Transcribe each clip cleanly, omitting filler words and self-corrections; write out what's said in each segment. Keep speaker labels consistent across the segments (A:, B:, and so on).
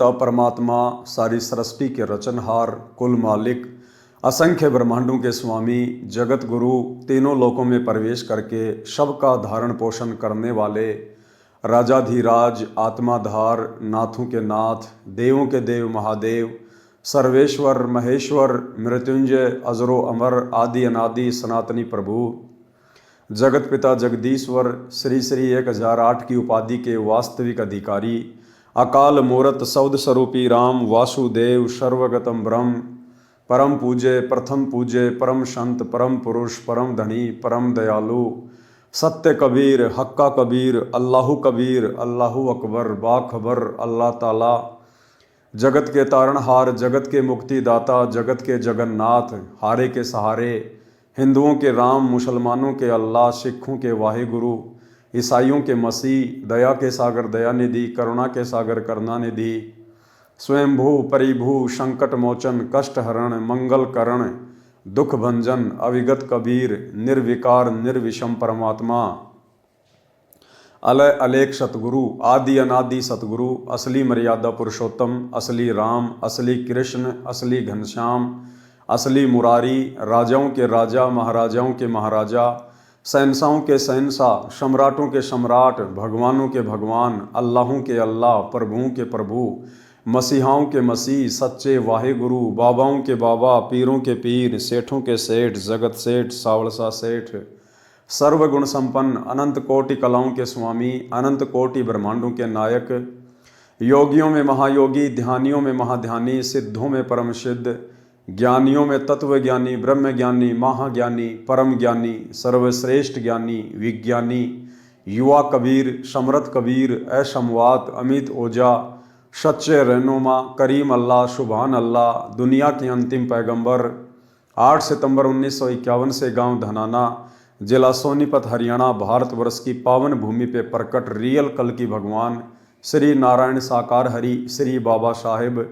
A: परमपिता परमात्मा सारी सृष्टि के रचनहार, कुल मालिक, असंख्य ब्रह्मांडों के स्वामी, जगत गुरु, तीनों लोकों में प्रवेश करके सबका धारण पोषण करने वाले, राजाधिराज, आत्माधार, नाथों के नाथ, देवों के देव महादेव, सर्वेश्वर महेश्वर, मृत्युंजय, अजरो अमर, आदि अनादि सनातनी प्रभु, जगत पिता जगदीश्वर, श्री श्री 1008 की उपाधि के वास्तविक अधिकारी, अकाल मूरत सौद स्वरूपी राम वासुदेव, सर्वगतम ब्रह्म, परम पूज्य, प्रथम पूज्य, परम संत, परम पुरुष, परम धनी, परम दयालु, सत्य कबीर, हक्का कबीर, अल्लाहु कबीर, अल्लाहु अकबर, बाखबर, अल्लाह ताला, जगत के तारणहार, जगत के मुक्तिदाता, जगत के जगन्नाथ, हारे के सहारे, हिंदुओं के राम, मुसलमानों के अल्लाह, सिखों के वाहिगुरु, ईसाइयों के मसीह, दया के सागर दयानिधि, करुणा के सागर करुणानिधि, स्वयंभू परिभू, संकट मोचन, कष्ट हरण, मंगल करण, दुख भंजन, अविगत कबीर, निर्विकार निर्विषम परमात्मा, अलय अलेख सतगुरु, आदि अनादि सतगुरु, असली मर्यादा पुरुषोत्तम, असली राम, असली कृष्ण, असली घनश्याम, असली मुरारी, राजाओं के राजा, महाराजाओं के महाराजा, शहंशाहों के शहंशाह, सम्राटों के सम्राट, भगवानों के भगवान, अल्लाहों के अल्लाह, प्रभुओं के प्रभु, मसीहाओं के मसीह, सच्चे वाहिगुरु, बाबाओं के बाबा, पीरों के पीर, सेठों के सेठ, जगत सेठ, सावलसा सेठ, सर्वगुण संपन्न, अनंत कोटि कलाओं के स्वामी, अनंत कोटि ब्रह्मांडों के नायक, योगियों में महायोगी, ध्यानियों में महाध्यानी, सिद्धों में परम सिद्ध, ज्ञानियों में तत्व ज्ञानी, ब्रह्म ज्ञानी, महाज्ञानी, परम ज्ञानी, सर्वश्रेष्ठ ज्ञानी, विज्ञानी, युवा कबीर, समरथ कबीर, असमवात, अमित ओझा, सच्चे रहनुमा, करीम अल्लाह, सुभान अल्लाह, दुनिया के अंतिम पैगंबर, 8 सितंबर 1951 से गांव धनाना, जिला सोनीपत, हरियाणा, भारतवर्ष की पावन भूमि पे प्रकट रियल कल की भगवान श्री नारायण साकार हरि, श्री बाबा साहेब,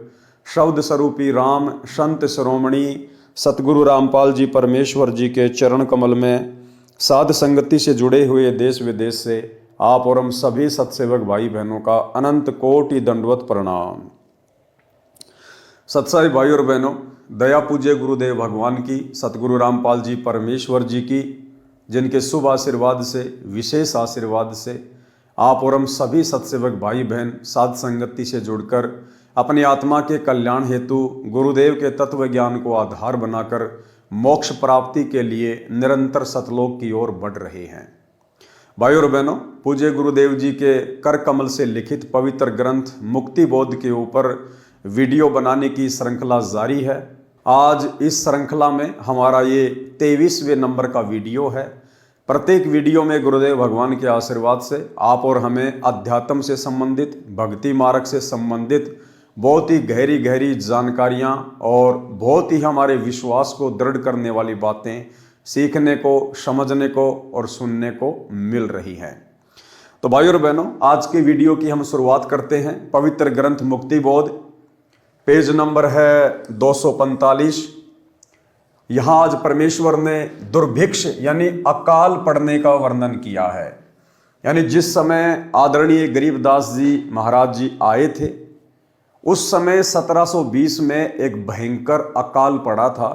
A: शब्द स्वरूपी राम, संत शिरोमणि सतगुरु रामपाल जी परमेश्वर जी के चरण कमल में साध संगति से जुड़े हुए देश विदेश से आप और हम सभी सत्सेवक भाई बहनों का अनंत कोटि दंडवत प्रणाम। सत्साई भाई और बहनों, दया पूज्य गुरुदेव भगवान की, सतगुरु रामपाल जी परमेश्वर जी की, जिनके शुभ आशीर्वाद से, विशेष आशीर्वाद से आप और हम सभी सत्सेवक भाई बहन साध संगति से जुड़कर अपनी आत्मा के कल्याण हेतु गुरुदेव के तत्व ज्ञान को आधार बनाकर मोक्ष प्राप्ति के लिए निरंतर सतलोक की ओर बढ़ रहे हैं। भाई और बहनों, पूज्य गुरुदेव जी के कर कमल से लिखित पवित्र ग्रंथ मुक्ति बोध के ऊपर वीडियो बनाने की श्रृंखला जारी है। आज इस श्रृंखला में हमारा ये 23वें नंबर का वीडियो है। प्रत्येक वीडियो में गुरुदेव भगवान के आशीर्वाद से आप और हमें अध्यात्म से संबंधित, भक्ति मार्ग से संबंधित बहुत ही गहरी गहरी जानकारियाँ और बहुत ही हमारे विश्वास को दृढ़ करने वाली बातें सीखने को, समझने को और सुनने को मिल रही हैं। तो भाई और बहनों, आज के वीडियो की हम शुरुआत करते हैं। पवित्र ग्रंथ मुक्ति बोध, पेज नंबर है 245। यहाँ आज परमेश्वर ने दुर्भिक्ष यानी अकाल पड़ने का वर्णन किया है। यानी जिस समय आदरणीय गरीबदास जी महाराज जी आए थे, उस समय 1720 में एक भयंकर अकाल पड़ा था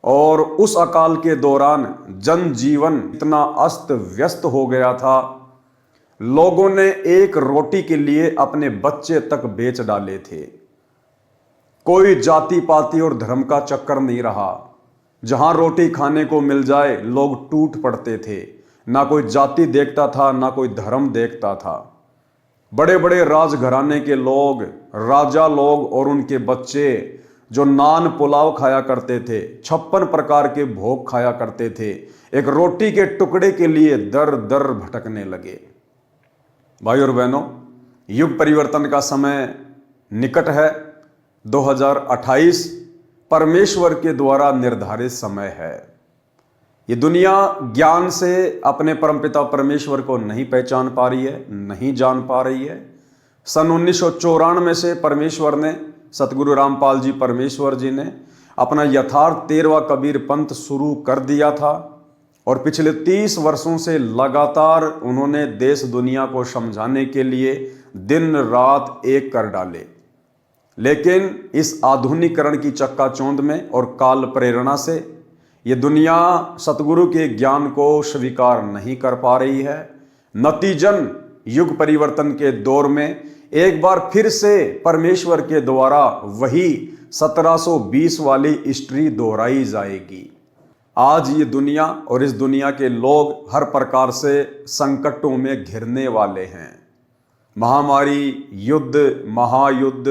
A: और उस अकाल के दौरान जनजीवन इतना अस्त व्यस्त हो गया था, लोगों ने एक रोटी के लिए अपने बच्चे तक बेच डाले थे। कोई जाति पाति और धर्म का चक्कर नहीं रहा। जहां रोटी खाने को मिल जाए लोग टूट पड़ते थे। ना कोई जाति देखता था, ना कोई धर्म देखता था। बड़े बड़े राजघराने के लोग, राजा लोग और उनके बच्चे जो नान पुलाव खाया करते थे, 56 प्रकार के भोग खाया करते थे, एक रोटी के टुकड़े के लिए दर दर भटकने लगे। भाई और बहनों, युग परिवर्तन का समय निकट है। 2028 परमेश्वर के द्वारा निर्धारित समय है। ये दुनिया ज्ञान से अपने परमपिता परमेश्वर को नहीं पहचान पा रही है, नहीं जान पा रही है। सन 1994 से परमेश्वर ने, सतगुरु रामपाल जी परमेश्वर जी ने अपना यथार्थ 13वां कबीर पंथ शुरू कर दिया था और पिछले 30 वर्षों से लगातार उन्होंने देश दुनिया को समझाने के लिए दिन रात एक कर डाले। लेकिन इस आधुनिकरण की चक्काचौंध में और काल प्रेरणा से ये दुनिया सतगुरु के ज्ञान को स्वीकार नहीं कर पा रही है। नतीजन युग परिवर्तन के दौर में एक बार फिर से परमेश्वर के द्वारा वही 1720 वाली हिस्ट्री दोहराई जाएगी। आज ये दुनिया और इस दुनिया के लोग हर प्रकार से संकटों में घिरने वाले हैं। महामारी, युद्ध, महायुद्ध,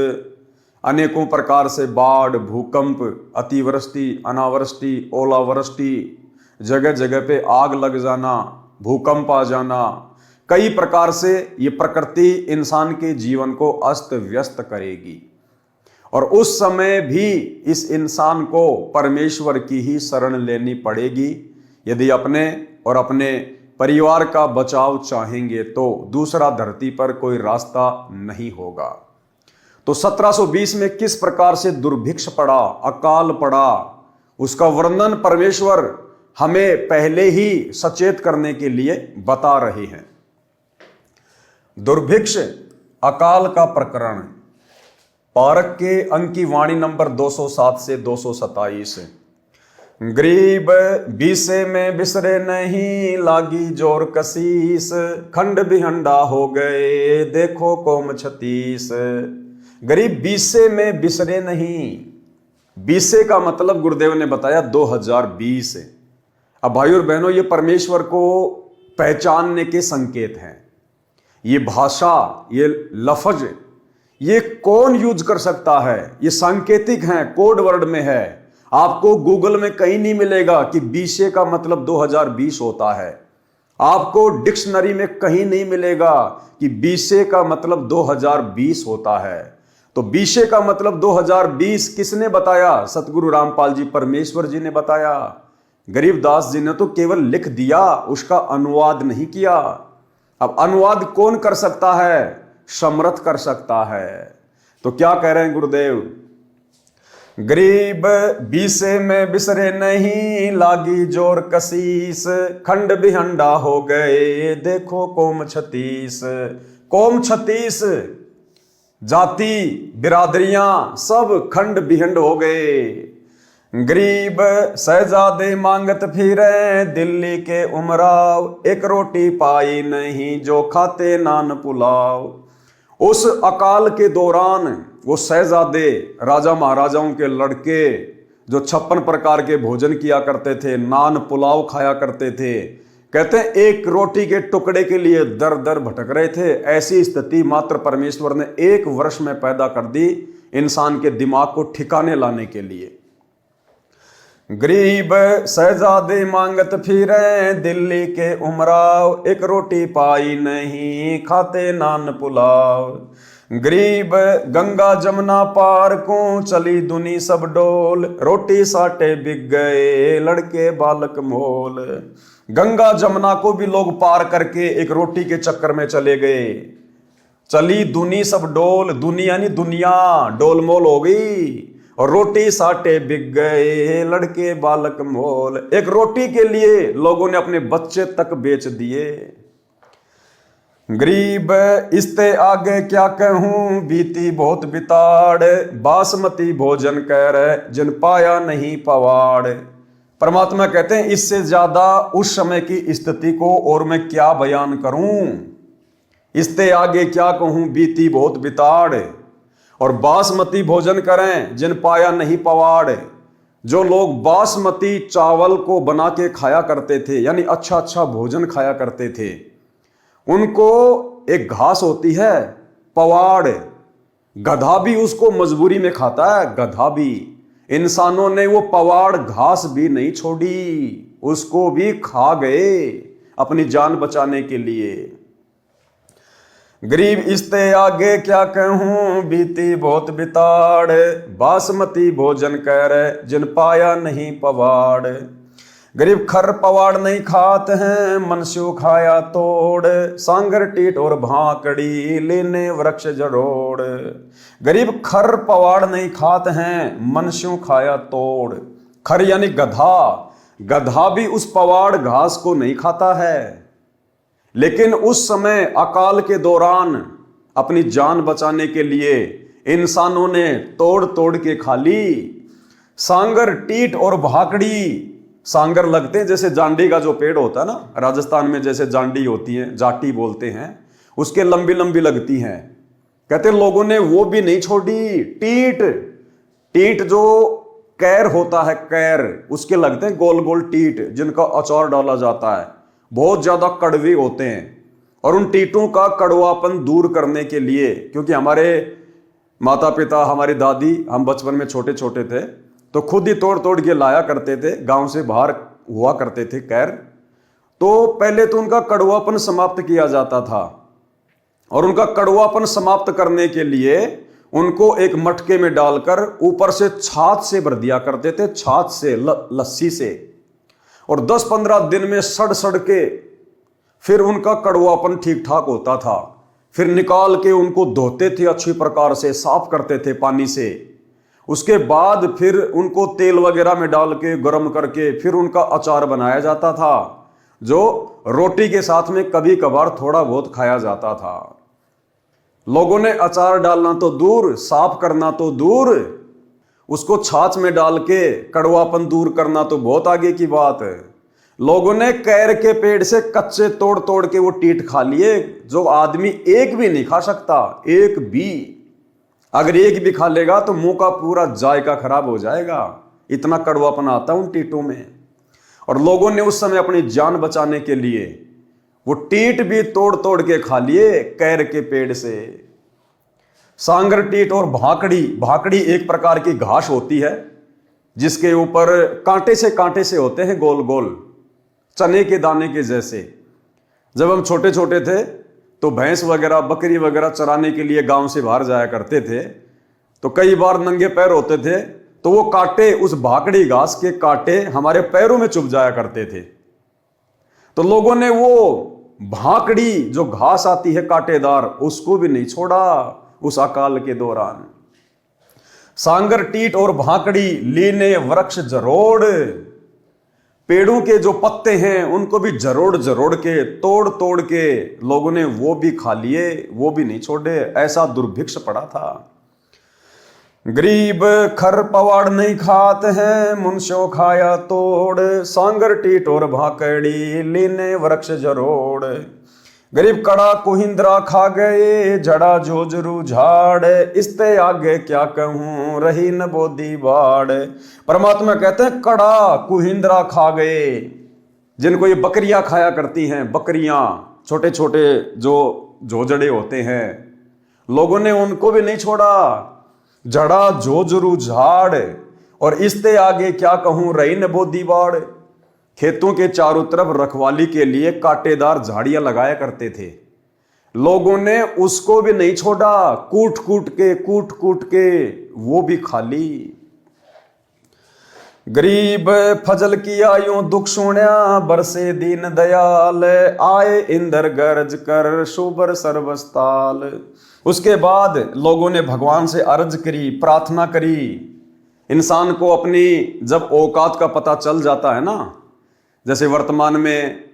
A: अनेकों प्रकार से बाढ़, भूकंप, अतिवृष्टि, अनावृष्टि, ओलावृष्टि, जगह जगह पे आग लग जाना, भूकंप आ जाना, कई प्रकार से ये प्रकृति इंसान के जीवन को अस्त व्यस्त करेगी। और उस समय भी इस इंसान को परमेश्वर की ही शरण लेनी पड़ेगी। यदि अपने और अपने परिवार का बचाव चाहेंगे तो दूसरा धरती पर कोई रास्ता नहीं होगा। तो 1720 में किस प्रकार से दुर्भिक्ष पड़ा, अकाल पड़ा, उसका वर्णन परमेश्वर हमें पहले ही सचेत करने के लिए बता रहे हैं। दुर्भिक्ष अकाल का प्रकरण, पारक के अंक की वाणी नंबर 207 से 227। गरीब बीसे में बिसरे नहीं, लागी जोर कसीस, खंड बिहंडा हो गए देखो कोम 36। गरीब बीसे में बिसरे नहीं, बीसे का मतलब गुरुदेव ने बताया 2020। अब भाई और बहनों, ये परमेश्वर को पहचानने के संकेत हैं। ये भाषा, ये लफ्ज, ये कौन यूज कर सकता है? ये सांकेतिक हैं, कोड वर्ड में है। आपको गूगल में कहीं नहीं मिलेगा कि बीसे का मतलब 2020 होता है। आपको डिक्शनरी में कहीं नहीं मिलेगा कि बीसे का मतलब 2020 होता है। तो बीसे का मतलब 2020 किसने बताया? सतगुरु रामपाल जी परमेश्वर जी ने बताया। गरीबदास जी ने तो केवल लिख दिया, उसका अनुवाद नहीं किया। अब अनुवाद कौन कर सकता है? समर्थ कर सकता है। तो क्या कह रहे हैं गुरुदेव? गरीब बीसे में बिसरे नहीं, लागी जोर कसीस, खंड बिहंडा हो गए देखो कोम 36। कोम 36 जाति बिरादरियां सब खंड बिहंड हो गए। गरीब शहजादे मांगत फिरे, दिल्ली के उमराव, एक रोटी पाई नहीं जो खाते नान पुलाव। उस अकाल के दौरान वो शहजादे, राजा महाराजाओं के लड़के जो 56 प्रकार के भोजन किया करते थे, नान पुलाव खाया करते थे, कहते हैं एक रोटी के टुकड़े के लिए दर दर भटक रहे थे। ऐसी स्थिति मात्र परमेश्वर ने 1 वर्ष में पैदा कर दी इंसान के दिमाग को ठिकाने लाने के लिए। गरीब शहजादे मांगत फिरे, दिल्ली के उमराव, एक रोटी पाई नहीं खाते नान पुलाव। गरीब गंगा जमुना पार को चली दुनी सब डोल, रोटी साटे बिक गए लड़के बालक मोल। गंगा जमुना को भी लोग पार करके एक रोटी के चक्कर में चले गए। चली दुनी सब डोल, दुनिया यानी दुनिया डोलमोल हो गई, और रोटी साटे बिक गए लड़के बालक मोल। एक रोटी के लिए लोगों ने अपने बच्चे तक बेच दिए। गरीब इसते आगे क्या कहूं, बीती बहुत बिताड़, बासमती भोजन कह रहे जिन पाया नहीं पवाड़। परमात्मा कहते हैं इससे ज्यादा उस समय की स्थिति को और मैं क्या बयान करूं। इसते आगे क्या कहूं, बीती बहुत बिताड़, और बासमती भोजन करें जिन पाया नहीं पवाड़। जो लोग बासमती चावल को बना के खाया करते थे, यानी अच्छा अच्छा भोजन खाया करते थे, उनको एक घास होती है पवाड़, गधा भी उसको मजबूरी में खाता है। गधा भी, इंसानों ने वो पवाड़ घास भी नहीं छोड़ी, उसको भी खा गए अपनी जान बचाने के लिए। गरीब इसते आगे क्या कहूं, बीती बहुत बिताड़, बासमती भोजन कह रहे जिन पाया नहीं पवाड़। गरीब खर पवाड़ नहीं खाते हैं, मनस्यु खाया तोड़, सांगर टीट और भाकड़ी लेने वृक्ष जड़ोड़। गरीब खर पवाड़ नहीं खाते हैं, मनस्यु खाया तोड़। खर यानी गधा, गधा भी उस पवाड़ घास को नहीं खाता है। लेकिन उस समय अकाल के दौरान अपनी जान बचाने के लिए इंसानों ने तोड़ तोड़ के खा ली। सांगर, टीट और भाकड़ी। सांगर लगते हैं जैसे जांडी का जो पेड़ होता है ना, राजस्थान में जैसे जांडी होती है, जाटी बोलते हैं, उसके लंबी लंबी लगती हैं। कहते लोगों ने वो भी नहीं छोड़ी। टीट, टीट जो कैर होता है, कैर, उसके लगते हैं गोल गोल टीट, जिनका अचार डाला जाता है। बहुत ज्यादा कड़वे होते हैं। और उन टीटों का कड़वापन दूर करने के लिए, क्योंकि हमारे माता पिता, हमारी दादी, हम बचपन में छोटे छोटे थे तो खुद ही तोड़ तोड़ के लाया करते थे, गांव से बाहर हुआ करते थे कैर। तो पहले तो उनका कड़वापन समाप्त किया जाता था, और उनका कड़वापन समाप्त करने के लिए उनको एक मटके में डालकर ऊपर से छाछ से भर दिया करते थे, छाछ से, लस्सी से। और 10-15 दिन में सड़ सड़ के फिर उनका कड़वापन ठीक ठाक होता था। फिर निकाल के उनको धोते थे, अच्छी प्रकार से साफ करते थे पानी से। उसके बाद फिर उनको तेल वगैरह में डाल के गर्म करके फिर उनका अचार बनाया जाता था, जो रोटी के साथ में कभी कभार थोड़ा बहुत खाया जाता था। लोगों ने अचार डालना तो दूर, साफ करना तो दूर, उसको छाछ में डाल के कड़वापन दूर करना तो बहुत आगे की बात है। लोगों ने कैर के पेड़ से कच्चे तोड़ तोड़ के वो टीट खा लिए, जो आदमी एक भी नहीं खा सकता, एक भी। अगर एक भी खा लेगा तो मुंह का पूरा जायका खराब हो जाएगा, इतना कड़वापन आता है उन टीटों में। और लोगों ने उस समय अपनी जान बचाने के लिए वो टीट भी तोड़ तोड़ के खा लिए कैर के पेड़ से। सांगर, टीट और भाकड़ी। भाकड़ी एक प्रकार की घास होती है जिसके ऊपर कांटे से होते हैं, गोल गोल चने के दाने के जैसे। जब हम छोटे छोटे थे तो भैंस वगैरह, बकरी वगैरह चराने के लिए गांव से बाहर जाया करते थे, तो कई बार नंगे पैर होते थे तो वो कांटे, उस भाकड़ी घास के कांटे हमारे पैरों में चुभ जाया करते थे। तो लोगों ने वो भाकड़ी जो घास आती है कांटेदार, उसको भी नहीं छोड़ा उस अकाल के दौरान। सांगर, टीट और भाकड़ी लीने वृक्ष जरोड़। पेड़ों के जो पत्ते हैं उनको भी जरोड़ जरोड़ के, तोड़ तोड़ के लोगों ने वो भी खा लिए, वो भी नहीं छोड़े। ऐसा दुर्भिक्ष पड़ा था। गरीब खर पवाड़ नहीं खाते हैं, मुनशो खाया तोड़। सांगर, टीट और भाकड़ी लीने वृक्ष जरोड़। गरीब कड़ा कुहिंद्रा खा गए, झड़ा जोजरू झाड़। इसते आगे क्या कहूं, रही न बोधी बाड़। परमात्मा कहते हैं कड़ा कुहिंद्रा खा गए, जिनको ये बकरियां खाया करती हैं, बकरियां, छोटे छोटे जो झोजड़े होते हैं, लोगों ने उनको भी नहीं छोड़ा। झड़ा जोजरू झाड़। और इसते आगे क्या कहूं, रही न बोधी बाड़। खेतों के चारों तरफ रखवाली के लिए कांटेदार झाड़ियां लगाया करते थे, लोगों ने उसको भी नहीं छोड़ा। कूट कूट के वो भी खा ली। गरीब फजल किया यूं दुख सुण्या, बरसे दीन दयाल। आए इंद्र गरज कर, शुबर सर्वस्ताल। उसके बाद लोगों ने भगवान से अर्ज करी, प्रार्थना करी। इंसान को अपनी जब औकात का पता चल जाता है ना, जैसे वर्तमान में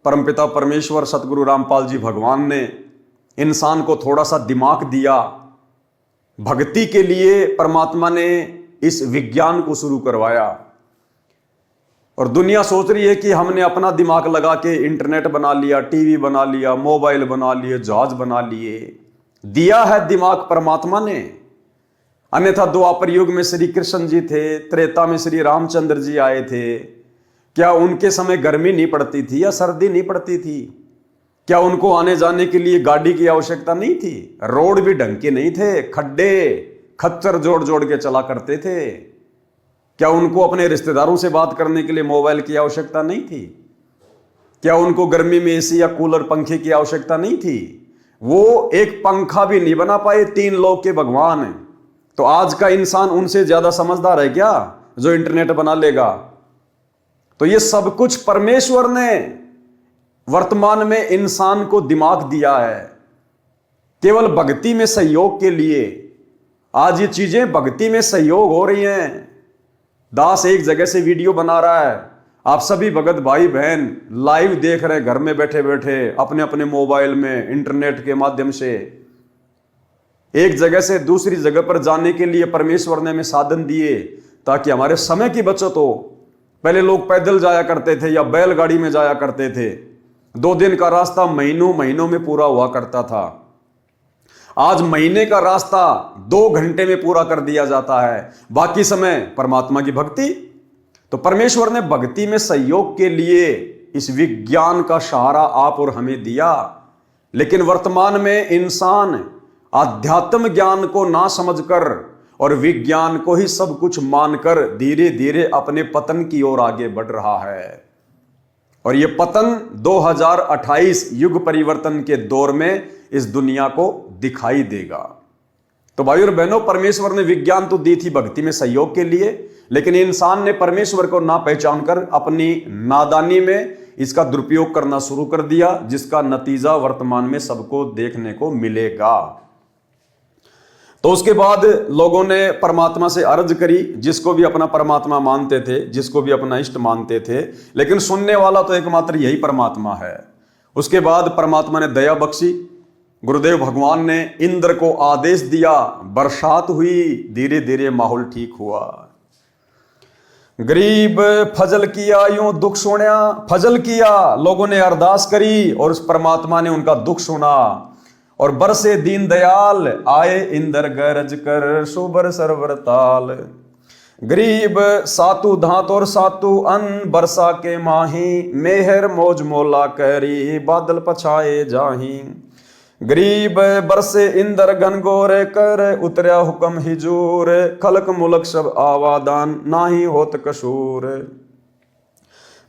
A: परमपिता परमेश्वर सतगुरु रामपाल जी भगवान ने इंसान को थोड़ा सा दिमाग दिया भक्ति के लिए, परमात्मा ने इस विज्ञान को शुरू करवाया। और दुनिया सोच रही है कि हमने अपना दिमाग लगा के इंटरनेट बना लिया, टीवी बना लिया, मोबाइल बना लिए, जहाज बना लिए। दिया है दिमाग परमात्मा ने। अन्यथा द्वापर युग में श्री कृष्ण जी थे, त्रेता में श्री रामचंद्र जी आए थे। क्या उनके समय गर्मी नहीं पड़ती थी या सर्दी नहीं पड़ती थी? क्या उनको आने जाने के लिए गाड़ी की आवश्यकता नहीं थी? रोड भी ढंग के नहीं थे, खड्डे खच्चर जोड़ जोड़ के चला करते थे। क्या उनको अपने रिश्तेदारों से बात करने के लिए मोबाइल की आवश्यकता नहीं थी? क्या उनको गर्मी में एसी या कूलर, पंखे की आवश्यकता नहीं थी? वो एक पंखा भी नहीं बना पाए, 3 लोक के भगवान। तो आज का इंसान उनसे ज्यादा समझदार है क्या, जो इंटरनेट बना लेगा? तो ये सब कुछ परमेश्वर ने वर्तमान में इंसान को दिमाग दिया है, केवल भक्ति में सहयोग के लिए। आज ये चीजें भक्ति में सहयोग हो रही हैं। दास एक जगह से वीडियो बना रहा है, आप सभी भगत भाई बहन लाइव देख रहे हैं, घर में बैठे बैठे अपने अपने मोबाइल में इंटरनेट के माध्यम से। एक जगह से दूसरी जगह पर जाने के लिए परमेश्वर ने हमें साधन दिए ताकि हमारे समय की बचत हो। पहले लोग पैदल जाया करते थे या बैलगाड़ी में जाया करते थे। 2 दिन का रास्ता महीनों महीनों में पूरा हुआ करता था। आज महीने का रास्ता 2 घंटे में पूरा कर दिया जाता है, बाकी समय परमात्मा की भक्ति। तो परमेश्वर ने भक्ति में सहयोग के लिए इस विज्ञान का सहारा आप और हमें दिया। लेकिन वर्तमान में इंसान आध्यात्म ज्ञान को ना समझकर और विज्ञान को ही सब कुछ मानकर धीरे धीरे अपने पतन की ओर आगे बढ़ रहा है। और यह पतन 2028 युग परिवर्तन के दौर में इस दुनिया को दिखाई देगा। तो भाइयों और बहनों, परमेश्वर ने विज्ञान तो दी थी भक्ति में सहयोग के लिए, लेकिन इंसान ने परमेश्वर को ना पहचान कर अपनी नादानी में इसका दुरुपयोग करना शुरू कर दिया, जिसका नतीजा वर्तमान में सबको देखने को मिलेगा। तो उसके बाद लोगों ने परमात्मा से अर्ज करी, जिसको भी अपना परमात्मा मानते थे, जिसको भी अपना इष्ट मानते थे, लेकिन सुनने वाला तो एकमात्र यही परमात्मा है। उसके बाद परमात्मा ने दया बख्शी। गुरुदेव भगवान ने इंद्र को आदेश दिया, बरसात हुई, धीरे धीरे माहौल ठीक हुआ। गरीब फजल किया, यूं दुख सुना, फजल किया, लोगों ने अरदास करी और उस परमात्मा ने उनका दुख सुना। और बरसे दीन दयाल, आए इंद्र गरज कर, सुबर सरवर ताल। गरीब सातु धात और सातु अन्न, बरसा के माही, मेहर मौज मोला करी, बादल पछाए जाही। गरीब बरसे इंद्र घनघोर कर, उतरया हुक्म हिजूर, खलक मुलक सब आवादान, नाही होत कसूर।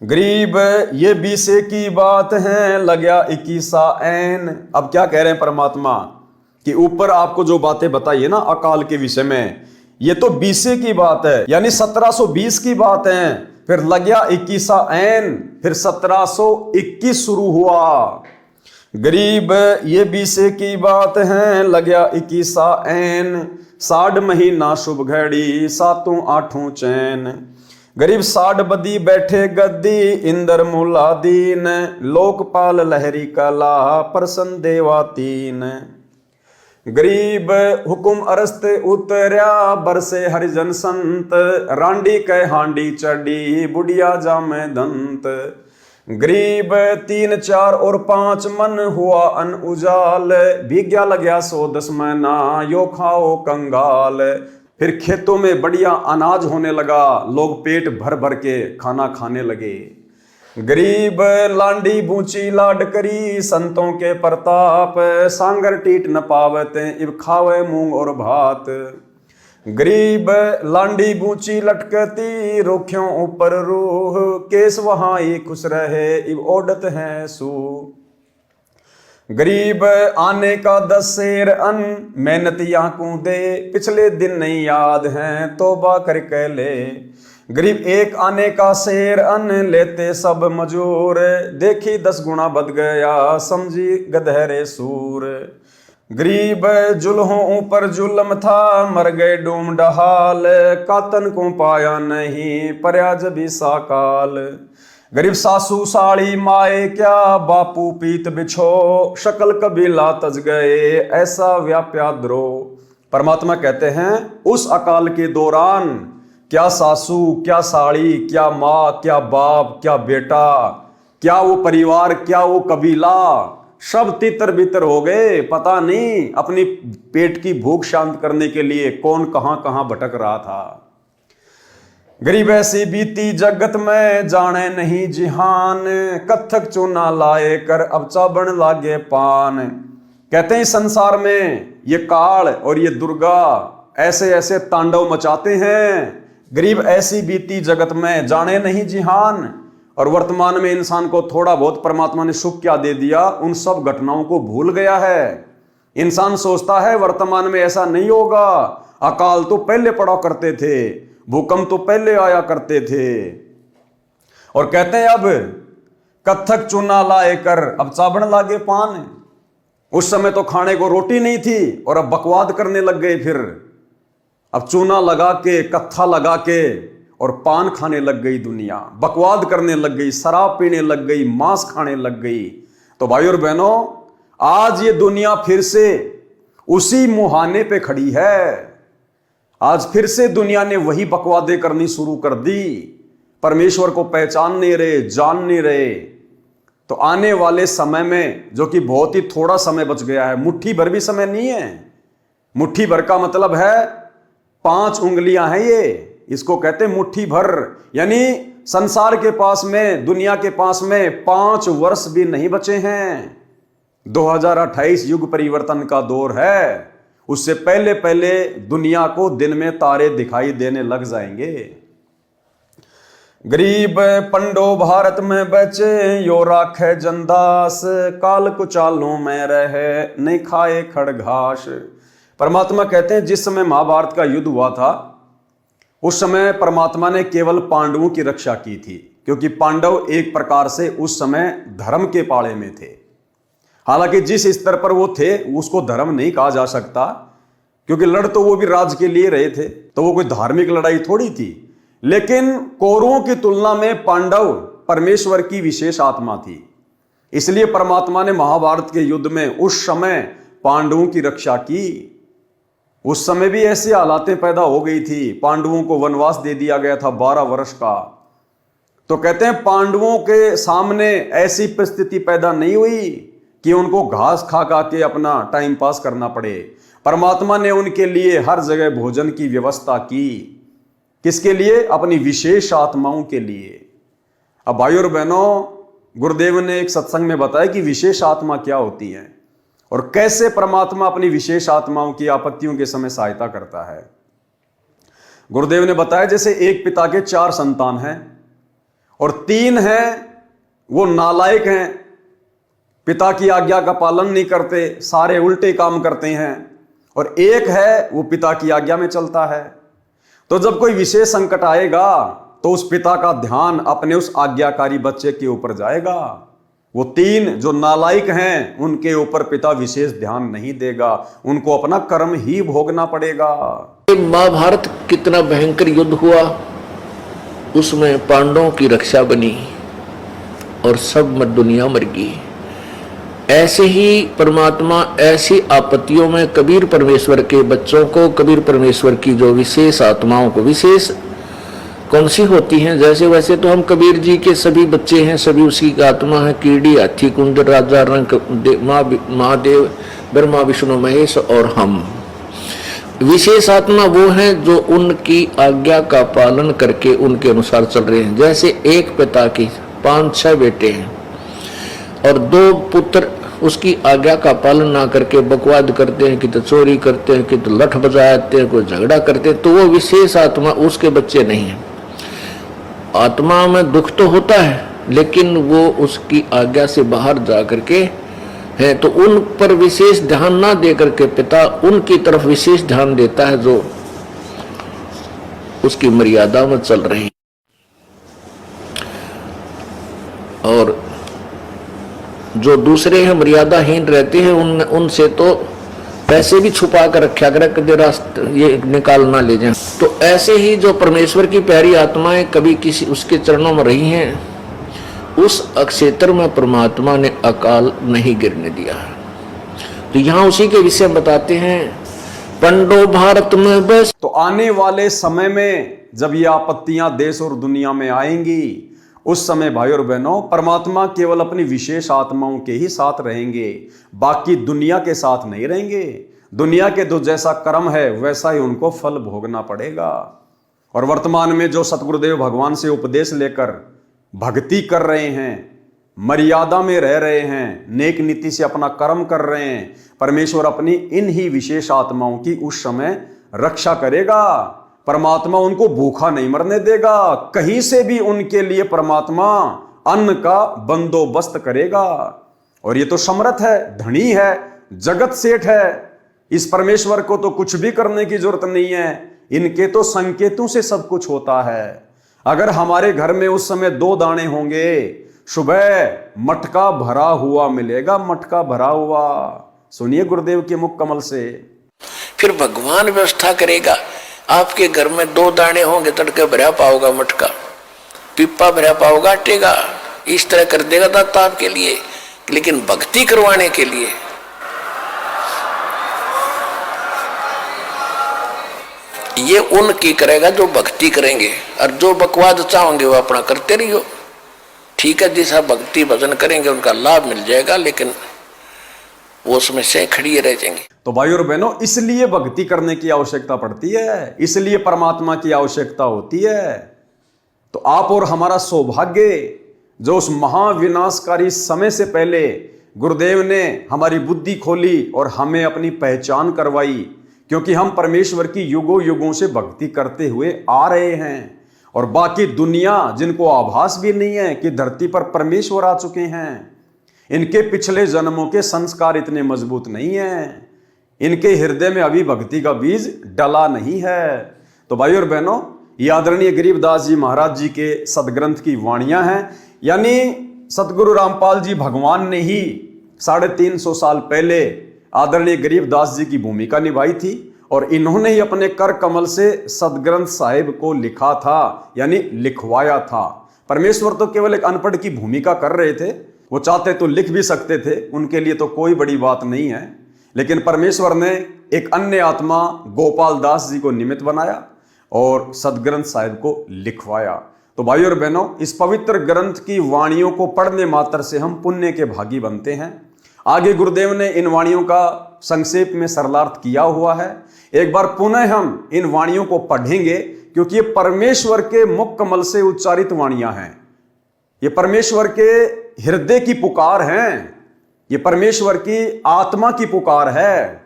A: गरीब ये 20 की बात है, लग्या 21 ऐन। अब क्या कह रहे हैं परमात्मा कि ऊपर आपको जो बातें बताई है ना अकाल के विषय में, ये तो 20 की बात है, यानी 1720 की बात है। फिर लग्या 21 ऐन, फिर 1721 शुरू हुआ। गरीब ये 20 की बात है, लग्या 21 ऐन, 60 महीना शुभ घड़ी, 7 8 चैन। गरीब 60 बदी बैठे गद्दी, इंद्र मूला दीन, लोकपाल लहरी कला, प्रसन्न देवा तीन। गरीब हुकुम अरस्त उतरया, बरसे हरिजन संत, रांडी कै हांडी चढ़ी, बुढ़िया जामे दंत। गरीब 3 4 और 5 मन, हुआ अन उजाल, भीग्या लग्या 110 महीना, यो खाओ कंगाल। फिर खेतों में बढ़िया अनाज होने लगा, लोग पेट भर भर के खाना खाने लगे। गरीब लांडी बूची लाड करी, संतों के प्रताप, सांगर टीट न पावते, इब खावे मूंग और भात। गरीब लांडी बूची लटकती, रोखियों ऊपर रूह, केस वहां ही खुश रहे, इब ओडत है सू। गरीब आने का 10 शेर अन्न, मेहनतियां कूदे, पिछले दिन नहीं याद हैं, तौबा करके ले। गरीब 1 आने का शेर अन्न, लेते सब मजूर, देखी 10 गुना बद गया, समझी गधेरे सूर। गरीब जुल्हों ऊपर जुल्म था, मर गए डूम डहाल, कातन को पाया नहीं, पर्या जबी साकाल। गरीब सासू साड़ी माए क्या, बापू पीत बिछो, शकल कबीला तज गए, ऐसा व्याप्या द्रोह। परमात्मा कहते हैं उस अकाल के दौरान क्या सासू, क्या साड़ी, क्या माँ, क्या बाप, क्या बेटा, क्या वो परिवार, क्या वो कबीला, सब तितर बितर हो गए। पता नहीं अपनी पेट की भूख शांत करने के लिए कौन कहां कहां भटक रहा था। गरीब ऐसी बीती जगत में, जाने नहीं जिहान, कत्थक चूना लाए कर, अब चाबण लागे पान। कहते हैं संसार में ये काल और ये दुर्गा ऐसे ऐसे तांडव मचाते हैं। गरीब ऐसी बीती जगत में, जाने नहीं जिहान। और वर्तमान में इंसान को थोड़ा बहुत परमात्मा ने सुख क्या दे दिया, उन सब घटनाओं को भूल गया है। इंसान सोचता है वर्तमान में ऐसा नहीं होगा, अकाल तो पहले पड़ा करते थे, भूकंप तो पहले आया करते थे। और कहते हैं अब कत्थक चूना लाए कर, अब चाबण लागे पान। उस समय तो खाने को रोटी नहीं थी और अब बकवाद करने लग गए। फिर अब चूना लगा के, कत्था लगा के और पान खाने लग गई दुनिया, बकवाद करने लग गई, शराब पीने लग गई, मांस खाने लग गई। तो भाइयों और बहनों, आज ये दुनिया फिर से उसी मुहाने पे खड़ी है। आज फिर से दुनिया ने वही बकवादे करनी शुरू कर दी, परमेश्वर को पहचान नहीं रहे, जान नहीं रहे। तो आने वाले समय में, जो कि बहुत ही थोड़ा समय बच गया है, मुट्ठी भर भी समय नहीं है, मुट्ठी भर का मतलब है 5 उंगलियां हैं ये, इसको कहते हैं मुट्ठी भर। यानी संसार के पास में, दुनिया के पास में 5 वर्ष भी नहीं बचे हैं। 2028 युग परिवर्तन का दौर है, उससे पहले पहले दुनिया को दिन में तारे दिखाई देने लग जाएंगे। गरीब पंडो भारत में बचे, यो राखे जनदास, काल कुचालों में रहे, नहीं खाए खड़घास। परमात्मा कहते हैं जिस समय महाभारत का युद्ध हुआ था, उस समय परमात्मा ने केवल पांडवों की रक्षा की थी, क्योंकि पांडव एक प्रकार से उस समय धर्म के पाले में थे। हालांकि जिस स्तर पर वो थे उसको धर्म नहीं कहा जा सकता, क्योंकि लड़ तो वो भी राज के लिए रहे थे, तो वो कोई धार्मिक लड़ाई थोड़ी थी। लेकिन कौरवों की तुलना में पांडव परमेश्वर की विशेष आत्मा थी, इसलिए परमात्मा ने महाभारत के युद्ध में उस समय पांडवों की रक्षा की। उस समय भी ऐसी हालातें पैदा हो गई थी, पांडवों को वनवास दे दिया गया था 12 वर्ष का। तो कहते हैं पांडवों के सामने ऐसी परिस्थिति पैदा नहीं हुई कि उनको घास खा खा के अपना टाइम पास करना पड़े। परमात्मा ने उनके लिए हर जगह भोजन की व्यवस्था की। किसके लिए? अपनी विशेष आत्माओं के लिए। अब भाइयों और बहनों, गुरुदेव ने एक सत्संग में बताया कि विशेष आत्मा क्या होती है और कैसे परमात्मा अपनी विशेष आत्माओं की आपत्तियों के समय सहायता करता है। गुरुदेव ने बताया जैसे एक पिता के 4 संतान हैं और 3 हैं वो नालायक हैं, पिता की आज्ञा का पालन नहीं करते, सारे उल्टे काम करते हैं, और एक है वो पिता की आज्ञा में चलता है। तो जब कोई विशेष संकट आएगा तो उस पिता का ध्यान अपने उस आज्ञाकारी बच्चे के ऊपर जाएगा। वो 3 जो नालायक हैं उनके ऊपर पिता विशेष ध्यान नहीं देगा, उनको अपना कर्म ही भोगना पड़ेगा।
B: महाभारत कितना भयंकर युद्ध हुआ, उसमें पांडवों की रक्षा बनी और सब दुनिया मर गई। ऐसे ही परमात्मा ऐसी आपत्तियों में कबीर परमेश्वर के बच्चों को, कबीर परमेश्वर की जो विशेष आत्माओं को, विशेष कौन सी होती हैं, जैसे वैसे तो हम कबीर जी के सभी बच्चे हैं, सभी उसी की आत्मा है। कीड़ी, हाथी, कुंड, राजा, रंग, महादेव, ब्रह्मा, विष्णु, महेश और हम। विशेष आत्मा वो है जो उनकी आज्ञा का पालन करके उनके अनुसार चल रहे हैं। जैसे एक पिता की 5-6 बेटे हैं और 2 पुत्र उसकी आज्ञा का पालन ना करके बकवाद करते हैं, कि तो चोरी करते हैं, कि तो लठ बजाते हैं, कोई झगड़ा करते हैं, तो वो विशेष आत्मा उसके बच्चे नहीं है। आत्मा में दुख तो होता है, लेकिन वो उसकी आज्ञा से बाहर जा करके है, तो उन पर विशेष ध्यान ना दे करके पिता उनकी तरफ विशेष ध्यान देता है जो उसकी मर्यादा में चल रही। और जो दूसरे हैं मर्यादाहीन रहते हैं, उनसे तो पैसे भी छुपा कर रखा कर, कभी रास्ते ये निकाल ना ले जाए। तो ऐसे ही जो परमेश्वर की प्यारी आत्माएं कभी किसी उसके चरणों में रही हैं, उस क्षेत्र में परमात्मा ने अकाल नहीं गिरने दिया। तो यहाँ उसी के विषय बताते हैं, पंडो भारत में बस।
A: तो आने वाले समय में जब ये आपत्तियां देश और दुनिया में आएंगी, उस समय भाई और बहनों परमात्मा केवल अपनी विशेष आत्माओं के ही साथ रहेंगे, बाकी दुनिया के साथ नहीं रहेंगे। दुनिया के जो जैसा कर्म है वैसा ही उनको फल भोगना पड़ेगा। और वर्तमान में जो सतगुरुदेव भगवान से उपदेश लेकर भक्ति कर रहे हैं, मर्यादा में रह रहे हैं, नेक नीति से अपना कर्म कर रहे हैं, परमेश्वर अपनी इन ही विशेष आत्माओं की उस समय रक्षा करेगा। परमात्मा उनको भूखा नहीं मरने देगा, कहीं से भी उनके लिए परमात्मा अन्न का बंदोबस्त करेगा। और ये तो समर्थ है, धनी है, जगत सेठ है, इस परमेश्वर को तो कुछ भी करने की जरूरत नहीं है, इनके तो संकेतों से सब कुछ होता है। अगर हमारे घर में उस समय 2 दाने होंगे, सुबह मटका भरा हुआ मिलेगा, मटका भरा हुआ। सुनिए गुरुदेव के मुख कमल से।
B: फिर भगवान व्यवस्था करेगा, आपके घर में 2 दाने होंगे, तड़के भरा पाओगा मटका, पिप्पा भरा पाओगा आटे का, इस तरह कर देगा दाता आपके लिए। लेकिन भक्ति करवाने के लिए ये उनकी करेगा जो भक्ति करेंगे, और जो बकवाद चाहोगे वो अपना करते रहियो। ठीक है, जैसा भक्ति भजन करेंगे उनका लाभ मिल जाएगा, लेकिन वो उसमें से खड़ी रह जाएंगे।
A: तो भाई और बहनों, इसलिए भक्ति करने की आवश्यकता पड़ती है, इसलिए परमात्मा की आवश्यकता होती है। तो आप और हमारा सौभाग्य जो उस महाविनाशकारी समय से पहले गुरुदेव ने हमारी बुद्धि खोली और हमें अपनी पहचान करवाई, क्योंकि हम परमेश्वर की युगों युगों से भक्ति करते हुए आ रहे हैं। और बाकी दुनिया जिनको आभास भी नहीं है कि धरती पर परमेश्वर आ चुके हैं, इनके पिछले जन्मों के संस्कार इतने मजबूत नहीं हैं, इनके हृदय में अभी भक्ति का बीज डला नहीं है। तो भाई और बहनों, ये आदरणीय गरीबदास जी महाराज जी के सदग्रंथ की वाणियां हैं, यानी सतगुरु रामपाल जी भगवान ने ही 350 साल पहले आदरणीय गरीबदास जी की भूमिका निभाई थी, और इन्होंने ही अपने कर कमल से सदग्रंथ साहिब को लिखा था, यानी लिखवाया था। परमेश्वर तो केवल एक अनपढ़ की भूमिका कर रहे थे, वो चाहते तो लिख भी सकते थे, उनके लिए तो कोई बड़ी बात नहीं है, लेकिन परमेश्वर ने एक अन्य आत्मा गोपाल दास जी को निमित्त बनाया और सदग्रंथ साहिब को लिखवाया। तो भाई और बहनों, इस पवित्र ग्रंथ की वाणियों को पढ़ने मात्र से हम पुण्य के भागी बनते हैं। आगे गुरुदेव ने इन वाणियों का संक्षेप में सरलार्थ किया हुआ है। एक बार पुनः हम इन वाणियों को पढ़ेंगे, क्योंकि ये परमेश्वर के मुख कमल से उच्चारित वाणियां हैं, ये परमेश्वर के हृदय की पुकार हैं, ये परमेश्वर की आत्मा की पुकार है,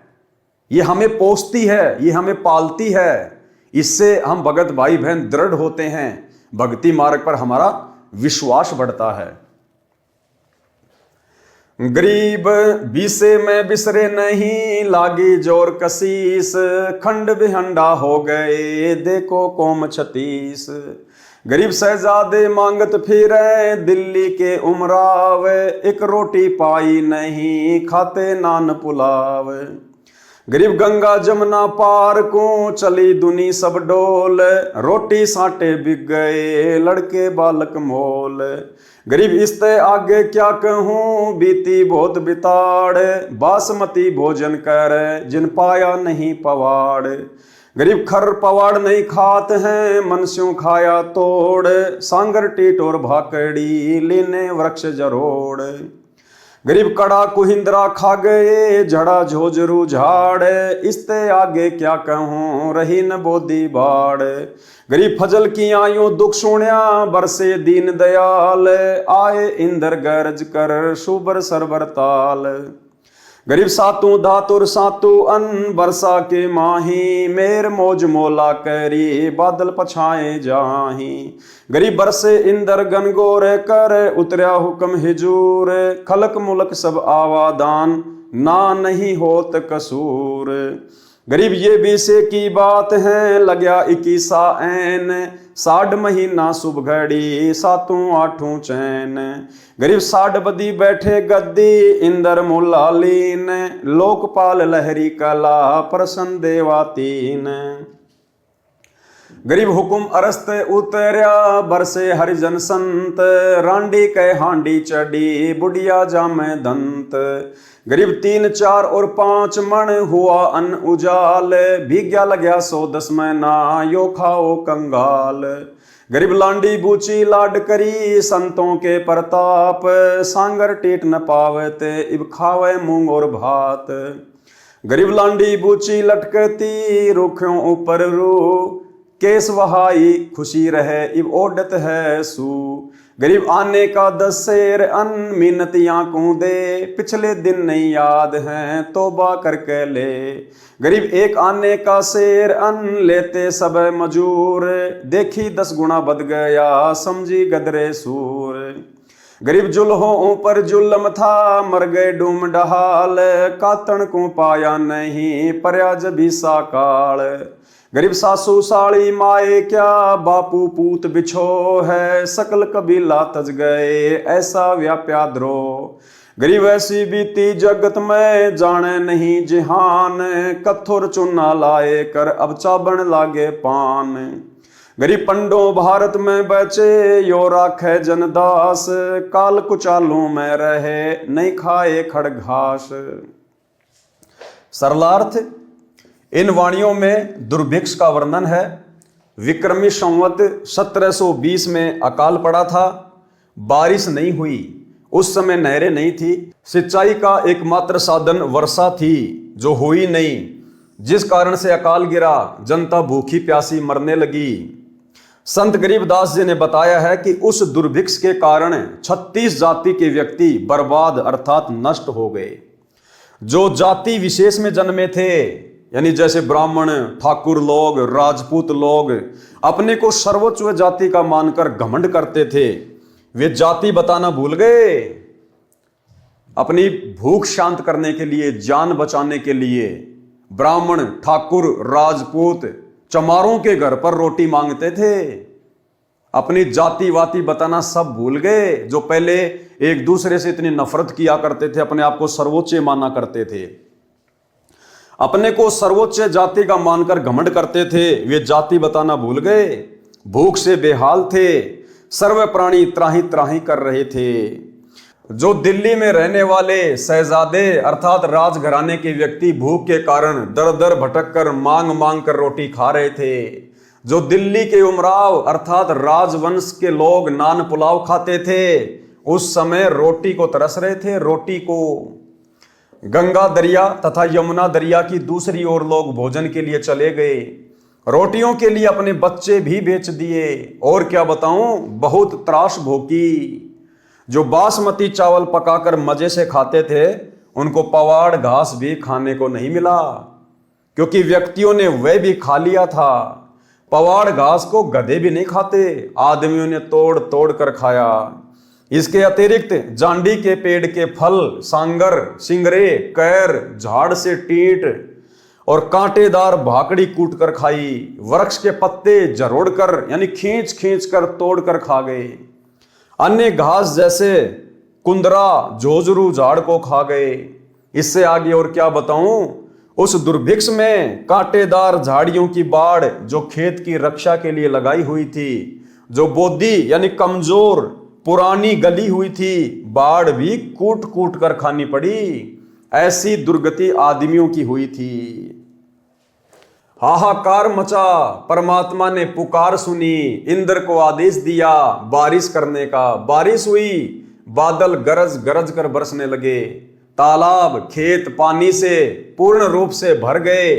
A: ये हमें पोसती है, ये हमें पालती है। इससे हम भगत भाई बहन दृढ़ होते हैं, भक्ति मार्ग पर हमारा विश्वास बढ़ता है। गरीब बीसे में बिसरे नहीं, लागी जोर कसीस, खंड बिहंडा हो गए देखो कोम 36। गरीब शहजादे मांगत फिरे दिल्ली के उमराव, एक रोटी पाई नहीं खाते नान पुलाव। गरीब गंगा जमुना पार को चली दुनी सब डोल, रोटी साटे बिक गए लड़के बालक मोल। गरीब इसते आगे क्या कहूँ बीती बहुत बिताड़, बासमती भोजन कर जिन पाया नहीं पवाड़। गरीब खर पवाड़ नहीं खात हैं मन स्यों खाया तोड़, सांगर टीट और भाकड़ी लीने वृक्ष जरोड़। गरीब कड़ा कुहिंद्रा खा गए झड़ा झोजरू झाड़, इसते आगे क्या कहूँ रही न बोदी बाड़। गरीब फजल की आयु दुख सुण्या बरसे दीन दयाल, आए इंद्र गरज कर सुबर सरबर ताल। गरीब सातु धातुर सातु अन्न बरसा के माही, मेर मौज मोला करी बादल पछाए जाही। गरीब बरसे इंदर गनगोर कर उतरया हुक्म हिजूर, खलक मुलक सब आवादान ना नहीं होत कसूर। गरीब ये बीसे की बात है लग्या 21 ऐन, 60 महीना शुभ घड़ी सातों आठों चैन। गरीब 60 बदी बैठे गद्दी इंदर मुलालीन, लोकपाल लहरी कला प्रसन्न देवातीन। गरीब हुकुम अरस्त उतरया बरसे हरिजन संत, रांडी कै हांडी चढ़ी बुढ़िया जामे दंत। गरीब 3, 4 और 5 मन हुआ अन्न उजाल, भीग्या लग्या 110 महीना यो खाओ कंगाल। गरीब लांडी बूची लाड करी संतों के प्रताप, सांगर टीट न पावते इब खावे मूंग और भात। गरीब लांडी बूची लटकती रुखों ऊपर रू, केस वहाई खुशी रहे इब ओडत है सू। गरीब आने का 10 शेर अन्न मिन्नतियां को दे, पिछले दिन नहीं याद हैं तौबा करके ले। गरीब 1 आने का शेर अन्न लेते सब मजूर, देखी 10 गुना बद गया समझी गदरे सूर। गरीब जुल्हों ऊपर जुल्म था मर गए डूम डहाल, कातण को पाया नहीं पर्या जबी सा काल। गरीब सासू साड़ी माए क्या बापू पूत बिछो है, सकल कबीला तज गए ऐसा व्याप्या द्रोह। गरीब ऐसी बीती जगत में जाने नहीं जिहान, कथुर चुना लाए कर अब चाबन लागे पान। गरीब पंडो भारत में बचे यो राखे जनदास, काल कुचालों में रहे नहीं खाए खड़ घास। सरलार्थ, इन वाणियों में दुर्भिक्ष का वर्णन है। विक्रमी संवत 1720 में अकाल पड़ा था, बारिश नहीं हुई, उस समय नहरें नहीं थी, सिंचाई का एकमात्र साधन वर्षा थी जो हुई नहीं, जिस कारण से अकाल गिरा, जनता भूखी प्यासी मरने लगी। संत गरीबदास जी ने बताया है कि उस दुर्भिक्ष के कारण 36 जाति के व्यक्ति बर्बाद अर्थात नष्ट हो गए। जो जाति विशेष में जन्मे थे, यानी जैसे ब्राह्मण, ठाकुर लोग, राजपूत लोग अपने को सर्वोच्च जाति का मानकर घमंड करते थे, वे जाति बताना भूल गए। अपनी भूख शांत करने के लिए, जान बचाने के लिए ब्राह्मण, ठाकुर, राजपूत चमारों के घर पर रोटी मांगते थे। अपनी जाति वाति बताना सब भूल गए। जो पहले एक दूसरे से इतनी नफरत किया करते थे, अपने आप को सर्वोच्च माना करते थे, अपने को सर्वोच्च जाति का मानकर घमंड करते थे, वे जाति बताना भूल गए। भूख से बेहाल थे, सर्व प्राणी त्राही त्राही कर रहे थे। जो दिल्ली में रहने वाले शहजादे अर्थात राजघराने के व्यक्ति भूख के कारण दर दर भटक कर मांग मांग कर रोटी खा रहे थे। जो दिल्ली के उमराव अर्थात राजवंश के लोग नान पुलाव खाते थे, उस समय रोटी को तरस रहे थे, रोटी को। गंगा दरिया तथा यमुना दरिया की दूसरी ओर लोग भोजन के लिए चले गए, रोटियों के लिए अपने बच्चे भी बेच दिए। और क्या बताऊं, बहुत त्रास भोगी। जो बासमती चावल पकाकर मजे से खाते थे, उनको पवाड़ घास भी खाने को नहीं मिला, क्योंकि व्यक्तियों ने वह भी खा लिया था। पवाड़ घास को गधे भी नहीं खाते, आदमियों ने तोड़ तोड़ कर खाया। इसके अतिरिक्त जांडी के पेड़ के फल, सांगर, सिंगरे, कैर, झाड़ से टींट और कांटेदार भाकड़ी कूट कर खाई। वृक्ष के पत्ते जरोड़ कर यानी खींच खींच कर तोड़ कर खा गए। अन्य घास जैसे कुंदरा, जोजरू झाड़ को खा गए। इससे आगे और क्या बताऊं, उस दुर्भिक्ष में कांटेदार झाड़ियों की बाड़ जो खेत की रक्षा के लिए लगाई हुई थी, जो बोदी यानी कमजोर पुरानी गली हुई थी, बाड़ भी कूट कूट कर खानी पड़ी। ऐसी दुर्गति आदमियों की हुई थी। हाहाकार मचा, परमात्मा ने पुकार सुनी, इंद्र को आदेश दिया बारिश करने का। बारिश हुई, बादल गरज गरज कर बरसने लगे, तालाब खेत पानी से पूर्ण रूप से भर गए,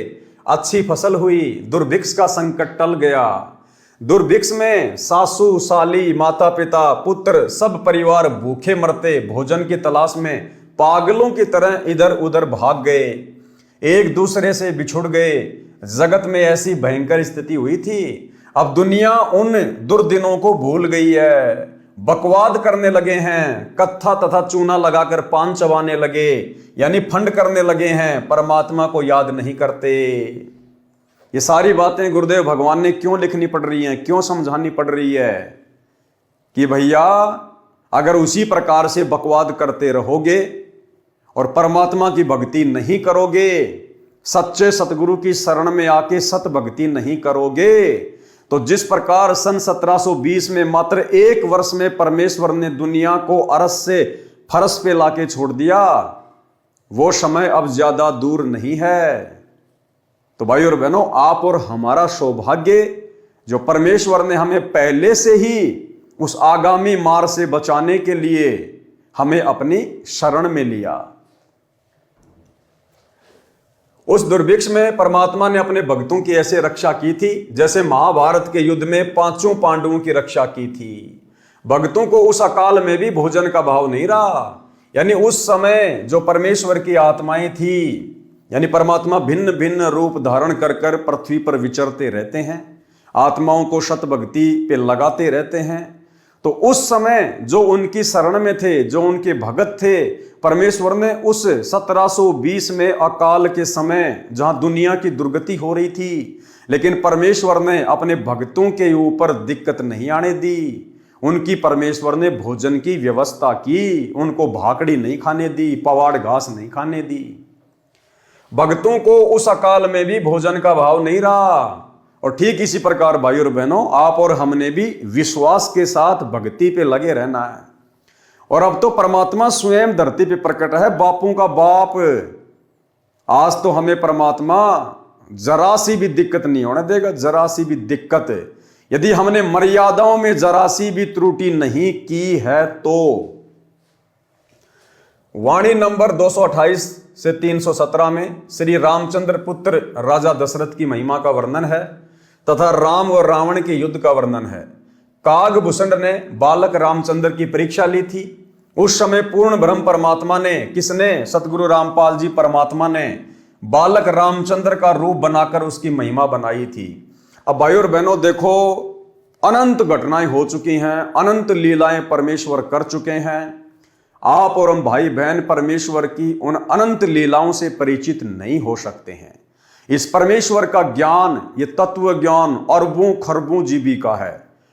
A: अच्छी फसल हुई, दुर्भिक्ष का संकट टल गया। दुर्भिक्ष में सासू, साली, माता पिता, पुत्र सब परिवार भूखे मरते, भोजन की तलाश में पागलों की तरह इधर उधर भाग गए, एक दूसरे से बिछुड़ गए। जगत में ऐसी भयंकर स्थिति हुई थी। अब दुनिया उन दुर्दिनों को भूल गई है, बकवाद करने लगे हैं, कत्था तथा चूना लगाकर पान चबाने लगे, यानी फंड करने लगे हैं, परमात्मा को याद नहीं करते। ये सारी बातें गुरुदेव भगवान ने क्यों लिखनी पड़ रही हैं, क्यों समझानी पड़ रही है कि भैया अगर उसी प्रकार से बकवाद करते रहोगे और परमात्मा की भक्ति नहीं करोगे, सच्चे सतगुरु की शरण में आके सत भक्ति नहीं करोगे, तो जिस प्रकार सन 1720 में मात्र एक वर्ष में परमेश्वर ने दुनिया को अरस से फरस पे लाके छोड़ दिया, वो समय अब ज्यादा दूर नहीं है। तो भाई और बहनों, आप और हमारा सौभाग्य जो परमेश्वर ने हमें पहले से ही उस आगामी मार से बचाने के लिए हमें अपनी शरण में लिया। उस दुर्भिक्ष में परमात्मा ने अपने भक्तों की ऐसे रक्षा की थी जैसे महाभारत के युद्ध में पांचों पांडवों की रक्षा की थी। भक्तों को उस अकाल में भी भोजन का भाव नहीं रहा। यानी उस समय जो परमेश्वर की आत्माएं थी, यानी परमात्मा भिन्न भिन्न रूप धारण कर कर पृथ्वी पर विचरते रहते हैं, आत्माओं को सत भक्ति पे लगाते रहते हैं। तो उस समय जो उनकी शरण में थे, जो उनके भगत थे, परमेश्वर ने उस 1720 में अकाल के समय जहां दुनिया की दुर्गति हो रही थी, लेकिन परमेश्वर ने अपने भक्तों के ऊपर दिक्कत नहीं आने दी। उनकी परमेश्वर ने भोजन की व्यवस्था की, उनको भाकड़ी नहीं खाने दी, पवाड़ घास नहीं खाने दी। भक्तों को उस अकाल में भी भोजन का भाव नहीं रहा। और ठीक इसी प्रकार भाई और बहनों, आप और हमने भी विश्वास के साथ भक्ति पे लगे रहना है। और अब तो परमात्मा स्वयं धरती पे प्रकट है, बापों का बाप। आज तो हमें परमात्मा जरा सी भी दिक्कत नहीं होने देगा, जरा सी भी दिक्कत। यदि हमने मर्यादाओं में जरा सी भी त्रुटि नहीं की है तो। वाणी नंबर 228 से 317 में श्री रामचंद्र पुत्र राजा दशरथ की महिमा का वर्णन है तथा राम और रावण के युद्ध का वर्णन है। कागभूषण ने बालक रामचंद्र की परीक्षा ली थी। उस समय पूर्ण ब्रह्म परमात्मा ने, किसने? सतगुरु रामपाल जी परमात्मा ने बालक रामचंद्र का रूप बनाकर उसकी महिमा बनाई थी। अब भाई और बहनों देखो, अनंत घटनाएं हो चुकी हैं, अनंत लीलाएं परमेश्वर कर चुके हैं। आप और हम भाई बहन परमेश्वर की उन अनंत लीलाओं से परिचित नहीं हो सकते हैं। इस परमेश्वर का ज्ञान, ये तत्व ज्ञान अरबों खरबों जीबी का है।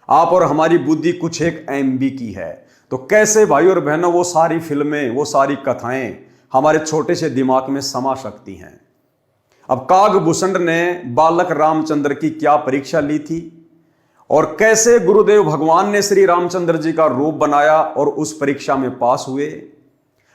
A: आप और हमारी बुद्धि कुछ एक MB की है। तो कैसे भाई और बहनों वो सारी फिल्में, वो सारी कथाएं हमारे छोटे से दिमाग में समा सकती हैं? अब कागभूषण ने बालक रामचंद्र की क्या परीक्षा ली थी और कैसे गुरुदेव भगवान ने श्री रामचंद्र जी का रूप बनाया और उस परीक्षा में पास हुए।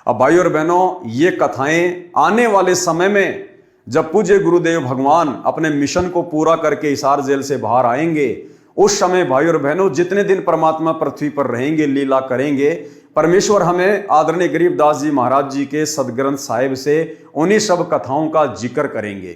A: अब भाई और बहनों, ये कथाएं आने वाले समय में जब पूज्य गुरुदेव भगवान अपने मिशन को पूरा करके हिसार जेल से बाहर आएंगे, उस समय भाई और बहनों जितने दिन परमात्मा पृथ्वी पर रहेंगे, लीला करेंगे, परमेश्वर हमें आदरणीय गरीबदास जी महाराज जी के सदग्रंथ साहिब से उन्हीं सब कथाओं का जिक्र करेंगे।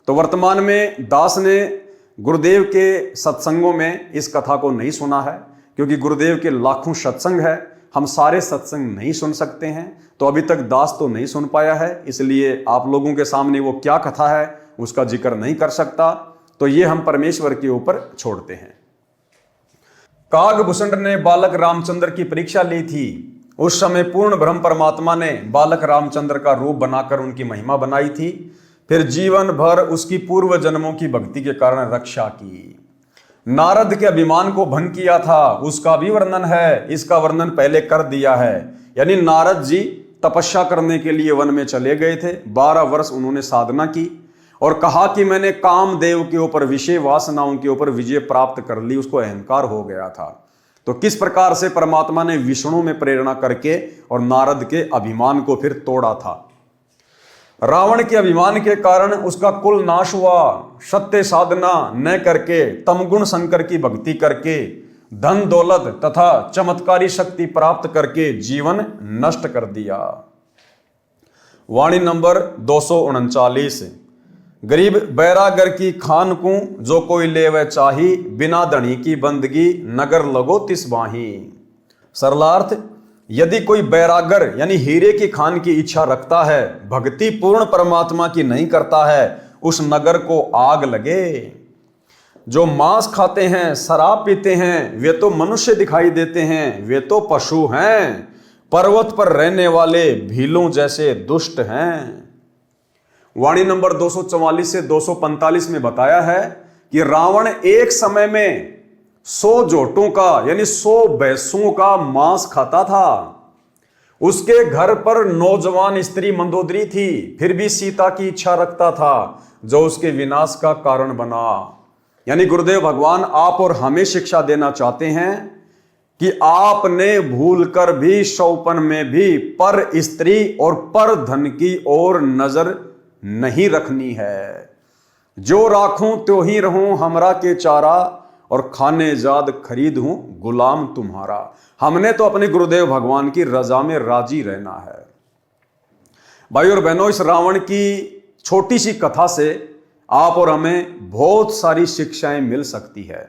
A: तो वर्तमान में दास ने गुरुदेव के सत्संगों में इस कथा को नहीं सुना है, क्योंकि गुरुदेव के लाखों सत्संग है, हम सारे सत्संग नहीं सुन सकते हैं। तो अभी तक दास तो नहीं सुन पाया है, इसलिए आप लोगों के सामने वो क्या कथा है उसका जिक्र नहीं कर सकता। तो ये हम परमेश्वर के ऊपर छोड़ते हैं। कागभूषण ने बालक रामचंद्र की परीक्षा ली थी। उस समय पूर्ण ब्रह्म परमात्मा ने बालक रामचंद्र का रूप बनाकर उनकी महिमा बनाई थी। फिर जीवन भर उसकी पूर्व जन्मों की भक्ति के कारण रक्षा की। नारद के अभिमान को भंग किया था, उसका भी वर्णन है। इसका वर्णन पहले कर दिया है। यानी नारद जी तपस्या करने के लिए वन में चले गए थे। 12 वर्ष उन्होंने साधना की और कहा कि मैंने कामदेव के ऊपर, विषय वासनाओं के ऊपर विजय प्राप्त कर ली। उसको अहंकार हो गया था। तो किस प्रकार से परमात्मा ने विष्णु में प्रेरणा करके और नारद के अभिमान को फिर तोड़ा था। रावण के अभिमान के कारण उसका कुल नाश हुआ। सत्य साधना न करके, तमगुण शंकर की भक्ति करके, धन दौलत तथा चमत्कारी शक्ति प्राप्त करके जीवन नष्ट कर दिया। वाणी नंबर 239। गरीब बैरागर की खान को जो कोई लेवे चाही, बिना धनी की बंदगी नगर लगो तिस बाही। सरलार्थ, यदि कोई बैरागर यानी हीरे की खान की इच्छा रखता है, भक्ति पूर्ण परमात्मा की नहीं करता है, उस नगर को आग लगे। जो मांस खाते हैं, शराब पीते हैं, वे तो मनुष्य दिखाई देते हैं, वे तो पशु हैं। पर्वत पर रहने वाले भीलों जैसे दुष्ट हैं। वाणी नंबर 244 से 245 में बताया है कि रावण एक समय में 100 जोटों का यानी 100 भैंसों का मांस खाता था। उसके घर पर नौजवान स्त्री मंदोदरी थी, फिर भी सीता की इच्छा रखता था, जो उसके विनाश का कारण बना। यानी गुरुदेव भगवान आप और हमें शिक्षा देना चाहते हैं कि आपने भूलकर भी शौपन में भी पर स्त्री और पर धन की ओर नजर नहीं रखनी है। जो राखूं त्यो ही रहूं हमरा के चारा, और खाने जाद खरीद हूं गुलाम तुम्हारा। हमने तो अपने गुरुदेव भगवान की रजा में राजी रहना है। भाई और बहनों, इस रावण की छोटी सी कथा से आप और हमें बहुत सारी शिक्षाएं मिल सकती है।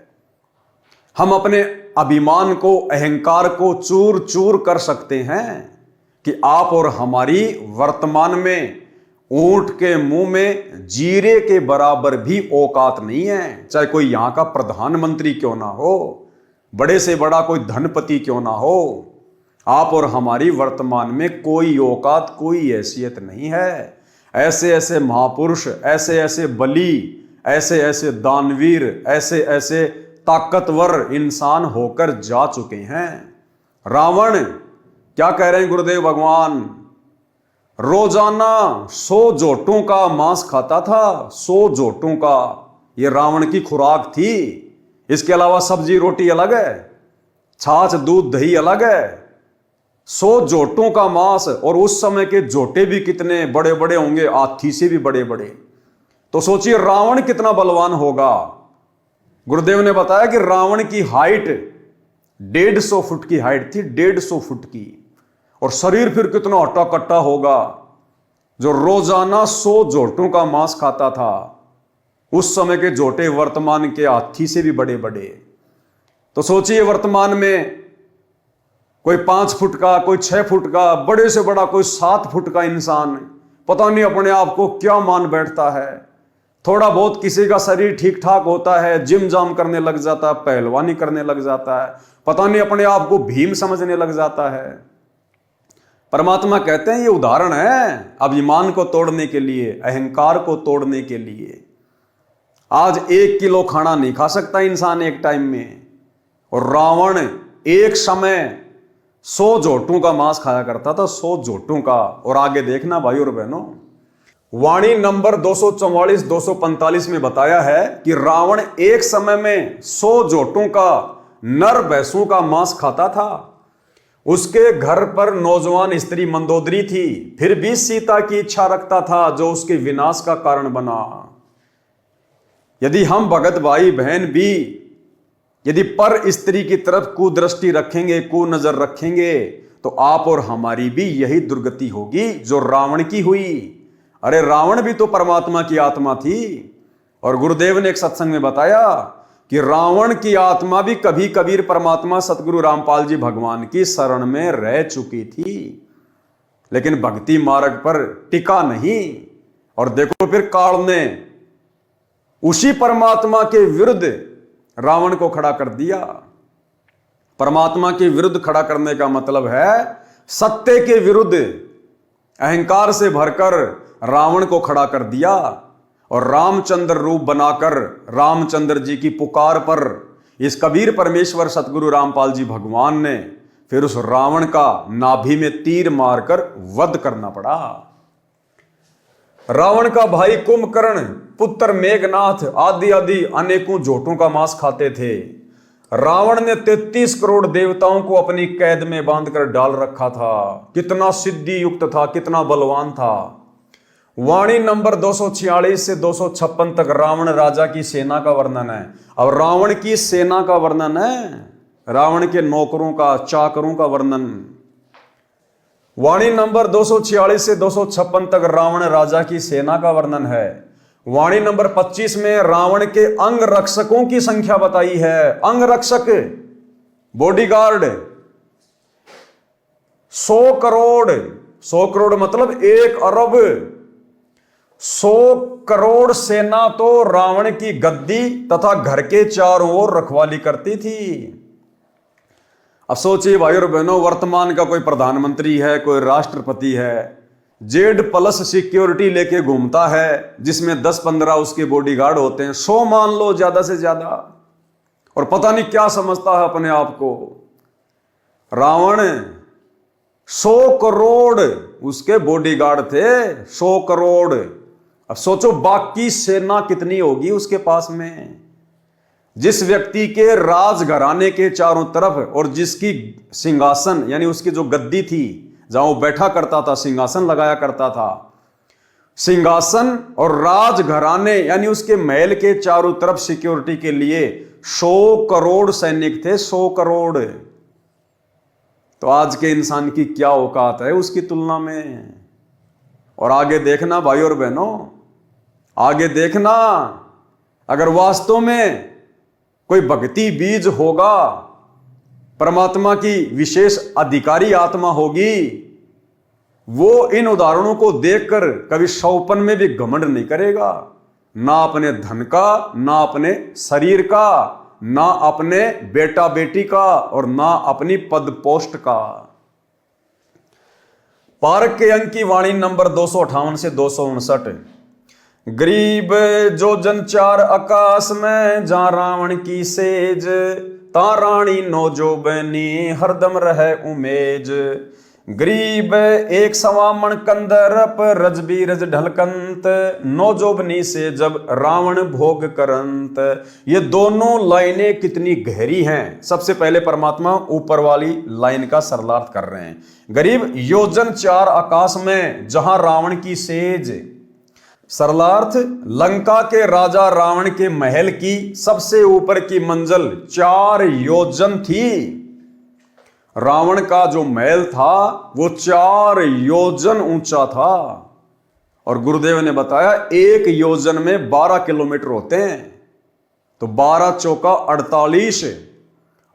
A: हम अपने अभिमान को, अहंकार को चूर चूर कर सकते हैं कि आप और हमारी वर्तमान में ऊंट के मुंह में जीरे के बराबर भी औकात नहीं है। चाहे कोई यहां का प्रधानमंत्री क्यों ना हो, बड़े से बड़ा कोई धनपति क्यों ना हो, आप और हमारी वर्तमान में कोई औकात, कोई हैसियत नहीं है। ऐसे ऐसे महापुरुष, ऐसे ऐसे बली, ऐसे ऐसे दानवीर, ऐसे ऐसे ताकतवर इंसान होकर जा चुके हैं। रावण क्या कह रहे हैं गुरुदेव भगवान? रोजाना 100 जोटों का मांस खाता था। 100 जोटों का ये रावण की खुराक थी। इसके अलावा सब्जी रोटी अलग है, छाछ दूध दही अलग है। 100 जोटों का मांस, और उस समय के जोटे भी कितने बड़े बड़े होंगे, हाथी से भी बड़े बड़े। तो सोचिए रावण कितना बलवान होगा। गुरुदेव ने बताया कि रावण की हाइट 150 फुट की हाइट थी, 150 फुट की, और शरीर फिर कितना हट्टा कट्टा होगा, जो रोजाना 100 जोटों का मांस खाता था। उस समय के जोटे वर्तमान के हाथी से भी बड़े बड़े। तो सोचिए वर्तमान में कोई 5 फुट का, कोई 6 फुट का, बड़े से बड़ा कोई 7 फुट का इंसान, पता नहीं अपने आप को क्या मान बैठता है। थोड़ा बहुत किसी का शरीर ठीक ठाक होता है, जिम जाम करने लग जाता है, पहलवानी करने लग जाता है, पता नहीं अपने आप को भीम समझने लग जाता है। परमात्मा कहते हैं ये उदाहरण है अभिमान को तोड़ने के लिए, अहंकार को तोड़ने के लिए। आज 1 किलो खाना नहीं खा सकता इंसान एक टाइम में, और रावण एक समय 100 जोटों का मांस खाया करता था, 100 जोटों का। और आगे देखना भाई और बहनों, वाणी नंबर 244-245 में बताया है कि रावण एक समय में 100 जोटों का नर भैंसों का मांस खाता था। उसके घर पर नौजवान स्त्री मंदोदरी थी, फिर भी सीता की इच्छा रखता था, जो उसके विनाश का कारण बना। यदि हम भगत भाई बहन भी यदि पर स्त्री की तरफ कुदृष्टि रखेंगे, कुनजर रखेंगे, तो आप और हमारी भी यही दुर्गति होगी जो रावण की हुई। अरे रावण भी तो परमात्मा की आत्मा थी, और गुरुदेव ने एक सत्संग में बताया कि रावण की आत्मा भी कभी कबीर परमात्मा सतगुरु रामपाल जी भगवान की शरण में रह चुकी थी, लेकिन भक्ति मार्ग पर टिका नहीं। और देखो फिर काल ने उसी परमात्मा के विरुद्ध रावण को खड़ा कर दिया। परमात्मा के विरुद्ध खड़ा करने का मतलब है सत्य के विरुद्ध अहंकार से भरकर रावण को खड़ा कर दिया, और रामचंद्र रूप बनाकर रामचंद्र जी की पुकार पर इस कबीर परमेश्वर सतगुरु रामपाल जी भगवान ने फिर उस रावण का नाभि में तीर मारकर वध करना पड़ा। रावण का भाई कुंभकर्ण, पुत्र मेघनाथ आदि आदि अनेकों जोटों का मांस खाते थे। रावण ने 33 करोड़ देवताओं को अपनी कैद में बांधकर डाल रखा था। कितना सिद्धि युक्त था, कितना बलवान था। वाणी नंबर 246 से 256 तक रावण राजा की सेना का वर्णन है। अब रावण की सेना का वर्णन है, रावण के नौकरों का, चाकरों का वर्णन। वाणी नंबर 246 से 256 तक रावण राजा की सेना का वर्णन है। वाणी नंबर 25 में रावण के अंग रक्षकों की संख्या बताई है। अंग रक्षक, बॉडीगार्ड 100 करोड़, 100 करोड़ मतलब 1 अरब। 100 करोड़ सेना तो रावण की गद्दी तथा घर के चारों ओर रखवाली करती थी। अब सोचिए भाई और बहनों, वर्तमान का कोई प्रधानमंत्री है, कोई राष्ट्रपति है, Z+ सिक्योरिटी लेके घूमता है, जिसमें 10-15 उसके बॉडीगार्ड होते हैं, 100 मान लो ज्यादा से ज्यादा, और पता नहीं क्या समझता है अपने आप को। रावण 100 करोड़ उसके बॉडीगार्ड थे, 100 करोड़। अब सोचो बाकी सेना कितनी होगी उसके पास में। जिस व्यक्ति के राजघराने के चारों तरफ और जिसकी सिंहासन यानी उसकी जो गद्दी थी जहां वो बैठा करता था, सिंहासन लगाया करता था, सिंहासन और राजघराने यानी उसके महल के चारों तरफ सिक्योरिटी के लिए 100 करोड़ सैनिक थे, 100 करोड़। तो आज के इंसान की क्या औकात है उसकी तुलना में। और आगे देखना भाई और बहनों, आगे देखना, अगर वास्तव में कोई भक्ति बीज होगा, परमात्मा की विशेष अधिकारी आत्मा होगी, वो इन उदाहरणों को देखकर कभी शौपन में भी घमंड नहीं करेगा, ना अपने धन का, ना अपने शरीर का, ना अपने बेटा बेटी का, और ना अपनी पद पोस्ट का। पारक के अंक की वाणी नंबर 258 से 259। गरीब जो जन 4 आकाश में, जहां रावण की सेज, ता रानी नौजो बनी हरदम रहे उमेज। गरीब 1 सवा मन कंदरप, रज बीरज ढलकंत, नौजोबनी से जब रावण भोग करंत। ये दोनों लाइनें कितनी गहरी हैं। सबसे पहले परमात्मा ऊपर वाली लाइन का सरलार्थ कर रहे हैं। गरीब योजन 4 आकाश में, जहां रावण की सेज, सरलार्थ, लंका के राजा रावण के महल की सबसे ऊपर की मंजिल 4 योजन थी। रावण का जो महल था वो 4 योजन ऊंचा था। और गुरुदेव ने बताया 1 योजन में 12 किलोमीटर होते हैं, तो 12 चौका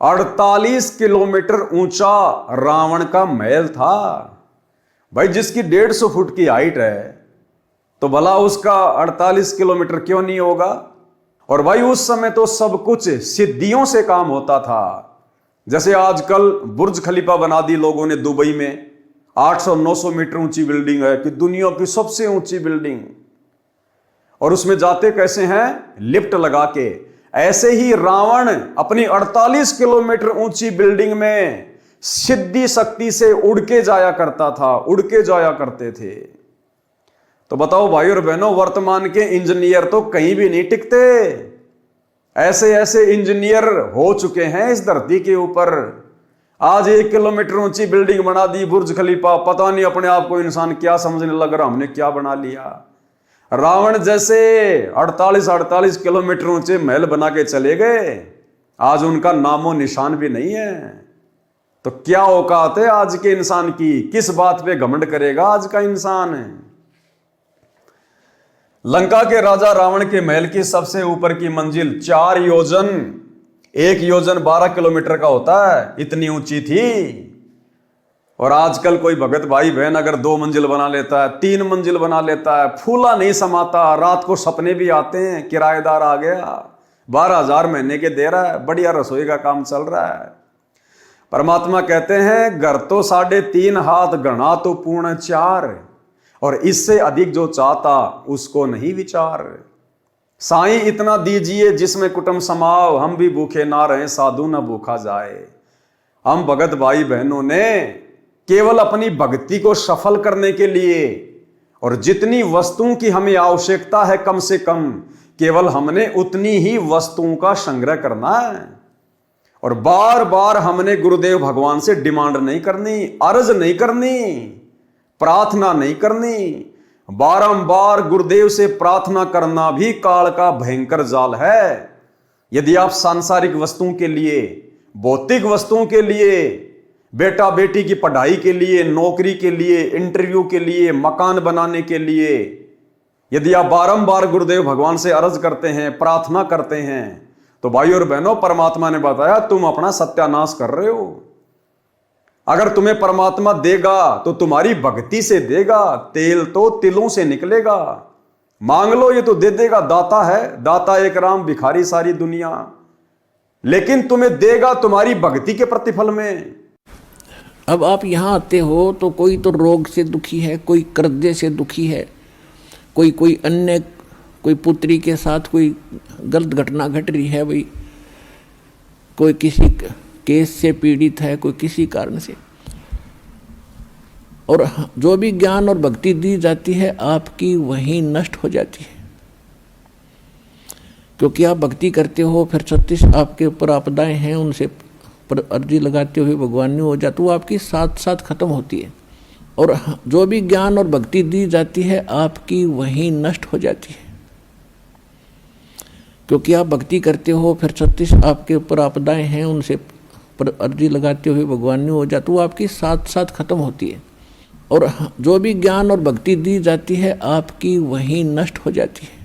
A: 48 किलोमीटर ऊंचा रावण का महल था। भाई जिसकी 150 फुट की हाइट है तो भला उसका 48 किलोमीटर क्यों नहीं होगा। और भाई उस समय तो सब कुछ सिद्धियों से काम होता था। जैसे आजकल बुर्ज खलीफा बना दी लोगों ने दुबई में, 800-900 मीटर ऊंची बिल्डिंग है कि दुनिया की सबसे ऊंची बिल्डिंग, और उसमें जाते कैसे हैं, लिफ्ट लगा के। ऐसे ही रावण अपनी 48 किलोमीटर ऊंची बिल्डिंग में सिद्धि शक्ति से उड़ के जाया करता था, उड़ के जाया करते थे। तो बताओ भाई और बहनों, वर्तमान के इंजीनियर तो कहीं भी नहीं टिकते। ऐसे ऐसे इंजीनियर हो चुके हैं इस धरती के ऊपर। आज 1 किलोमीटर ऊंची बिल्डिंग बना दी, बुर्ज खलीफा। पता नहीं अपने आप को इंसान क्या समझने लग रहा, हमने क्या बना लिया। रावण जैसे 48 किलोमीटर ऊंचे महल बना के चले गए, आज उनका नामो निशान भी नहीं है। तो क्या औकात है आज के इंसान की, किस बात पे घमंड करेगा आज का इंसान। लंका के राजा रावण के महल की सबसे ऊपर की मंजिल 4 योजन, 1 योजन 12 किलोमीटर का होता है, इतनी ऊंची थी। और आजकल कोई भगत भाई बहन अगर 2 मंजिल बना लेता है, 3 मंजिल बना लेता है, फूला नहीं समाता, रात को सपने भी आते हैं किराएदार आ गया, 12,000 महीने के दे रहा है, बढ़िया रसोई का काम चल रहा है। परमात्मा कहते हैं घर तो 3.5 हाथ गणा तो पूर्ण 4, और इससे अधिक जो चाहता उसको नहीं विचार। साईं इतना दीजिए जिसमें कुटुंब समाओ, हम भी भूखे ना रहे साधु ना भूखा जाए। हम भगत भाई बहनों ने केवल अपनी भक्ति को सफल करने के लिए, और जितनी वस्तुओं की हमें आवश्यकता है कम से कम, केवल हमने उतनी ही वस्तुओं का संग्रह करना है। और बार बार हमने गुरुदेव भगवान से डिमांड नहीं करनी, अर्ज नहीं करनी, प्रार्थना नहीं करनी। बारंबार गुरुदेव से प्रार्थना करना भी काल का भयंकर जाल है। यदि आप सांसारिक वस्तुओं के लिए, भौतिक वस्तुओं के लिए, बेटा बेटी की पढ़ाई के लिए, नौकरी के लिए, इंटरव्यू के लिए, मकान बनाने के लिए, यदि आप बारंबार गुरुदेव भगवान से अर्ज करते हैं, प्रार्थना करते हैं, तो भाई और बहनों परमात्मा ने बताया तुम अपना सत्यानाश कर रहे हो। अगर तुम्हें परमात्मा देगा तो तुम्हारी भक्ति से देगा, तेल तो तिलों से निकलेगा। मांग लो ये तो दे देगा, दाता है, दाता एक राम भिखारी सारी दुनिया। लेकिन तुम्हें देगा तुम्हारी भक्ति के प्रतिफल में।
B: अब आप यहाँ आते हो तो कोई तो रोग से दुखी है, कोई कर्जे से दुखी है, कोई अन्य, कोई पुत्री के साथ कोई गलत घटना घट रही है, भाई कोई किसी केस से पीड़ित है, कोई किसी कारण से। और जो भी ज्ञान और भक्ति दी जाती है आपकी वहीं नष्ट हो जाती है, क्योंकि आप भक्ति करते हो, फिर 36 आपके ऊपर आपदाएं हैं, उनसे पर अर्जी लगाते हुए भगवान नहीं हो जाते, वो आपकी साथ साथ खत्म होती है। और जो भी ज्ञान और भक्ति दी जाती है आपकी वहीं नष्ट हो जाती है, क्योंकि आप भक्ति करते हो, फिर 36 आपके ऊपर आपदाएं हैं, उनसे पर अर्जी लगाते हुए भगवान नहीं हो जाते, वो आपकी साथ साथ खत्म होती है। और जो भी ज्ञान और भक्ति दी जाती है आपकी वहीं नष्ट हो जाती है,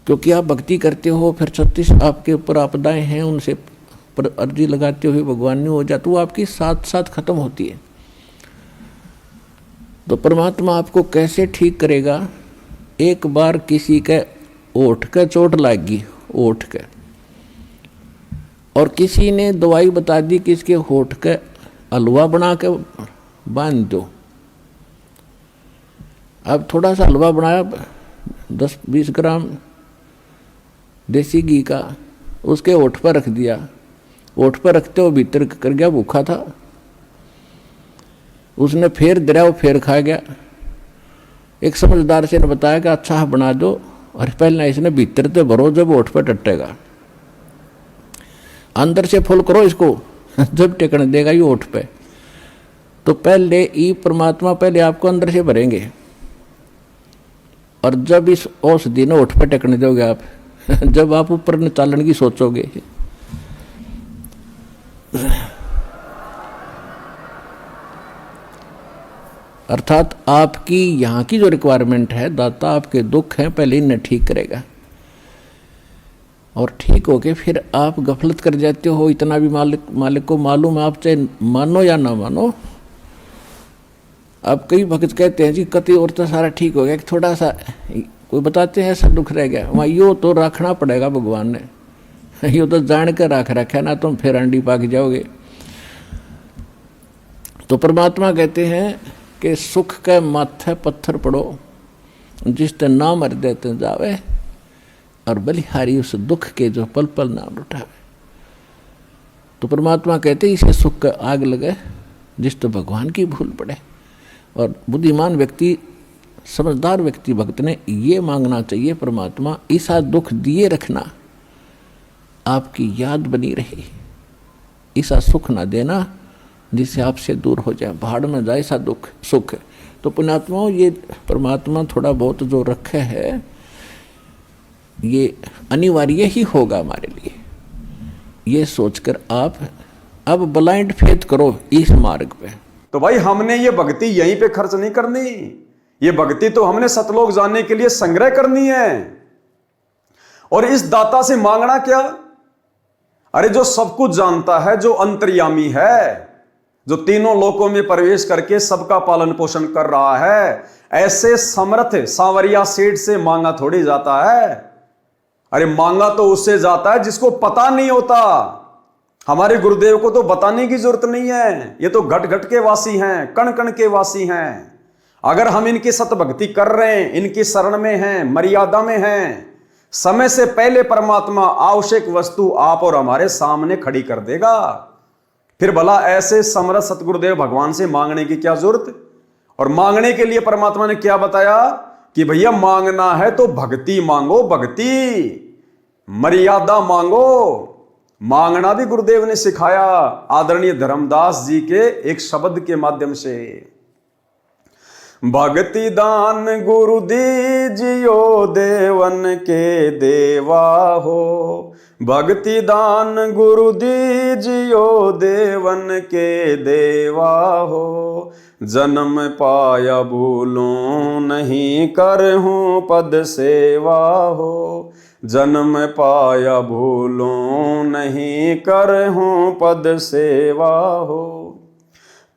B: क्योंकि आप भक्ति करते हो, फिर 36 आपके ऊपर आपदाएं हैं, उनसे पर अर्जी लगाते हुए भगवान नहीं हो जाते, वो आपकी साथ साथ खत्म होती है। तो परमात्मा आपको कैसे ठीक करेगा। एक बार किसी के ओठ का चोट लगी, ओठ के, और किसी ने दवाई बता दी कि इसके होठ का हलवा बना के बांध दो। अब थोड़ा सा हलवा बनाया 10-20 ग्राम देसी घी का, उसके होठ पर रख दिया। होठ पर रखते हो भीतर कर गया, भूखा था, उसने फिर दरिया फिर खा गया। एक समझदार से ने बताया कि अच्छा बना दो, और पहले इसने भीतर तो भरो, जब होठ पर टटेगा, अंदर से फुल करो इसको, जब टेकने देगा ये होठ पे। तो पहले ये परमात्मा पहले आपको अंदर से भरेंगे, और जब इस औषधि ने उठ पे टेकने दोगे आप, जब आप ऊपर न चालन की सोचोगे, अर्थात आपकी यहाँ की जो रिक्वायरमेंट है, दाता आपके दुख हैं पहले इन्हें ठीक करेगा, और ठीक होके फिर आप गफलत कर जाते हो। इतना भी मालिक को मालूम है, आप चाहे मानो या ना मानो। अब कई भक्त कहते हैं जी कति और तो सारा ठीक हो गया, कि थोड़ा सा कोई बताते हैं ऐसा दुख रह गया, वहाँ यो तो रखना पड़ेगा भगवान ने, यो तो जान कर रख रखा ना, तुम फिर अंडी पाक जाओगे। तो परमात्मा कहते हैं कि सुख के माथे पत्थर पड़ो, जिसते ना मर देते जावे, और बलिहारी उस दुख के जो पल पल नाम उठावे। तो परमात्मा कहते इसे सुख का आग लगे जिस तो भगवान की भूल पड़े। और बुद्धिमान व्यक्ति, समझदार व्यक्ति, भक्त ने ये मांगना चाहिए, परमात्मा ऐसा दुख दिए रखना आपकी याद बनी रही, ऐसा सुख ना देना जिससे आपसे दूर हो जाए, भाड़ में जाए ऐसा दुख सुख। तो पुण्यात्माओं, ये परमात्मा थोड़ा बहुत जो रखे है ये अनिवार्य ही होगा हमारे लिए, ये सोचकर आप अब ब्लाइंड फेथ करो इस मार्ग पे।
A: तो भाई हमने ये भक्ति यहीं पे खर्च नहीं करनी, ये भक्ति तो हमने सतलोक जाने के लिए संग्रह करनी है। और इस दाता से मांगना क्या? अरे जो सब कुछ जानता है, जो अंतर्यामी है, जो तीनों लोकों में प्रवेश करके सबका पालन पोषण कर रहा है, ऐसे समर्थ सांवरिया सेठ से मांगा थोड़ी जाता है। अरे मांगा तो उससे जाता है जिसको पता नहीं होता। हमारे गुरुदेव को तो बताने की जरूरत नहीं है, ये तो घट घट के वासी हैं, कण कण के वासी हैं। अगर हम इनकी सतभक्ति कर रहे हैं, इनकी शरण में हैं, मर्यादा में हैं, समय से पहले परमात्मा आवश्यक वस्तु आप और हमारे सामने खड़ी कर देगा। फिर भला ऐसे समर्थ सतगुरुदेव भगवान से मांगने की क्या जरूरत? और मांगने के लिए परमात्मा ने क्या बताया कि भैया मांगना है तो भक्ति मांगो, भक्ति, मर्यादा मांगो। मांगना भी गुरुदेव ने सिखाया आदरणीय धर्मदास जी के एक शब्द के माध्यम से। भक्ति दान गुरु दीजियो देवन के देवा हो, भक्ति दान गुरु दीजियो देवन के देवा हो। जन्म पाया भूलूं नहीं करहूं पद सेवा हो, जन्म पाया भूलूं नहीं करहूं पद सेवा हो।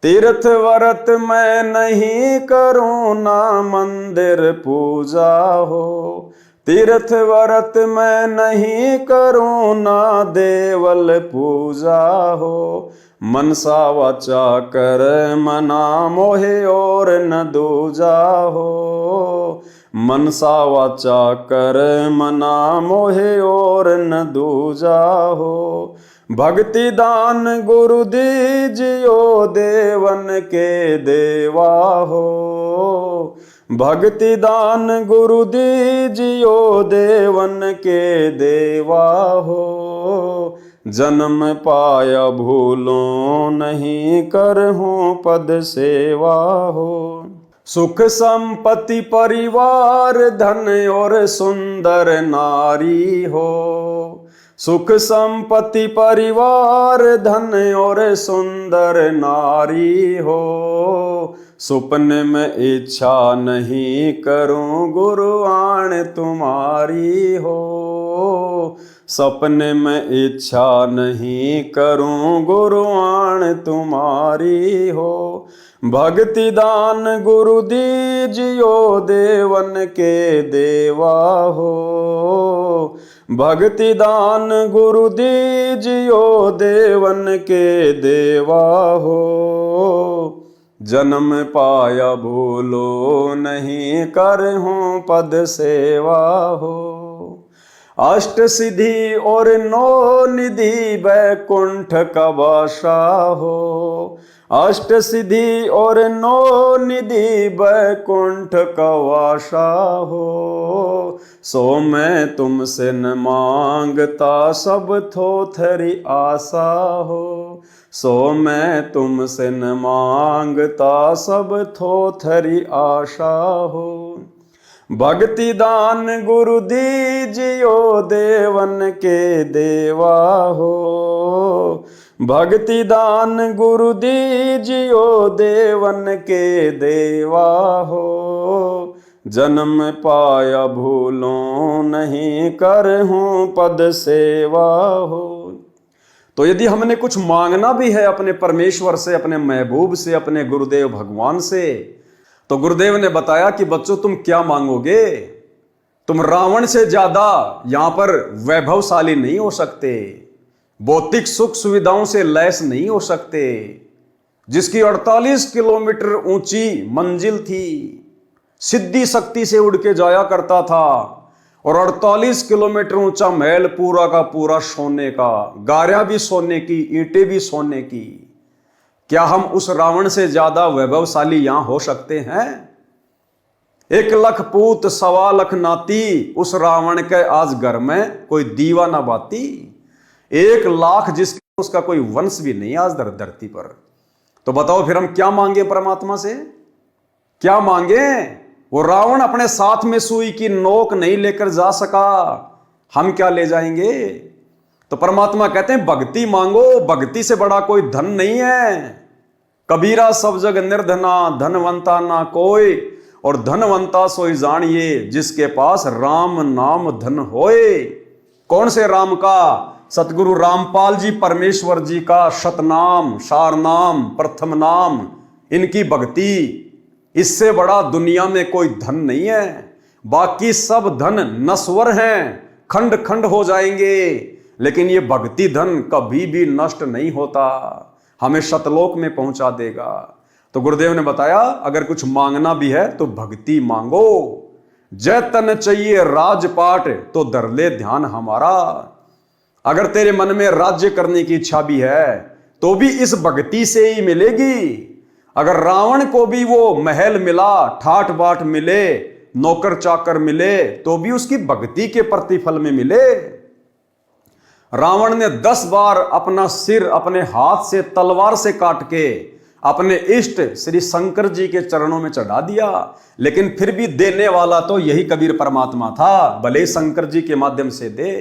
A: तीर्थ व्रत मैं नहीं करूं ना मंदिर पूजा हो, तीर्थ व्रत मैं नहीं करूं ना देवल पूजा हो। मनसा वाचा कर मना मोहे और न दूजा हो, मनसा वाचा कर मना मोहे और न दूजा हो। भक्ति दान गुरु दीजियो देवन के देवा हो, भक्ति दान गुरु दीजियो देवन के देवा हो। जन्म पाया भूलों नहीं करहूं पद सेवा हो। सुख संपत्ति परिवार धन और सुंदर नारी हो, सुख संपत्ति परिवार धन और सुंदर नारी हो। सुपने में इच्छा नहीं करूं गुरु आण तुम्हारी हो, सपने में इच्छा नहीं करूं गुरु आण तुम्हारी हो। भक्ति दान गुरु दीजियो देवन के देवा हो, भक्ति दान गुरु दीजियो देवन के देवा हो। जन्म पाया भूलो नहीं करहूं पद सेवा हो। अष्ट सिद्धि और नौ निधि वैकुंठ का वासा हो, अष्ट सिद्धि और नौ निधि वैकुंठ का वासा हो। सो मैं तुमसे न मांगता सब थोथरी आशा हो, सो मैं तुमसे न मांगता सब थोथरी आशा हो। भक्ति दान गुरु दीजियो देवन के देवा हो। भक्ति दान गुरु दीजियो देवन के देवा हो। जन्म पाया भूलों नहीं करहूं पद सेवा हो। तो यदि हमने कुछ मांगना भी है अपने परमेश्वर से, अपने महबूब से, अपने गुरुदेव भगवान से, तो गुरुदेव ने बताया कि बच्चों तुम क्या मांगोगे? तुम रावण से ज्यादा यहां पर वैभवशाली नहीं हो सकते, भौतिक सुख सुविधाओं से लैस नहीं हो सकते। जिसकी 48 किलोमीटर ऊंची मंजिल थी, सिद्धि शक्ति से उड़ के जाया करता था, और 48 किलोमीटर ऊंचा महल पूरा का पूरा सोने का, गारियां भी सोने की, ईंटें भी सोने की। क्या हम उस रावण से ज्यादा वैभवशाली यहां हो सकते हैं? 1 लाख पूत 1.25 लाख नाती, उस रावण के आज घर में कोई दीवा ना बाती। 1 लाख जिसका उसका कोई वंश भी नहीं आज धरती पर। तो बताओ फिर हम क्या मांगे परमात्मा से? क्या मांगे? वो रावण अपने साथ में सुई की नोक नहीं लेकर जा सका, हम क्या ले जाएंगे? तो परमात्मा कहते हैं भक्ति मांगो, भक्ति से बड़ा कोई धन नहीं है। कबीरा सब जग निर्धना, धनवंता ना कोई, और धनवंता सोई जानिए जिसके पास राम नाम धन होए। कौन से राम का? सतगुरु रामपाल जी परमेश्वर जी का शतनाम, सारनाम, प्रथम नाम, इनकी भक्ति, इससे बड़ा दुनिया में कोई धन नहीं है। बाकी सब धन नश्वर हैं, खंड खंड हो जाएंगे, लेकिन ये भक्ति धन कभी भी नष्ट नहीं होता, हमें शतलोक में पहुंचा देगा। तो गुरुदेव ने बताया अगर कुछ मांगना भी है तो भक्ति मांगो। जय तन चाहिए राजपाट तो धर ले ध्यान हमारा। अगर तेरे मन में राज्य करने की इच्छा भी है तो भी इस भक्ति से ही मिलेगी। अगर रावण को भी वो महल मिला, ठाट बाट मिले, नौकर चाकर मिले, तो भी उसकी भक्ति के प्रतिफल में मिले। रावण ने 10 बार अपना सिर अपने हाथ से तलवार से काट के अपने इष्ट श्री शंकर जी के चरणों में चढ़ा दिया, लेकिन फिर भी देने वाला तो यही कबीर परमात्मा था, भले शंकर जी के माध्यम से दे।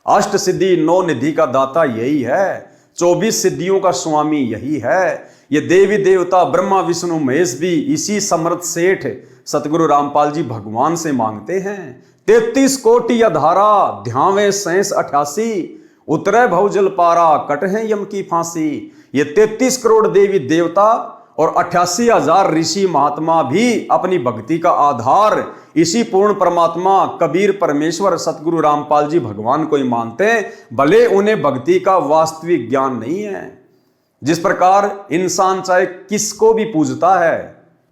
A: अष्ट सिद्धि 9 निधि का दाता यही है, 24 सिद्धियों का स्वामी यही है। ये देवी देवता ब्रह्मा विष्णु महेश भी इसी समर्थ सेठ सतगुरु रामपाल जी भगवान से मांगते हैं। 33 कोटि अधारा ध्यावे शेष 88, उतरे भवजल पारा कटहे यम की फांसी। ये 33 करोड़ देवी देवता और 88,000 ऋषि महात्मा भी अपनी भक्ति का आधार इसी पूर्ण परमात्मा कबीर परमेश्वर सतगुरु रामपाल जी भगवान को ही मानते हैं, भले उन्हें भक्ति का वास्तविक ज्ञान नहीं है। जिस प्रकार इंसान चाहे किसको भी पूजता है,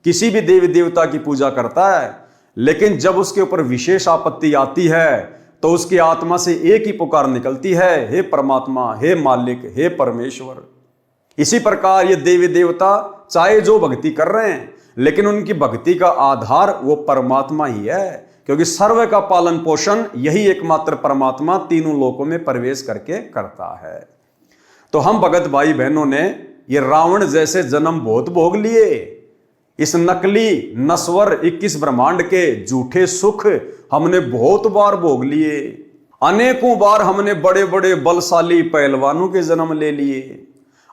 A: किसी भी देवी देवता की पूजा करता है, लेकिन जब उसके ऊपर विशेष आपत्ति आती है तो उसकी आत्मा से एक ही पुकार निकलती है, हे परमात्मा, हे मालिक, हे परमेश्वर। इसी प्रकार ये देवी देवता चाहे जो भक्ति कर रहे हैं, लेकिन उनकी भक्ति का आधार वो परमात्मा ही है, क्योंकि सर्व का पालन पोषण यही एकमात्र परमात्मा तीनों लोकों में प्रवेश करके करता है। तो हम भगत भाई बहनों ने ये रावण जैसे जन्म बहुत भोग लिए। इस नकली नश्वर 21 ब्रह्मांड के झूठे सुख हमने बहुत बार भोग लिए। अनेकों बार हमने बड़े बड़े बलशाली पहलवानों के जन्म ले लिए।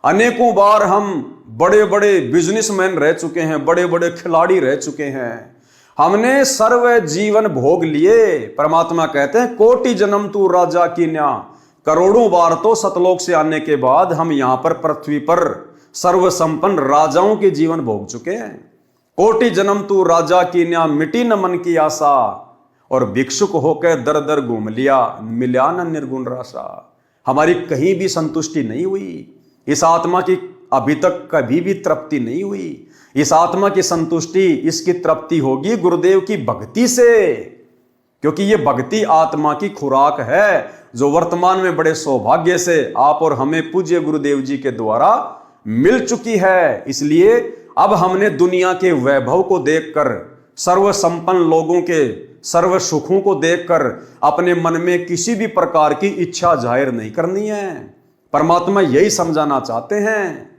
A: अनेकों बार हम बड़े बड़े बिजनेसमैन रह चुके हैं, बड़े बड़े खिलाड़ी रह चुके हैं। हमने सर्व जीवन भोग लिए। परमात्मा कहते हैं कोटि जन्म तू राजा की न्या। करोड़ों बार तो सतलोक से आने के बाद हम यहां पर पृथ्वी पर सर्व संपन्न राजाओं के जीवन भोग चुके हैं। कोटि जन्म तू राजा की न्या, मिटी न मन की आशा, और भिक्षुक होकर दर दर घूम लिया, मिला न निर्गुण राशा। हमारी कहीं भी संतुष्टि नहीं हुई। इस आत्मा की अभी तक कभी भी तृप्ति नहीं हुई। इस आत्मा की संतुष्टि, इसकी तृप्ति होगी गुरुदेव की भक्ति से, क्योंकि ये भक्ति आत्मा की खुराक है, जो वर्तमान में बड़े सौभाग्य से आप और हमें पूज्य गुरुदेव जी के द्वारा मिल चुकी है। इसलिए अब हमने दुनिया के वैभव को देखकर, सर्व संपन्न लोगों के सर्व सुखों को देखकर अपने मन में किसी भी प्रकार की इच्छा जाहिर नहीं करनी है। परमात्मा यही समझाना चाहते हैं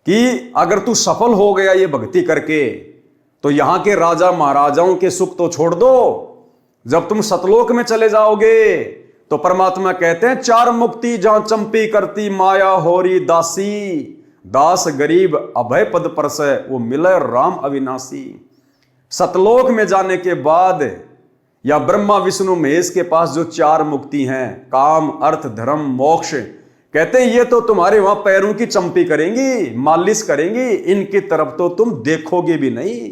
A: कि अगर तू सफल हो गया ये भक्ति करके, तो यहां के राजा महाराजाओं के सुख तो छोड़ दो, जब तुम सतलोक में चले जाओगे तो परमात्मा कहते हैं चार मुक्ति जहां चंपी करती माया होरी दासी, दास गरीब अभय पद परसै वो मिले राम अविनाशी। सतलोक में जाने के बाद या ब्रह्मा विष्णु महेश के पास जो चार मुक्ति हैं, काम अर्थ धर्म मोक्ष, कहते हैं ये तो तुम्हारे वहां पैरों की चंपी करेंगी, मालिश करेंगी, इनकी तरफ तो तुम देखोगे भी नहीं।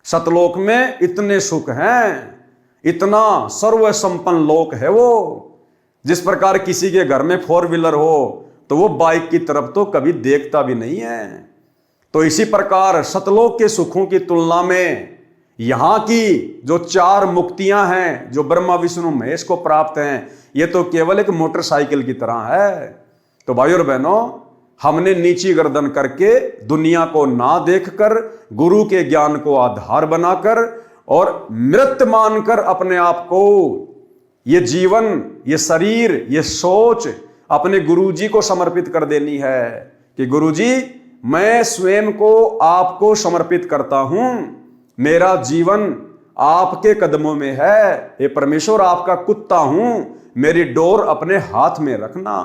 A: सतलोक में इतने सुख हैं, इतना सर्व संपन्न लोक है वो। जिस प्रकार किसी के घर में 4 व्हीलर हो तो वो बाइक की तरफ तो कभी देखता भी नहीं है। तो इसी प्रकार सतलोक के सुखों की तुलना में यहां की जो चार मुक्तियां हैं जो ब्रह्मा विष्णु महेश को प्राप्त हैं, ये तो केवल एक मोटरसाइकिल की तरह है। तो भाइयों और बहनों, हमने नीची गर्दन करके दुनिया को ना देखकर गुरु के ज्ञान को आधार बनाकर और मृत मानकर अपने आप को, ये जीवन, ये शरीर, ये सोच अपने गुरुजी को समर्पित कर देनी है कि गुरुजी मैं स्वयं को आपको समर्पित करता हूं, मेरा जीवन आपके कदमों में है, हे परमेश्वर आपका कुत्ता हूं, मेरी डोर अपने हाथ में रखना।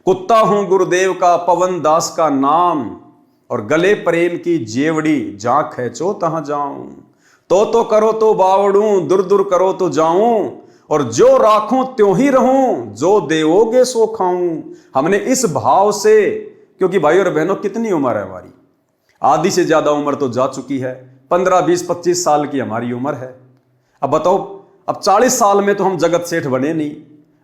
A: कुत्ता हूं गुरुदेव का पवन दास का नाम, और गले प्रेम की जेवड़ी जहां खींचो तहां जाऊं। तो करो तो बावड़ूं, दूर दूर करो तो जाऊं, और जो राखूं त्यों ही रहूं, जो देवोगे सो खाऊं। हमने इस भाव से, क्योंकि भाई और बहनों कितनी उम्र है हमारी, आधी से ज्यादा उम्र तो जा चुकी है, 15, 20, 25 साल की हमारी उम्र है। अब बताओ, अब 40 साल में तो हम जगत सेठ बने नहीं,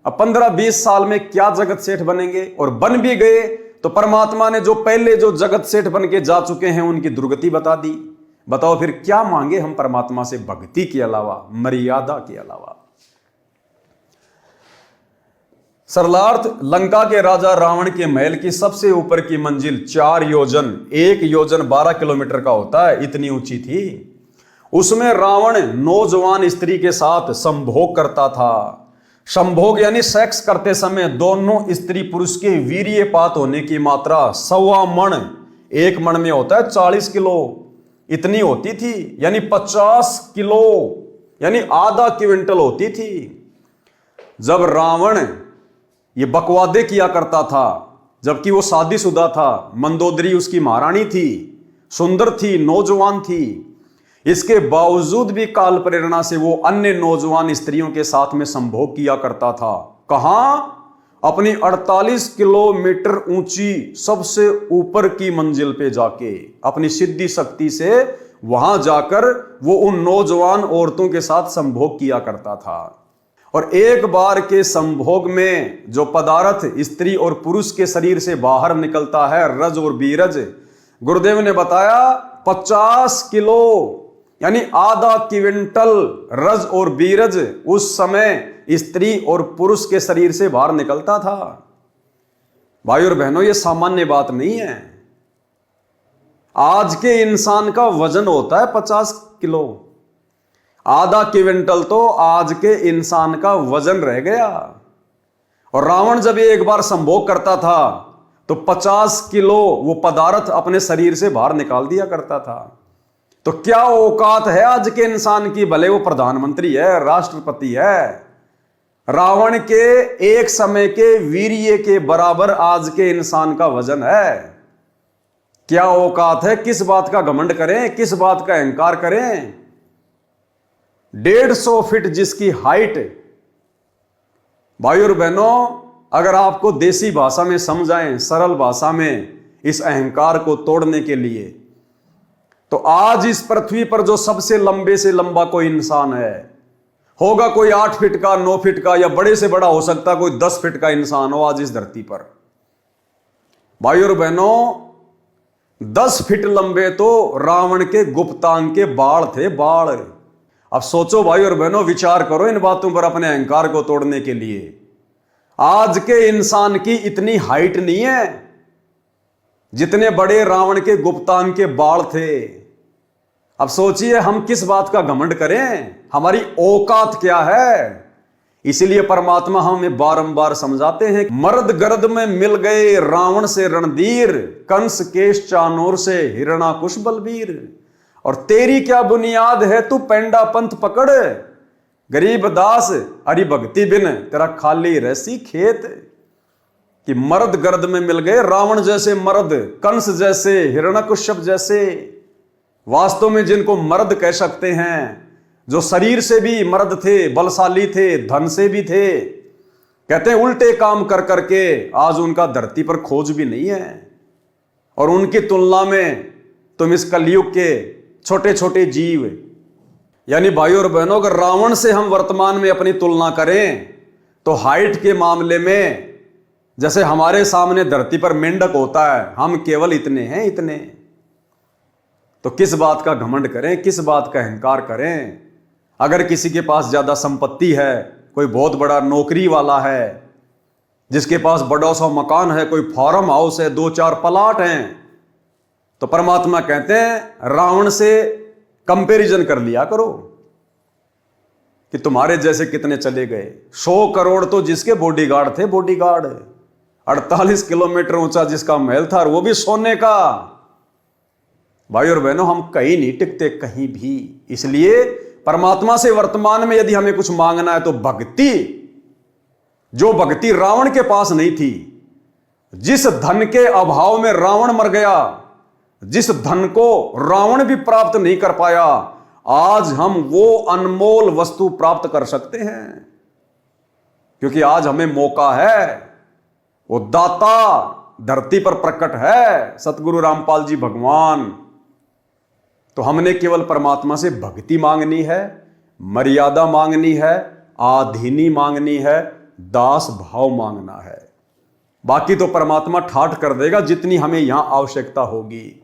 A: अब 15, 20 साल में क्या जगत सेठ बनेंगे? और बन भी गए तो परमात्मा ने जो पहले जो जगत सेठ बन के जा चुके हैं उनकी दुर्गति बता दी। बताओ फिर क्या मांगे हम परमात्मा से भक्ति के अलावा, मर्यादा के अलावा। सरलार्थ, लंका के राजा रावण के महल की सबसे ऊपर की मंजिल 4 योजन, 1 योजन 12 किलोमीटर का होता है, इतनी ऊंची थी। उसमें रावण नौजवान स्त्री के साथ संभोग करता था। संभोग यानी सेक्स करते समय दोनों स्त्री पुरुष के वीर्यपात होने की मात्रा 1.25 मण, 1 मण में होता है 40 किलो, इतनी होती थी, यानी 50 किलो, यानी आधा क्विंटल होती थी। जब रावण ये बकवादे किया करता था, जबकि वो शादीशुदा था, मंदोदरी उसकी महारानी थी, सुंदर थी, नौजवान थी, इसके बावजूद भी काल प्रेरणा से वो अन्य नौजवान स्त्रियों के साथ में संभोग किया करता था। कहां? अपनी 48 किलोमीटर ऊंची सबसे ऊपर की मंजिल पे जाके, अपनी सिद्धि शक्ति से वहां जाकर वो उन नौजवान औरतों के साथ संभोग किया करता था। और एक बार के संभोग में जो पदार्थ स्त्री और पुरुष के शरीर से बाहर निकलता है, रज और बीरज, गुरुदेव ने बताया 50 किलो, यानी आधा क्विंटल रज और बीरज उस समय स्त्री और पुरुष के शरीर से बाहर निकलता था। भाई और बहनों, यह सामान्य बात नहीं है। आज के इंसान का वजन होता है 50 किलो, आधा क्विंटल तो आज के इंसान का वजन रह गया। और रावण जब एक बार संभोग करता था तो 50 किलो वो पदार्थ अपने शरीर से बाहर निकाल दिया करता था। तो क्या औकात है आज के इंसान की, भले वो प्रधानमंत्री है, राष्ट्रपति है, रावण के एक समय के वीर्य के बराबर आज के इंसान का वजन है। क्या औकात है? किस बात का घमंड करें, किस बात का अहंकार करें? 150 फीट जिसकी हाइट। भाई और बहनों, अगर आपको देसी भाषा में समझाएं, सरल भाषा में, इस अहंकार को तोड़ने के लिए, तो आज इस पृथ्वी पर जो सबसे लंबे से लंबा कोई इंसान है, होगा कोई 8 फीट का, 9 फीट का, या बड़े से बड़ा हो सकता कोई 10 फीट का इंसान हो आज इस धरती पर। भाई और बहनों, 10 फीट लंबे तो रावण के गुप्तांग के बाल थे, बाल। अब सोचो भाई और बहनों, विचार करो इन बातों पर अपने अहंकार को तोड़ने के लिए। आज के इंसान की इतनी हाइट नहीं है जितने बड़े रावण के गुप्तांग के बाल थे। अब सोचिए हम किस बात का घमंड करें, हमारी औकात क्या है। इसीलिए परमात्मा हमें बारंबार समझाते हैं, मर्द गर्द में मिल गए रावण से रणधीर, कंस केश चानोर से हिरणाकुश बलबीर। और तेरी क्या बुनियाद है तू पेंडा पंथ पकड़, गरीब दास हरि भक्ति बिन तेरा खाली रहसी खेत। कि मर्द गर्द में मिल गए रावण जैसे मर्द, कंस जैसे, हिरण्यकश्यप जैसे, वास्तव में जिनको मर्द कह सकते हैं, जो शरीर से भी मर्द थे, बलशाली थे, धन से भी थे। कहते हैं उल्टे काम कर करके आज उनका धरती पर खोज भी नहीं है। और उनकी तुलना में तुम इस कलयुग के छोटे छोटे जीव, यानी भाइयों और बहनों, अगर रावण से हम वर्तमान में अपनी तुलना करें तो हाइट के मामले में जैसे हमारे सामने धरती पर मेंढक होता है, हम केवल इतने हैं, इतने। तो किस बात का घमंड करें, किस बात का अहंकार करें। अगर किसी के पास ज्यादा संपत्ति है, कोई बहुत बड़ा नौकरी वाला है, जिसके पास बड़ा सा मकान है, कोई फार्म हाउस है, 2-4 प्लाट हैं, तो परमात्मा कहते हैं रावण से कंपैरिजन कर लिया करो कि तुम्हारे जैसे कितने चले गए। 100 करोड़ तो जिसके बॉडीगार्ड थे, बॉडीगार्ड 48 किलोमीटर ऊंचा जिसका महल था, वो भी सोने का। भाई और बहनों, हम कहीं नहीं टिकते, कहीं भी। इसलिए परमात्मा से वर्तमान में यदि हमें कुछ मांगना है तो भक्ति, जो भक्ति रावण के पास नहीं थी, जिस धन के अभाव में रावण मर गया, जिस धन को रावण भी प्राप्त नहीं कर पाया, आज हम वो अनमोल वस्तु प्राप्त कर सकते हैं। क्योंकि आज हमें मौका है, वो दाता धरती पर प्रकट है, सतगुरु रामपाल जी भगवान। तो हमने केवल परमात्मा से भक्ति मांगनी है, मर्यादा मांगनी है, आधीनी मांगनी है, दास भाव मांगना है। बाकी तो परमात्मा ठाठ कर देगा जितनी हमें यहां आवश्यकता होगी।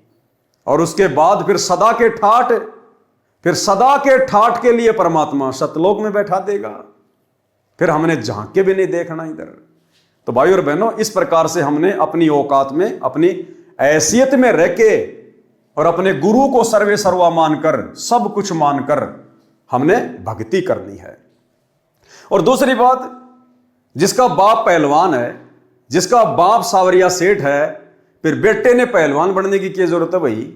A: और उसके बाद फिर सदा के ठाठ के लिए परमात्मा सतलोक में बैठा देगा। फिर हमने झांके भी नहीं देखना इधर। तो भाई और बहनों, इस प्रकार से हमने अपनी औकात में, अपनी हैसियत में रह के और अपने गुरु को सर्वे सर्वा मानकर, सब कुछ मानकर हमने भक्ति करनी है। और दूसरी बात, जिसका बाप पहलवान है, जिसका बाप सावरिया सेठ है, फिर बेटे ने पहलवान बनने की क्या जरूरत है भाई?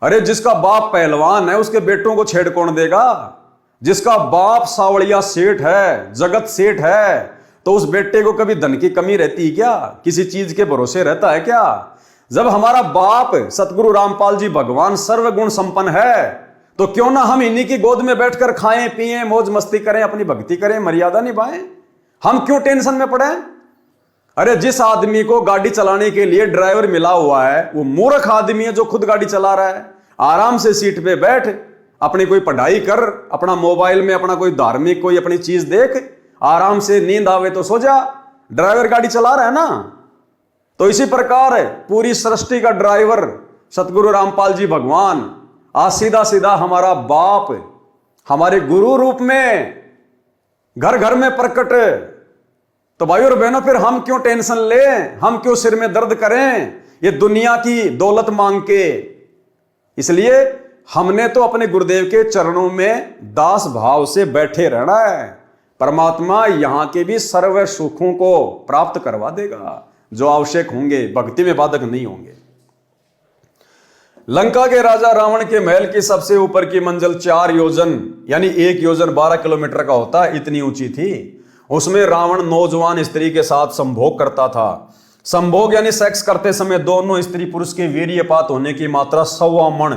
A: अरे जिसका बाप पहलवान है उसके बेटों को छेड़ कौन देगा? जिसका बाप सावरिया सेठ है, जगत सेठ है, तो उस बेटे को कभी धन की कमी रहती है क्या? किसी चीज के भरोसे रहता है क्या? जब हमारा बाप सतगुरु रामपाल जी भगवान सर्वगुण संपन्न है, तो क्यों ना हम इन्हीं की गोद में बैठकर खाएं पिएं, मौज मस्ती करें, अपनी भक्ति करें, मर्यादा निभाएं। हम क्यों टेंशन में पड़े? अरे जिस आदमी को गाड़ी चलाने के लिए ड्राइवर मिला हुआ है, वो मूर्ख आदमी है जो खुद गाड़ी चला रहा है। आराम से सीट पे बैठ, अपनी कोई पढ़ाई कर, अपना मोबाइल में अपना कोई धार्मिक कोई अपनी चीज देख, आराम से नींद आवे तो सो जा। ड्राइवर गाड़ी चला रहा है ना। तो इसी प्रकार है पूरी सृष्टि का ड्राइवर सतगुरु रामपाल जी भगवान, आज सीधा सीधा हमारा बाप हमारे गुरु रूप में घर घर में प्रकट। तो भाई और बहनों, फिर हम क्यों टेंशन लें, हम क्यों सिर में दर्द करें ये दुनिया की दौलत मांग के? इसलिए हमने तो अपने गुरुदेव के चरणों में दास भाव से बैठे रहना है। परमात्मा यहां के भी सर्व सुखों को प्राप्त करवा देगा जो आवश्यक होंगे, भक्ति में बाधक नहीं होंगे। लंका के राजा रावण के महल की सबसे ऊपर की मंजिल 4 योजन यानी 1 योजन 12 किलोमीटर का होता है, इतनी ऊंची थी। उसमें रावण नौजवान स्त्री के साथ संभोग करता था। संभोग यानी सेक्स करते समय दोनों स्त्री पुरुष के वीर्यपात होने की मात्रा 1.25 मण,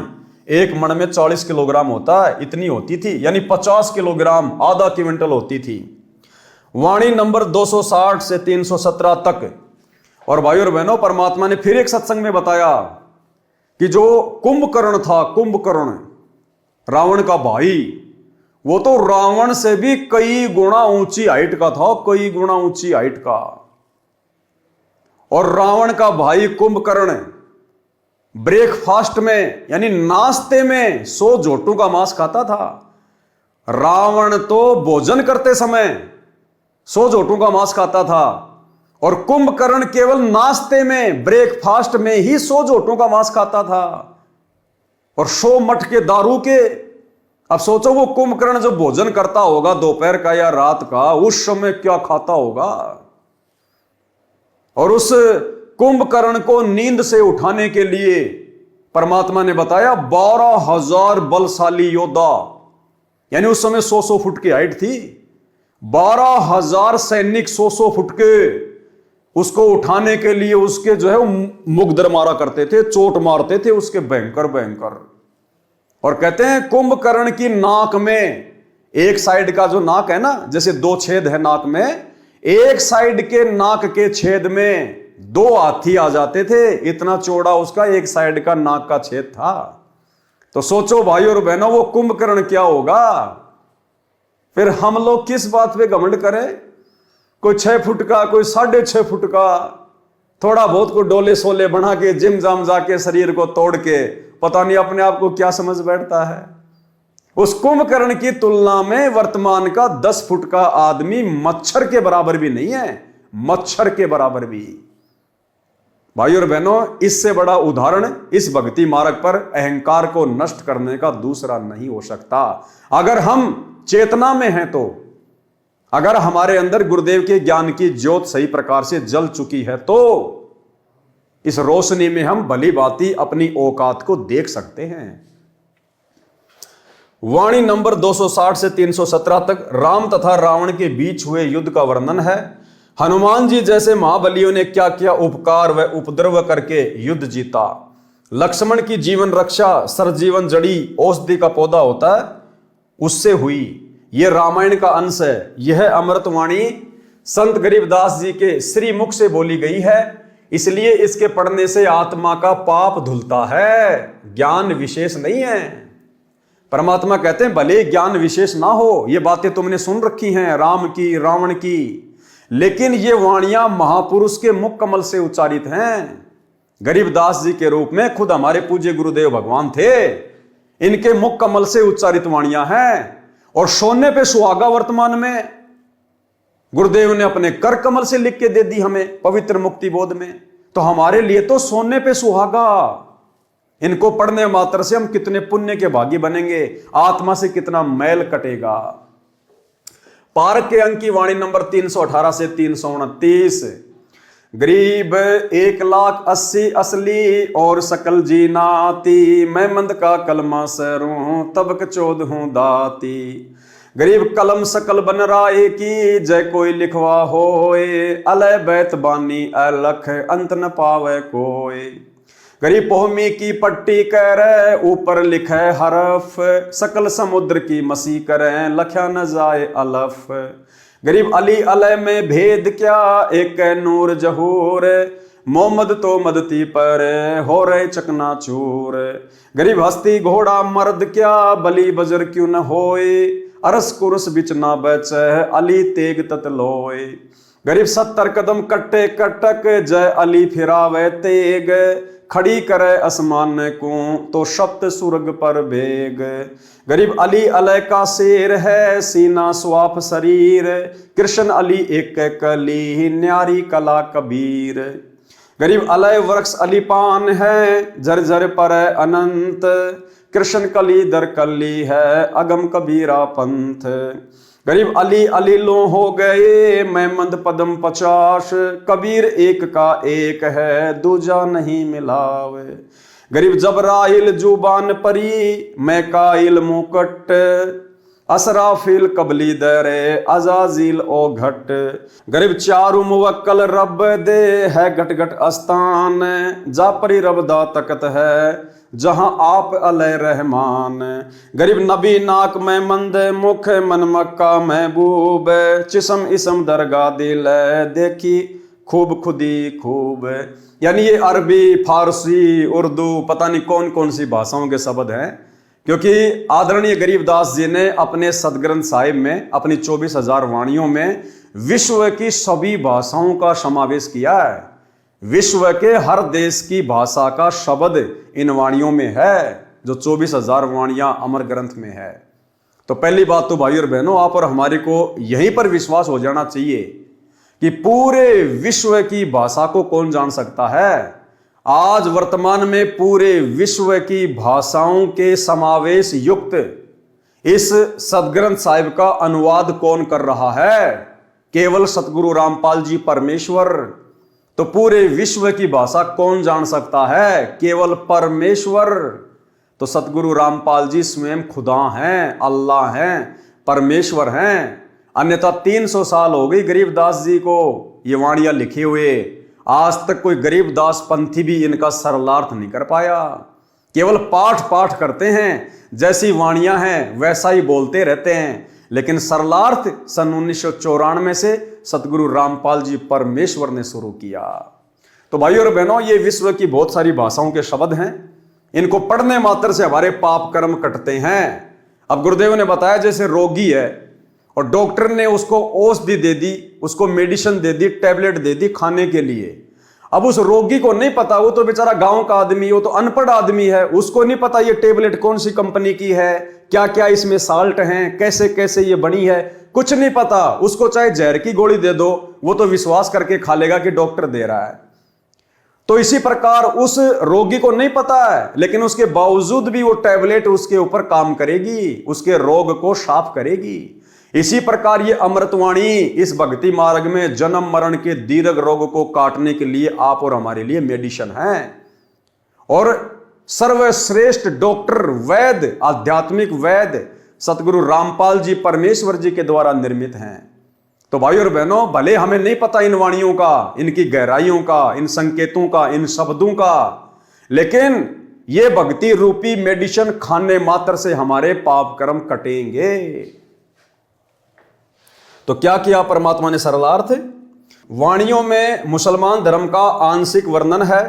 A: 1 मण में 40 किलोग्राम होता है, इतनी होती थी, यानी 50 किलोग्राम, आधा क्विंटल होती थी। वाणी नंबर 260 से 317 तक। और भाई और बहनों, परमात्मा ने फिर एक सत्संग में बताया कि जो कुंभकर्ण था, कुंभकर्ण रावण का भाई, वो तो रावण से भी कई गुना ऊंची हाइट का था, कई गुना ऊंची हाइट का। और रावण का भाई कुंभकर्ण ब्रेकफास्ट में यानी नाश्ते में 100 जोटू का मांस खाता था। रावण तो भोजन करते समय 100 जोटू का मांस खाता था, और कुंभकर्ण केवल नाश्ते में, ब्रेकफास्ट में ही 100 जोटू का मांस खाता था, और 100 मट के दारू के। अब सोचो वो कुंभकर्ण जो भोजन करता होगा दोपहर का या रात का, उस समय क्या खाता होगा। और उस कुंभकर्ण को नींद से उठाने के लिए परमात्मा ने बताया 12,000 बलशाली योद्धा, यानी उस समय 100 फुट की हाइट थी, 12,000 सैनिक 100 फुट के उसको उठाने के लिए उसके जो है मुगदर मारा करते थे, चोट मारते थे उसके, भयंकर भयंकर। और कहते हैं कुंभकर्ण की नाक में, एक साइड का जो नाक है ना, जैसे 2 छेद है नाक में, एक साइड के नाक के छेद में 2 हाथी आ जाते थे, इतना चौड़ा उसका एक साइड का नाक का छेद था। तो सोचो भाई और बहनों, वो कुंभकर्ण क्या होगा। फिर हम लोग किस बात पे घमंड करें, कोई 6 फुट का, कोई 6.5 फुट का, थोड़ा बहुत को डोले सोले बना के जिम जाम जाके शरीर को तोड़ के पता नहीं अपने आप को क्या समझ बैठता है। उस कुंभकर्ण की तुलना में वर्तमान का 10 फुट का आदमी मच्छर के बराबर भी नहीं है, मच्छर के बराबर भी। भाई और बहनों, इससे बड़ा उदाहरण इस भक्ति मार्ग पर अहंकार को नष्ट करने का दूसरा नहीं हो सकता। अगर हम चेतना में हैं तो, अगर हमारे अंदर गुरुदेव के ज्ञान की ज्योत सही प्रकार से जल चुकी है तो इस रोशनी में हम भली भांति अपनी औकात को देख सकते हैं। वाणी नंबर 260 से 317 तक राम तथा रावण के बीच हुए युद्ध का वर्णन है। हनुमान जी जैसे महाबलियों ने क्या क्या उपकार व उपद्रव करके युद्ध जीता। लक्ष्मण की जीवन रक्षा सरजीवन जड़ी औषधि का पौधा होता है, उससे हुई। यह रामायण का अंश है। यह अमृतवाणी संत गरीबदास जी के श्री मुख से बोली गई है, इसलिए इसके पढ़ने से आत्मा का पाप धुलता है, ज्ञान विशेष नहीं है। परमात्मा कहते हैं भले ज्ञान विशेष ना हो, ये बातें तुमने सुन रखी हैं राम की रावण की, लेकिन ये वाणियां महापुरुष के मुख कमल से उच्चारित हैं। गरीबदास जी के रूप में खुद हमारे पूज्य गुरुदेव भगवान थे, इनके मुख कमल से उच्चारित वाणियां हैं। और सोने पे सुहागा वर्तमान में गुरुदेव ने अपने कर कमल से लिख के दे दी हमें पवित्र मुक्ति बोध में, तो हमारे लिए तो सोने पे सुहागा। इनको पढ़ने मात्र से हम कितने पुण्य के भागी बनेंगे, आत्मा से कितना मैल कटेगा। पारक के अंक की वाणी नंबर 318 से 329। गरीब 1,80,000 असली और सकल जी नाती, मैं मंद का कलमा सरूं तब कचोद हूं दाती। गरीब कलम सकल बन राय की, जय कोई लिखवा होए, अलय बैत बानी अलख अंत न पावे कोई। गरीब पोहमी की पट्टी करे, ऊपर लिखे हरफ, सकल समुद्र की मसी करे, लख्या न जाए अलफ। गरीब अली अलय में भेद क्या, एक नूर जहूर, मोहम्मद तो मदती पर हो रहे चकनाचूर। गरीब हस्ती घोड़ा मर्द क्या, बली बजर क्यों न होए, अरस कुरस बिच ना बचे, अली तेग तत लोए। गरीब 70 कदम कट्टे कटक, जय अली फिरावे तेग, खड़ी करे आसमान को तो शब्द सुरग पर बेग। गरीब अली अलय का शेर है, सीना स्वाप शरीर, कृष्ण अली एक कली, न्यारी कला कबीर। गरीब अलय वृक्ष अली पान है, जर्जर पर अनंत, कृष्ण कली दर कली है, अगम कबीरा पंथ। गरीब अली अली लो हो गए, मैं मंद पदम 50, कबीर एक का एक है, दूजा नहीं मिलावे। गरीब जबराइल जुबान परी, मैं काइल मुकट, असराफिल कबली दरे, अजाजिल ओ घट। गरीब चारु मुवक्कल रब दे, है घट घट अस्तान, जा परी रब दा तकत है, जहां आप अलय रहमान। गरीब नबी नाक में मंद मुख, मन मक्का महबूब, चिसम इसम दरगाह दिल, देखी खूब खुदी खूब। यानी ये अरबी फारसी उर्दू पता नहीं कौन कौन सी भाषाओं के शब्द हैं, क्योंकि आदरणीय गरीबदास जी ने अपने सदग्रंथ साहिब में अपनी 24,000 वाणियों में विश्व की सभी भाषाओं का समावेश किया है। विश्व के हर देश की भाषा का शब्द इन वाणियों में है, जो 24,000 वाणियां अमर ग्रंथ में है। तो पहली बात तो भाई और बहनों, आप और हमारे को यहीं पर विश्वास हो जाना चाहिए कि पूरे विश्व की भाषा को कौन जान सकता है। आज वर्तमान में पूरे विश्व की भाषाओं के समावेश युक्त इस सदग्रंथ साहिब का अनुवाद कौन कर रहा है? केवल सतगुरु रामपाल जी परमेश्वर। तो पूरे विश्व की भाषा कौन जान सकता है? केवल परमेश्वर। तो सतगुरु रामपाल जी स्वयं खुदा हैं, अल्लाह हैं, परमेश्वर हैं। अन्यथा 300 साल हो गई गरीबदास जी को ये वाणियां लिखे हुए, आज तक कोई गरीबदास पंथी भी इनका सरलार्थ नहीं कर पाया। केवल पाठ पाठ करते हैं, जैसी वाणियां हैं वैसा ही बोलते रहते हैं, लेकिन सरलार्थ सन 1994 से सतगुरु रामपाल जी परमेश्वर ने शुरू किया। तो भाइयों और बहनों, ये विश्व की बहुत सारी भाषाओं के शब्द हैं, इनको पढ़ने मात्र से हमारे पाप कर्म कटते हैं। अब गुरुदेव ने बताया जैसे रोगी है और डॉक्टर ने उसको औषधि दे दी, उसको मेडिसिन दे दी, टैबलेट दे दी खाने के लिए। अब उस रोगी को नहीं पता, वो तो बेचारा गांव का आदमी, वो तो अनपढ़ आदमी है, उसको नहीं पता ये टैबलेट कौन सी कंपनी की है, क्या क्या इसमें साल्ट हैं, कैसे कैसे ये बनी है, कुछ नहीं पता। उसको चाहे जहर की गोली दे दो, वो तो विश्वास करके खा लेगा कि डॉक्टर दे रहा है। तो इसी प्रकार उस रोगी को नहीं पता है, लेकिन उसके बावजूद भी वो टैबलेट उसके ऊपर काम करेगी, उसके रोग को साफ करेगी। इसी प्रकार ये अमृतवाणी इस भक्ति मार्ग में जन्म मरण के दीर्घ रोग को काटने के लिए आप और हमारे लिए मेडिसिन है। और सर्वश्रेष्ठ डॉक्टर वैद्य, आध्यात्मिक वैद्य सतगुरु रामपाल जी परमेश्वर जी के द्वारा निर्मित हैं। तो भाई और बहनों, भले हमें नहीं पता इन वाणियों का, इनकी गहराइयों का, इन संकेतों का, इन शब्दों का, लेकिन ये भक्ति रूपी मेडिसिन खाने मात्र से हमारे पाप कर्म कटेंगे। तो क्या किया परमात्मा ने सरलार्थ? वाणियों में मुसलमान धर्म का आंशिक वर्णन है।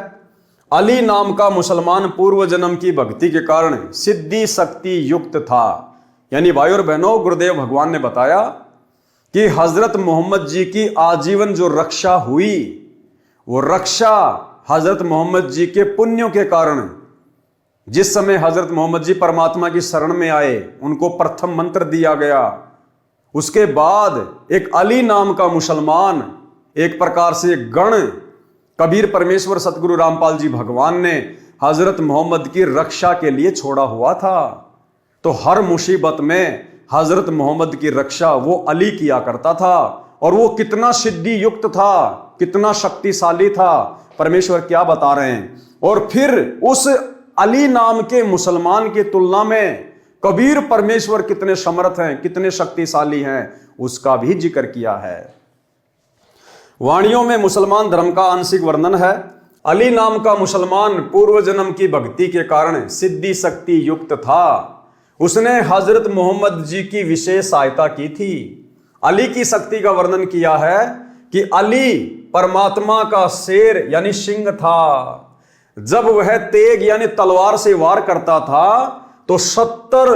A: अली नाम का मुसलमान पूर्व जन्म की भक्ति के कारण सिद्धि शक्ति युक्त था। यानी भाई और बहनों, गुरुदेव भगवान ने बताया कि हजरत मोहम्मद जी की आजीवन जो रक्षा हुई, वो रक्षा हजरत मोहम्मद जी के पुण्यों के कारण, जिस समय हजरत मोहम्मद जी परमात्मा की शरण में आए, उनको प्रथम मंत्र दिया गया। उसके बाद एक अली नाम का मुसलमान, एक प्रकार से गण, कबीर परमेश्वर सतगुरु रामपाल जी भगवान ने हजरत मोहम्मद की रक्षा के लिए छोड़ा हुआ था। तो हर मुसीबत में हजरत मोहम्मद की रक्षा वो अली किया करता था। और वो कितना सिद्धि युक्त था, कितना शक्तिशाली था, परमेश्वर क्या बता रहे हैं। और फिर उस अली नाम के मुसलमान की तुलना में कबीर परमेश्वर कितने समर्थ हैं, कितने शक्तिशाली हैं, उसका भी जिक्र किया है। वाणियों में मुसलमान धर्म का आंशिक वर्णन है। अली नाम का मुसलमान पूर्व जन्म की भक्ति के कारण सिद्धि शक्ति युक्त था। उसने हजरत मोहम्मद जी की विशेष सहायता की थी। अली की शक्ति का वर्णन किया है कि अली परमात्मा का शेर यानी सिंह था। जब वह तेग यानी तलवार से वार करता था तो 70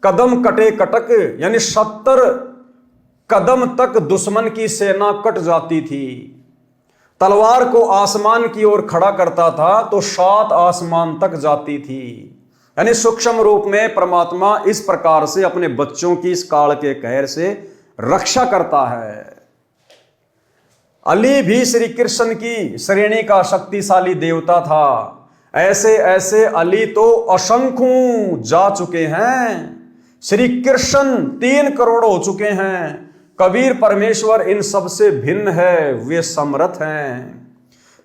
A: कदम कटे कटक, यानी 70 कदम तक दुश्मन की सेना कट जाती थी। तलवार को आसमान की ओर खड़ा करता था तो 7 आसमान तक जाती थी। यानी सूक्ष्म रूप में परमात्मा इस प्रकार से अपने बच्चों की इस काल के कहर से रक्षा करता है। अली भी श्री कृष्ण की श्रेणी का शक्तिशाली देवता था। ऐसे ऐसे अली तो असंख्यों जा चुके हैं। श्री कृष्ण 3 करोड़ हो चुके हैं। कबीर परमेश्वर इन सब से भिन्न है, वे समर्थ हैं।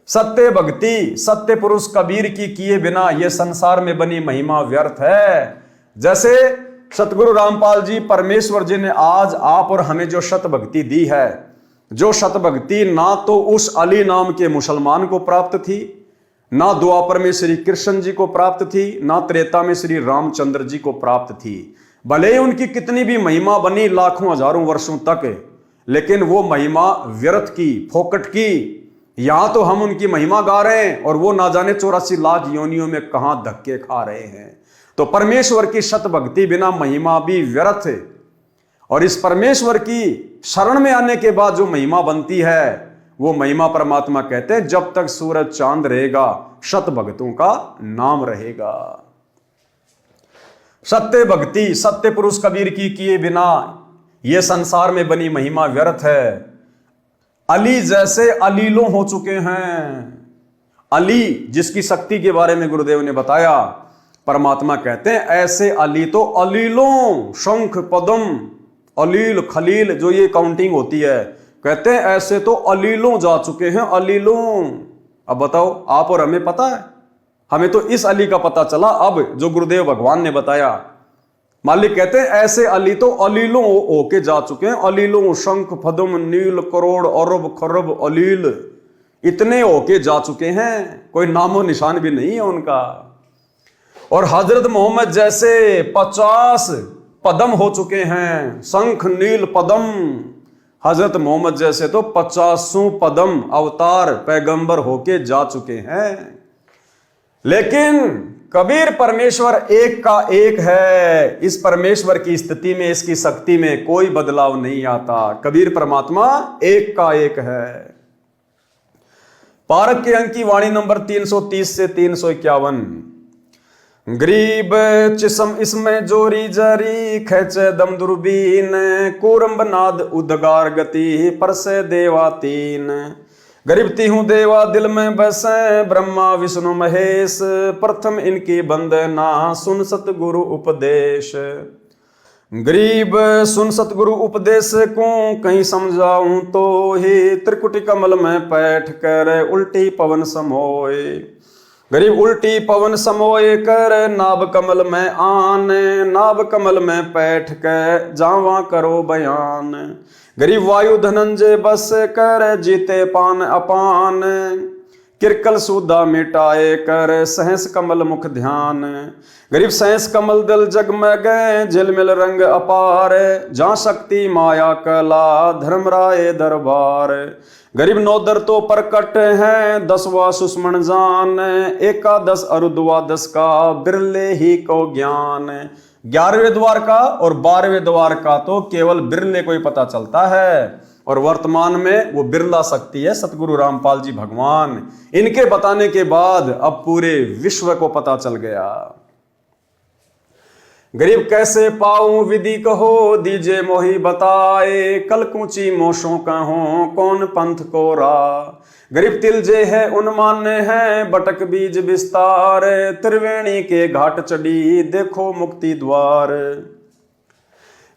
A: सत्य भक्ति सत्य पुरुष कबीर की किए बिना यह संसार में बनी महिमा व्यर्थ है। जैसे सतगुरु रामपाल जी परमेश्वर जी ने आज आप और हमें जो शत भक्ति दी है, जो शत भक्ति ना तो उस अली नाम के मुसलमान को प्राप्त थी, ना द्वापर में श्री कृष्ण जी को प्राप्त थी, ना त्रेता में श्री रामचंद्र जी को प्राप्त थी। भले ही उनकी कितनी भी महिमा बनी लाखों हजारों वर्षों तक, लेकिन वो महिमा व्यर्थ की, फोकट की। यहां तो हम उनकी महिमा गा रहे हैं और वो ना जाने 84 लाख योनियों में कहां धक्के खा रहे हैं। तो परमेश्वर की शत भक्ति बिना महिमा भी व्यर्थ है। और इस परमेश्वर की शरण में आने के बाद जो महिमा बनती है, वो महिमा परमात्मा कहते हैं जब तक सूरज चांद रहेगा शत भक्तों का नाम रहेगा। सत्य भक्ति सत्य पुरुष कबीर की किए बिना ये संसार में बनी महिमा व्यर्थ है। अली जैसे अलीलों हो चुके हैं। अली जिसकी शक्ति के बारे में गुरुदेव ने बताया, परमात्मा कहते हैं ऐसे अली तो अलीलों, शंख पदम, अलील खलील, जो ये काउंटिंग होती है, कहते हैं ऐसे तो अलीलों जा चुके हैं, अलीलों। अब बताओ, आप और हमें पता है? हमें तो इस अली का पता चला अब, जो गुरुदेव भगवान ने बताया। मालिक कहते हैं ऐसे अली तो अलीलों होके जा चुके हैं, अलीलों। शंख पद्म नील करोड़ अरब खरब अलील, इतने होके जा चुके हैं, कोई नामो निशान भी नहीं है उनका। और हजरत मोहम्मद जैसे 50 पदम हो चुके हैं, शंख नील पदम। हजरत मोहम्मद जैसे तो 50 पदम अवतार पैगंबर होके जा चुके हैं। लेकिन कबीर परमेश्वर एक का एक है। इस परमेश्वर की स्थिति में, इसकी शक्ति में कोई बदलाव नहीं आता। कबीर परमात्मा एक का एक है। पारक के अंक की वाणी नंबर 330 से 351। गरीब चिसम इसमें जोरी जरी, खेचे दम दुर्बीन, कूरम्ब नाद उदगार गति, परसे देवा तीन। गरीब तीहूं देवा दिल में बसे, ब्रह्मा विष्णु महेश, प्रथम इनकी बंदना सुन सतगुरु उपदेश। गरीब सुन सतगुरु उपदेश को, कहीं समझाऊं तो ही, त्रिकुटी कमल में बैठ कर उल्टी पवन समोए। गरीब उल्टी पवन समोए कर, नाभ कमल में आन, नाभ कमल में बैठ कर जावा करो बयान। गरीब वायु धनंजय बस कर, जीते पान अपान, किरकल सूदा मिटाए कर, सहस कमल मुख ध्यान। गरीब सहस कमल दल जगमग, झिलमिल रंग अपार, जहाँ शक्ति माया कला धर्मराय दरबार। गरीब नौदर तो प्रकट है, 10वां सुषमण जान, एकादश अरु द्वादश का बिरले ही को ज्ञान। 11वें द्वार का और 12वें द्वार का तो केवल बिरले को ही पता चलता है, और वर्तमान में वो बिरला शक्ति है सतगुरु रामपाल जी भगवान। इनके बताने के बाद अब पूरे विश्व को पता चल गया। गरीब कैसे पाऊं विधि कहो, दीजे मोही बताए, कल कूची मोशों कहो, कौन पंथ को रा। गरीब तिलजे है उन्मान्य है, बटक बीज विस्तार, त्रिवेणी के घाट चढ़ी देखो मुक्ति द्वार।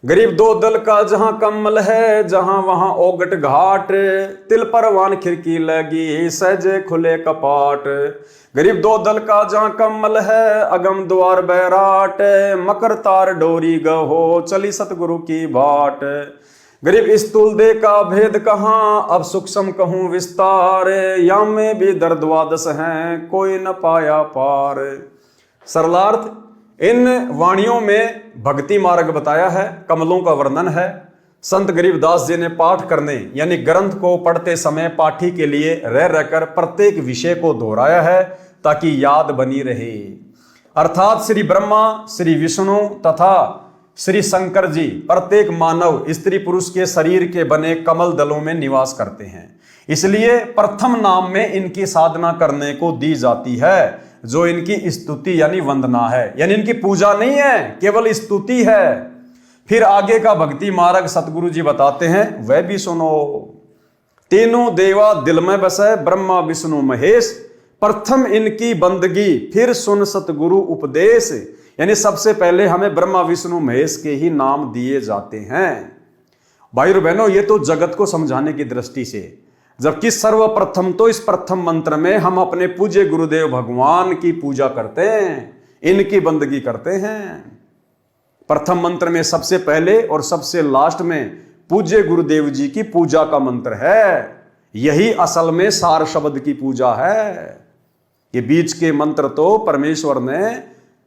A: गरीब दो दल का जहां कमल है, जहां वहां ओगट घाट, तिल परवान खिड़की लगी, सहजे खुले कपाट। गरीब दो दल का जहां कमल है, अगम द्वार बैराट, मकर तार डोरी गहो, चली सतगुरु की बाट। गरीब इस तुलदे का भेद कहाँ, अब सूक्ष्म कहूं विस्तार, या में भी दर द्वादश हैं, कोई न पाया पार। सरलार्थ, इन वाणियों में भक्ति मार्ग बताया है, कमलों का वर्णन है। संत गरीबदास जी ने पाठ करने यानी ग्रंथ को पढ़ते समय पाठी के लिए रह रहकर प्रत्येक विषय को दोहराया है ताकि याद बनी रहे। अर्थात श्री ब्रह्मा, श्री विष्णु तथा श्री शंकर जी प्रत्येक मानव स्त्री पुरुष के शरीर के बने कमल दलों में निवास करते हैं। इसलिए प्रथम नाम में इनकी साधना करने को दी जाती है, जो इनकी स्तुति यानी वंदना है, यानी इनकी पूजा नहीं है, केवल स्तुति है। फिर आगे का भक्ति मार्ग सतगुरु जी बताते हैं, वह भी सुनो। तीनों देवा दिल में बसे, ब्रह्मा विष्णु महेश, प्रथम इनकी बंदगी, फिर सुन सतगुरु उपदेश। यानी सबसे पहले हमें ब्रह्मा विष्णु महेश के ही नाम दिए जाते हैं। भाई और बहनों, ये तो जगत को समझाने की दृष्टि से, जबकि सर्वप्रथम तो इस प्रथम मंत्र में हम अपने पूज्य गुरुदेव भगवान की पूजा करते हैं, इनकी बंदगी करते हैं। प्रथम मंत्र में सबसे पहले और सबसे लास्ट में पूज्य गुरुदेव जी की पूजा का मंत्र है। यही असल में सार शब्द की पूजा है। ये बीच के मंत्र तो परमेश्वर ने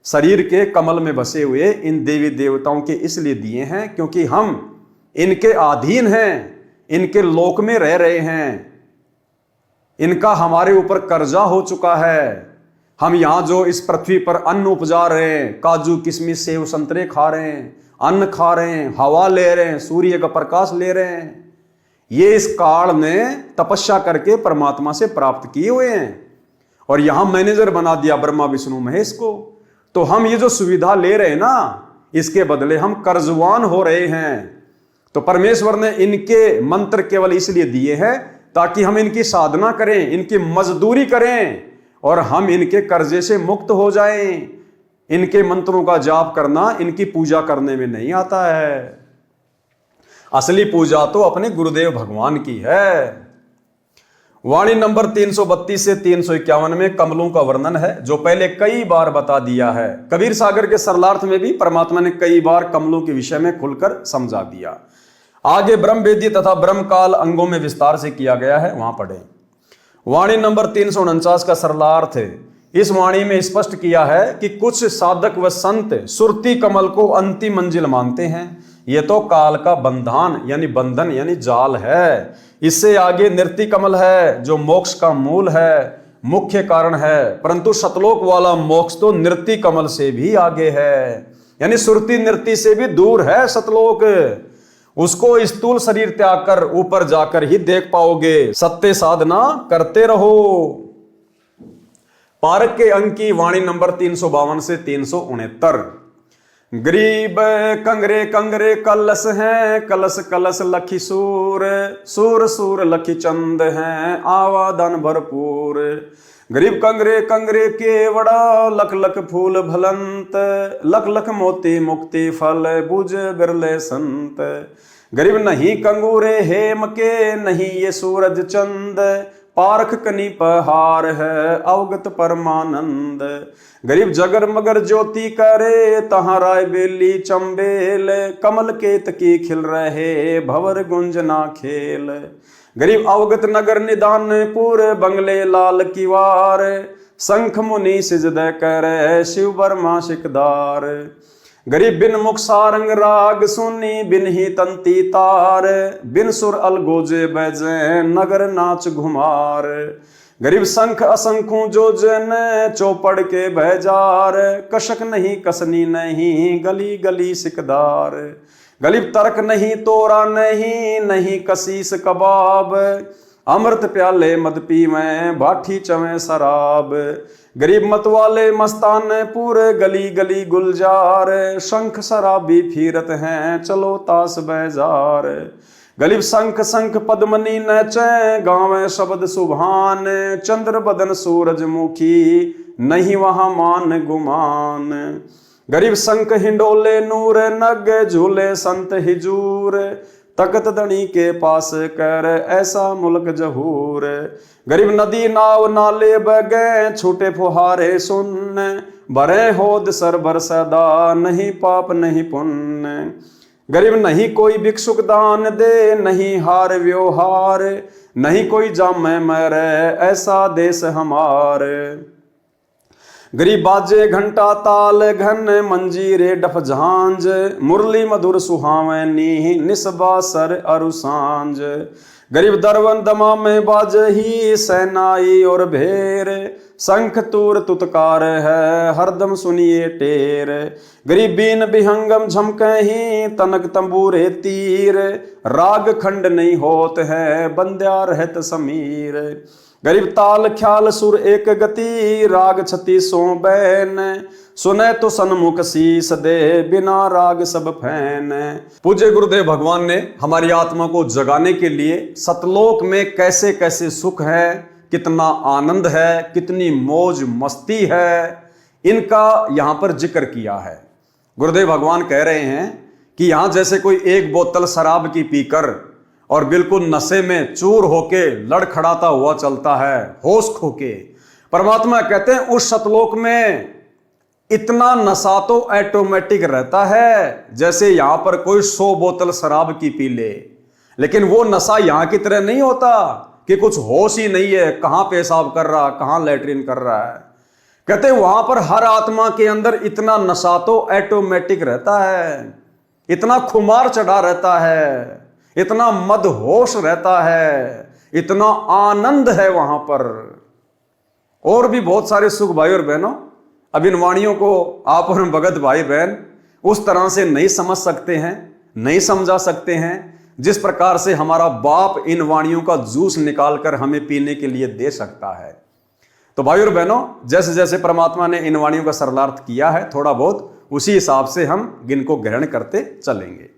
A: शरीर के कमल में बसे हुए इन देवी देवताओं के इसलिए दिए हैं क्योंकि हम इनके अधीन हैं, इनके लोक में रह रहे हैं, इनका हमारे ऊपर कर्जा हो चुका है। हम यहां जो इस पृथ्वी पर अन्न उपजा रहे हैं, काजू किशमिश सेव संतरे खा रहे हैं, अन्न खा रहे हैं, हवा ले रहे हैं, सूर्य का प्रकाश ले रहे हैं, ये इस काल ने तपस्या करके परमात्मा से प्राप्त किए हुए हैं। और यहां मैनेजर बना दिया ब्रह्मा विष्णु महेश को। तो हम ये जो सुविधा ले रहे हैं ना, इसके बदले हम कर्जवान हो रहे हैं। तो परमेश्वर ने इनके मंत्र केवल इसलिए दिए हैं ताकि हम इनकी साधना करें, इनकी मजदूरी करें और हम इनके कर्जे से मुक्त हो जाएं। इनके मंत्रों का जाप करना इनकी पूजा करने में नहीं आता है। असली पूजा तो अपने गुरुदेव भगवान की है। वाणी नंबर 332 से 351 में कमलों का वर्णन है, जो पहले कई बार बता दिया है। कबीर सागर के सरलार्थ में भी परमात्मा ने कई बार कमलों के विषय में खुलकर समझा दिया। आगे ब्रह्म वेदी तथा ब्रह्म काल अंगों में विस्तार से किया गया है, वहां पढ़ें। वाणी नंबर 349 का सरलार्थ है। इस वाणी में स्पष्ट किया है कि कुछ साधक व संत सुरती कमल को अंतिम मंजिल मानते हैं। यह तो काल का बंधन यानी बंधन यानी जाल है। इससे आगे नृत्य कमल है, जो मोक्ष का मूल है, मुख्य कारण है। परंतु सतलोक वाला मोक्ष तो नृत्य कमल से भी आगे है, यानी सुरती नृत्य से भी दूर है सतलोक। उसको स्थूल शरीर त्याग कर ऊपर जाकर ही देख पाओगे। सत्य साधना करते रहो। पारक के अंक की वाणी नंबर 352 से 369। गरीब कंगरे कंगरे कलश हैं, कलश कलश लखी सूर, सूर सूर लखी चंद हैं, आवादन भरपूर। गरीब कंगरे कंगरे के वड़ा, लख लख फूल भलंत, लख लख मोती मुक्ति फल, बुझे बिरले संत। गरीब नहीं कंगूरे हेम के, नहीं ये सूरज चंद, पारख कनी पहार है, अवगत परमानंद। गरीब जगर मगर ज्योति करे, तहाँ राय बेली चंबेल, कमल केत की खिल रहे, भवर गुंज ना खेल। गरीब अवगत नगर निदान पूरे, बंगले लाल किवार, शंख मुनि सिजदय करे, शिव बर्मा शिकदार। गरीब बिन मुख सारंग राग सुनी, बिन ही तंती तार, बिन सुर अलगोजे बजे, नगर नाच घुमार। गरीब शंख असंखों जो जन, चौपड़ के बहजार, कशक नहीं कसनी नहीं, गली गली सिकदार। गरीब तर्क नहीं तोरा नहीं, नहीं कसीस कबाब, अमृत प्याले मद पीवें, भाठी चवें शराब। गरीब मत वाले मस्तान पूरे, गली गली गुलजार, शंख शराबी फिरत हैं, चलो ताश बैजार। गरीब शंख शंख पद्मनी नचे, गावें शब्द सुभान, चंद्र बदन सूरजमुखी, नहीं वहां मान गुमान। गरीब शंख हिंडोले नूर नग, झूले संत हिजूर, तकत दणी के पास कर, ऐसा मुल्क जहूर। गरीब नदी नाव नाले बगे, छूटे फुहारे सुन, भरे होद सरबर सदा, नहीं पाप नहीं पुण्य। गरीब नहीं कोई भिक्षुक दान दे, नहीं हार व्यवहार, नहीं कोई जामे मरे, ऐसा देश हमारे। गरीब बाजे घंटा ताल घन, मंजीरे डफ झांझ, मुरली मधुर सुहावनी, निस्बा सर अरु सांझ। गरीब दरवन दमा में बाजही, सेनाई और भेर, शंख तूर तुतकार है, हरदम सुनिए टेर। गरीब बीन बिहंगम झमकही, तनक तंबूरे तीर, राग खंड नहीं होत है, बंद्या रहत समीर। गरीब ताल ख्याल सुर एक गति, राग 36 बैन, सुने तो सन्मुख शीस दे, बिना राग सब फैन। पूज्य गुरुदेव भगवान ने हमारी आत्मा को जगाने के लिए सतलोक में कैसे कैसे सुख है, कितना आनंद है, कितनी मौज मस्ती है, इनका यहां पर जिक्र किया है। गुरुदेव भगवान कह रहे हैं कि यहां जैसे कोई एक बोतल शराब की पीकर और बिल्कुल नशे में चूर होके लड़खड़ाता हुआ चलता है, होश खोके, परमात्मा कहते हैं उस सतलोक में इतना नशा तो ऑटोमेटिक रहता है जैसे यहां पर कोई 100 बोतल शराब की पी ले। लेकिन वो नशा यहां की तरह नहीं होता कि कुछ होश ही नहीं है, कहां पेशाब कर रहा, कहां लैट्रिन कर रहा है। कहते हैं वहां पर हर आत्मा के अंदर इतना नशा तो ऑटोमेटिक रहता है, इतना खुमार चढ़ा रहता है, इतना मदहोश रहता है, इतना आनंद है वहां पर। और भी बहुत सारे सुख भाई और बहनों, अब इन वाणियों को आप और भगत भाई बहन उस तरह से नहीं समझ सकते हैं, नहीं समझा सकते हैं जिस प्रकार से हमारा बाप इन वाणियों का जूस निकालकर हमें पीने के लिए दे सकता है। तो भाई और बहनों, जैसे जैसे परमात्मा ने इन वाणियों का सरलार्थ किया है, थोड़ा बहुत उसी हिसाब से हम इनको ग्रहण करते चलेंगे।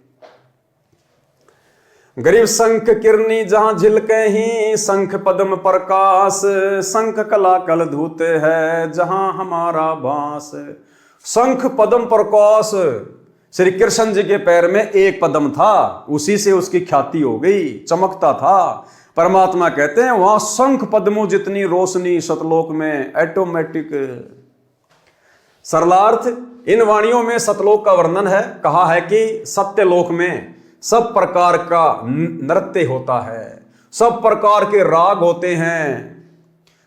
A: गरीब शंख किरनी जहां झिलके ही, शंख पद्म प्रकाश, शंख कला कल धूते है, जहां हमारा बांस। शंख पद्म प्रकाश, श्री कृष्ण जी के पैर में एक पद्म था, उसी से उसकी ख्याति हो गई, चमकता था। परमात्मा कहते हैं वहां शंख पद्मों जितनी रोशनी सतलोक में ऑटोमेटिक। सरलार्थ इन वाणियों में सतलोक का वर्णन है। कहा है कि सत्यलोक में सब प्रकार का नृत्य होता है, सब प्रकार के राग होते हैं।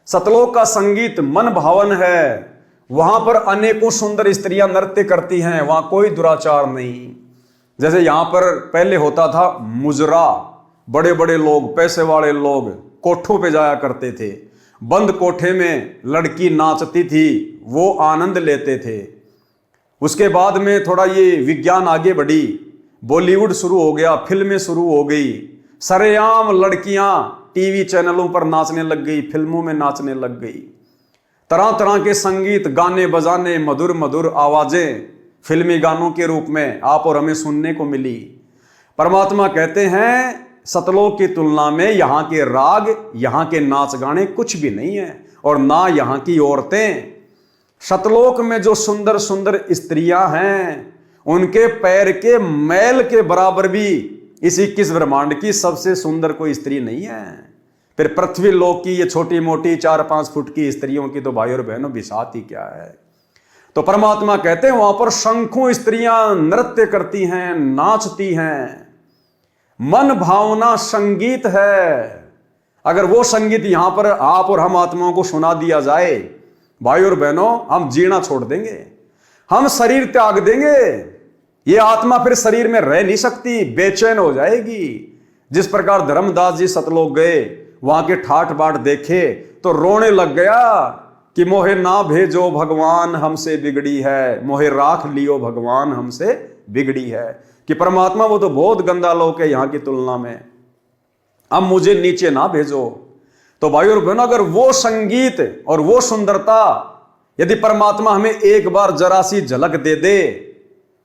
A: सतलोक का संगीत मन भावन है। वहां पर अनेकों सुंदर स्त्रियां नृत्य करती हैं, वहां कोई दुराचार नहीं। जैसे यहां पर पहले होता था मुजरा, बड़े बड़े लोग, पैसे वाले लोग कोठों पे जाया करते थे, बंद कोठे में लड़की नाचती थी, वो आनंद लेते थे। उसके बाद में थोड़ा ये विज्ञान आगे बढ़ी, बॉलीवुड शुरू हो गया, फिल्में शुरू हो गई, सरेआम लड़कियां टीवी चैनलों पर नाचने लग गई, फिल्मों में नाचने लग गई। तरह तरह के संगीत, गाने बजाने, मधुर मधुर आवाजें फिल्मी गानों के रूप में आप और हमें सुनने को मिली। परमात्मा कहते हैं सतलोक की तुलना में यहाँ के राग, यहाँ के नाच गाने कुछ भी नहीं है, और ना यहाँ की औरतें। सतलोक में जो सुंदर सुंदर स्त्रियां हैं, उनके पैर के मैल के बराबर भी इस 21 ब्रह्मांड की सबसे सुंदर कोई स्त्री नहीं है। फिर पृथ्वी लोक की ये छोटी मोटी 4-5 फुट की स्त्रियों की तो भाई और बहनों बिसात ही क्या है। तो परमात्मा कहते हैं वहां पर शंखों स्त्रियां नृत्य करती हैं, नाचती हैं, मन भावना संगीत है। अगर वो संगीत यहां पर आप और हम आत्माओं को सुना दिया जाए, भाई और बहनों, हम जीना छोड़ देंगे, हम शरीर त्याग देंगे। ये आत्मा फिर शरीर में रह नहीं सकती, बेचैन हो जाएगी। जिस प्रकार धर्मदास जी सतलोक गए, वहां के ठाठ बाट देखे तो रोने लग गया कि मोहे ना भेजो भगवान हमसे बिगड़ी है, मोहे राख लियो भगवान हमसे बिगड़ी है। कि परमात्मा वो तो बहुत गंदा लोक है यहाँ की तुलना में, अब मुझे नीचे ना भेजो। तो भाई और बहनों, अगर वो संगीत और वो सुंदरता यदि परमात्मा हमें एक बार जरा सी झलक दे दे,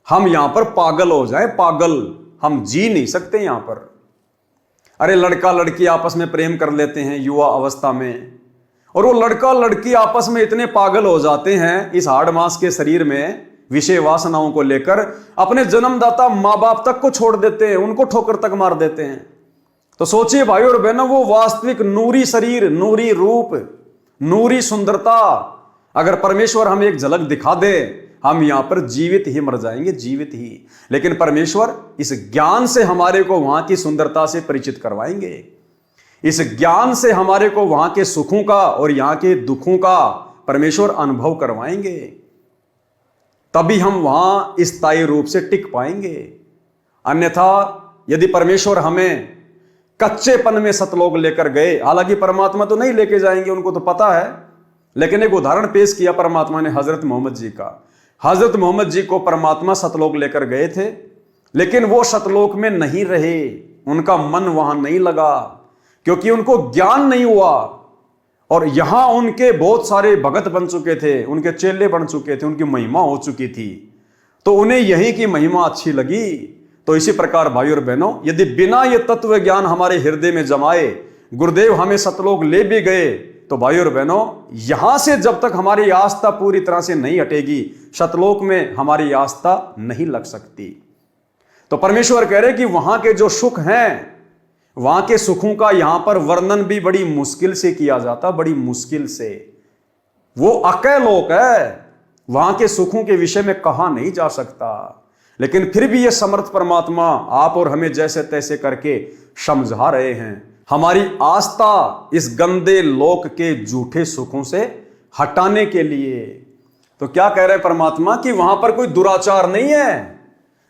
A: हम यहां पर पागल हो जाएं, पागल। हम जी नहीं सकते यहां पर। अरे लड़का लड़की आपस में प्रेम कर लेते हैं युवा अवस्था में, और वो लड़का लड़की आपस में इतने पागल हो जाते हैं इस हाड़ मांस के शरीर में विषय वासनाओं को लेकर, अपने जन्मदाता माँ बाप तक को छोड़ देते हैं, उनको ठोकर तक मार देते हैं। तो सोचिए भाई और बहनों, वो वास्तविक नूरी शरीर, नूरी रूप, नूरी सुंदरता अगर परमेश्वर हमें एक झलक दिखा दे, हम यहां पर जीवित ही मर जाएंगे, जीवित ही। लेकिन परमेश्वर इस ज्ञान से हमारे को वहां की सुंदरता से परिचित करवाएंगे, इस ज्ञान से हमारे को वहां के सुखों का और यहां के दुखों का परमेश्वर अनुभव करवाएंगे। तभी हम वहां स्थायी रूप से टिक पाएंगे। अन्यथा यदि परमेश्वर हमें कच्चेपन में सतलोक लेकर गए, हालांकि परमात्मा तो नहीं लेके जाएंगे, उनको तो पता है, लेकिन एक उदाहरण पेश किया परमात्मा ने हजरत मोहम्मद जी का। हजरत मोहम्मद जी को परमात्मा सतलोक लेकर गए थे, लेकिन वो सतलोक में नहीं रहे, उनका मन वहां नहीं लगा, क्योंकि उनको ज्ञान नहीं हुआ। और यहां उनके बहुत सारे भगत बन चुके थे, उनके चेले बन चुके थे, उनकी महिमा हो चुकी थी, तो उन्हें यही की महिमा अच्छी लगी। तो इसी प्रकार भाई और बहनों, यदि बिना ये तत्व ज्ञान हमारे हृदय में जमाए गुरुदेव हमें सतलोक ले भी गए, तो भाई और बहनों, यहां से जब तक हमारी आस्था पूरी तरह से नहीं हटेगी, सतलोक में हमारी आस्था नहीं लग सकती। तो परमेश्वर कह रहे कि वहां के जो सुख हैं, वहां के सुखों का यहां पर वर्णन भी बड़ी मुश्किल से किया जाता, बड़ी मुश्किल से। वो अकय लोक है, वहां के सुखों के विषय में कहा नहीं जा सकता। लेकिन फिर भी ये समर्थ परमात्मा आप और हमें जैसे तैसे करके समझा रहे हैं, हमारी आस्था इस गंदे लोक के झूठे सुखों से हटाने के लिए। तो क्या कह रहे हैं परमात्मा कि वहां पर कोई दुराचार नहीं है।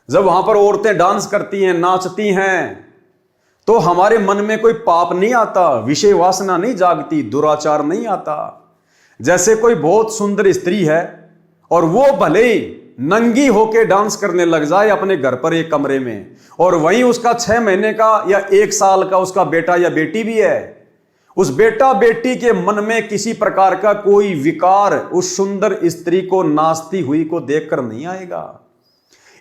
A: जब वहां पर औरतें डांस करती हैं, नाचती हैं, तो हमारे मन में कोई पाप नहीं आता, विषय वासना नहीं जागती, दुराचार नहीं आता। जैसे कोई बहुत सुंदर स्त्री है और वो भले ही नंगी होके डांस करने लग जाए अपने घर पर एक कमरे में, और वहीं उसका 6 महीने का या 1 साल का उसका बेटा या बेटी भी है, उस बेटा बेटी के मन में किसी प्रकार का कोई विकार उस सुंदर स्त्री को नाचती हुई को देखकर नहीं आएगा।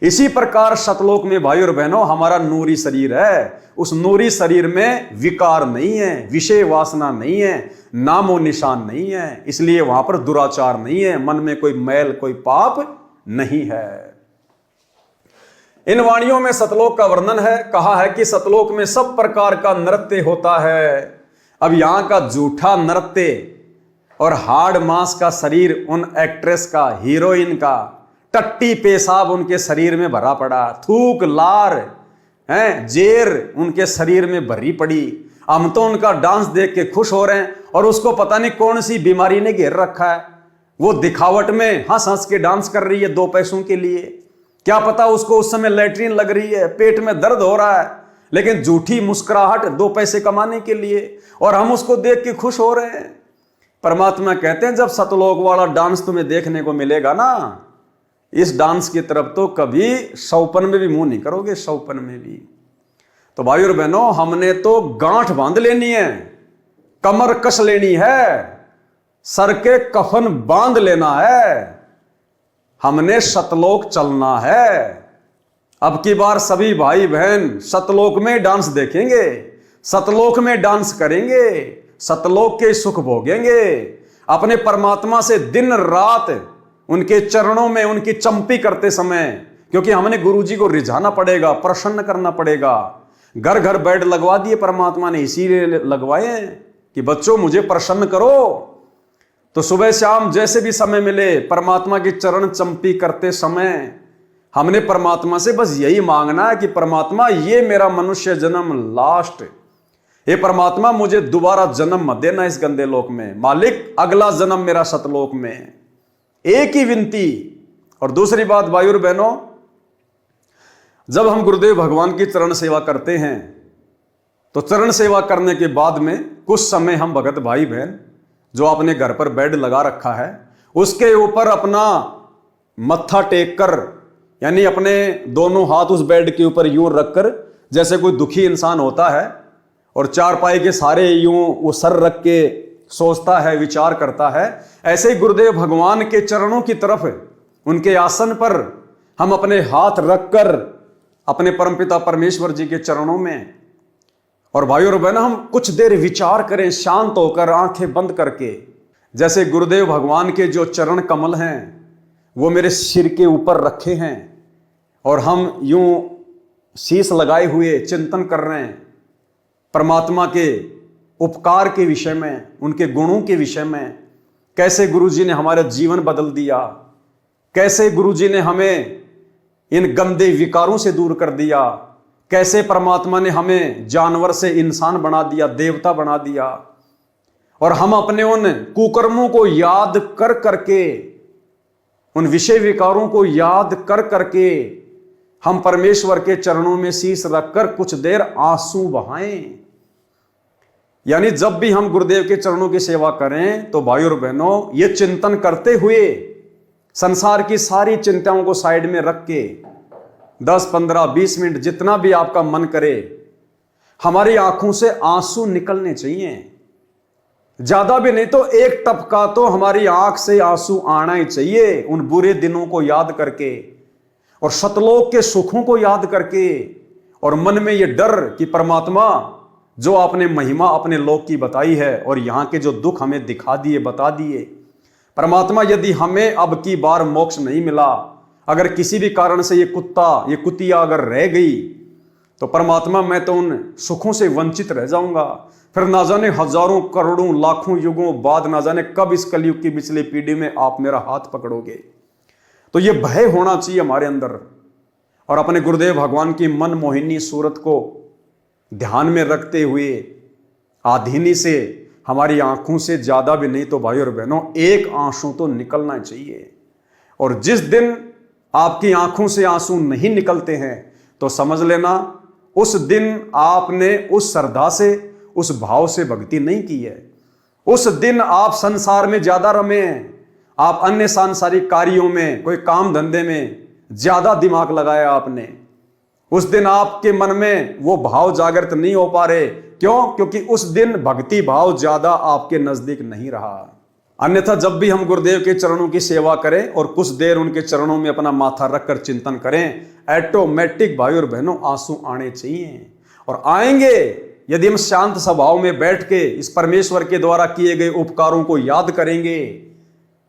A: इसी प्रकार सतलोक में भाई और बहनों हमारा नूरी शरीर है, उस नूरी शरीर में विकार नहीं है, विषय वासना नहीं है, नामो निशान नहीं है, इसलिए वहां पर दुराचार नहीं है, मन में कोई मैल कोई पाप नहीं है। इन वाणियों में सतलोक का वर्णन है। कहा है कि सतलोक में सब प्रकार का नृत्य होता है। अब यहां का झूठा नृत्य और हाड़ मांस का शरीर उन एक्ट्रेस का, हीरोइन का, टट्टी पेशाब उनके शरीर में भरा पड़ा, थूक लार हैं जेर उनके शरीर में भरी पड़ी। हम तो उनका डांस देख के खुश हो रहे हैं और उसको पता नहीं कौन सी बीमारी ने घेर रखा है। वो दिखावट में हंस हंस के डांस कर रही है 2 पैसों के लिए। क्या पता उसको उस समय लैट्रिन लग रही है, पेट में दर्द हो रहा है, लेकिन झूठी मुस्कुराहट 2 पैसे कमाने के लिए, और हम उसको देख के खुश हो रहे हैं। परमात्मा कहते हैं जब सतलोक वाला डांस तुम्हें देखने को मिलेगा ना, इस डांस की तरफ तो कभी सौपन में भी मुंह नहीं करोगे, सौपन में भी। तो भाई और बहनों, हमने तो गांठ बांध लेनी है, कमर कस लेनी है, सर के कफन बांध लेना है, हमने सतलोक चलना है। अब की बार सभी भाई बहन सतलोक में डांस देखेंगे, सतलोक में डांस करेंगे, सतलोक के सुख भोगेंगे, अपने परमात्मा से दिन रात उनके चरणों में उनकी चंपी करते समय, क्योंकि हमने गुरुजी को रिझाना पड़ेगा, प्रसन्न करना पड़ेगा। घर घर बेड लगवा दिए परमात्मा ने, इसीलिए लगवाए कि बच्चों मुझे प्रसन्न करो। तो सुबह शाम जैसे भी समय मिले परमात्मा की चरण चंपी करते समय हमने परमात्मा से बस यही मांगना है कि परमात्मा ये मेरा मनुष्य जन्म लास्ट, हे परमात्मा मुझे दोबारा जन्म मत देना इस गंदे लोक में, मालिक अगला जन्म मेरा सतलोक में। एक ही विनती। और दूसरी बात भाई और बहनों, जब हम गुरुदेव भगवान की चरण सेवा करते हैं तो चरण सेवा करने के बाद में कुछ समय हम भगत भाई बहन जो आपने घर पर बेड लगा रखा है उसके ऊपर अपना मत्था टेक कर, यानी अपने दोनों हाथ उस बेड के ऊपर यूं रखकर, जैसे कोई दुखी इंसान होता है और चारपाई के सारे यूं वो सर रख के सोचता है, विचार करता है, ऐसे ही गुरुदेव भगवान के चरणों की तरफ उनके आसन पर हम अपने हाथ रखकर अपने परमपिता परमेश्वर जी के चरणों में, और भाई और बहन हम कुछ देर विचार करें शांत होकर, आंखें बंद करके, जैसे गुरुदेव भगवान के जो चरण कमल हैं वो मेरे सिर के ऊपर रखे हैं और हम यूं शीश लगाए हुए चिंतन कर रहे हैं परमात्मा के उपकार के विषय में, उनके गुणों के विषय में, कैसे गुरुजी ने हमारा जीवन बदल दिया, कैसे गुरुजी ने हमें इन गंदे विकारों से दूर कर दिया, कैसे परमात्मा ने हमें जानवर से इंसान बना दिया, देवता बना दिया, और हम अपने उन कुकर्मों को याद कर करके, उन विषय विकारों को याद कर करके हम परमेश्वर के चरणों में शीश रखकर कुछ देर आंसू बहाएं। यानी जब भी हम गुरुदेव के चरणों की सेवा करें तो भाई और बहनों ये चिंतन करते हुए, संसार की सारी चिंताओं को साइड में रख के 10, 15, 20 मिनट जितना भी आपका मन करे, हमारी आंखों से आंसू निकलने चाहिए। ज्यादा भी नहीं तो एक टपका तो हमारी आंख से आंसू आना ही चाहिए, उन बुरे दिनों को याद करके और सतलोक के सुखों को याद करके, और मन में ये डर कि परमात्मा जो आपने महिमा अपने लोक की बताई है और यहाँ के जो दुख हमें दिखा दिए, बता दिए, परमात्मा यदि हमें अब की बार मोक्ष नहीं मिला, अगर किसी भी कारण से ये कुत्ता, ये कुतिया अगर रह गई, तो परमात्मा मैं तो उन सुखों से वंचित रह जाऊंगा। फिर ना जाने हजारों करोड़ों लाखों युगों बाद ना जाने कब इस कलयुग की पिछली पीढ़ी में आप मेरा हाथ पकड़ोगे। तो ये भय होना चाहिए हमारे अंदर, और अपने गुरुदेव भगवान की मन मोहिनी सूरत को ध्यान में रखते हुए आधीनी से हमारी आंखों से ज्यादा भी नहीं तो भाई और बहनों एक आंसू तो निकलना चाहिए। और जिस दिन आपकी आंखों से आंसू नहीं निकलते हैं तो समझ लेना उस दिन आपने उस श्रद्धा से, उस भाव से भक्ति नहीं की है। उस दिन आप संसार में ज्यादा रमे हैं, आप अन्य सांसारिक कार्यों में, कोई काम धंधे में ज्यादा दिमाग लगाया आपने। उस दिन आपके मन में वो भाव जागृत नहीं हो पा रहे। क्यों? क्योंकि उस दिन भक्ति भाव ज्यादा आपके नजदीक नहीं रहा। अन्यथा जब भी हम गुरुदेव के चरणों की सेवा करें और कुछ देर उनके चरणों में अपना माथा रखकर चिंतन करें, ऑटोमेटिक भाई और बहनों आंसू आने चाहिए, और आएंगे यदि हम शांत स्वभाव में बैठ के इस परमेश्वर के द्वारा किए गए उपकारों को याद करेंगे,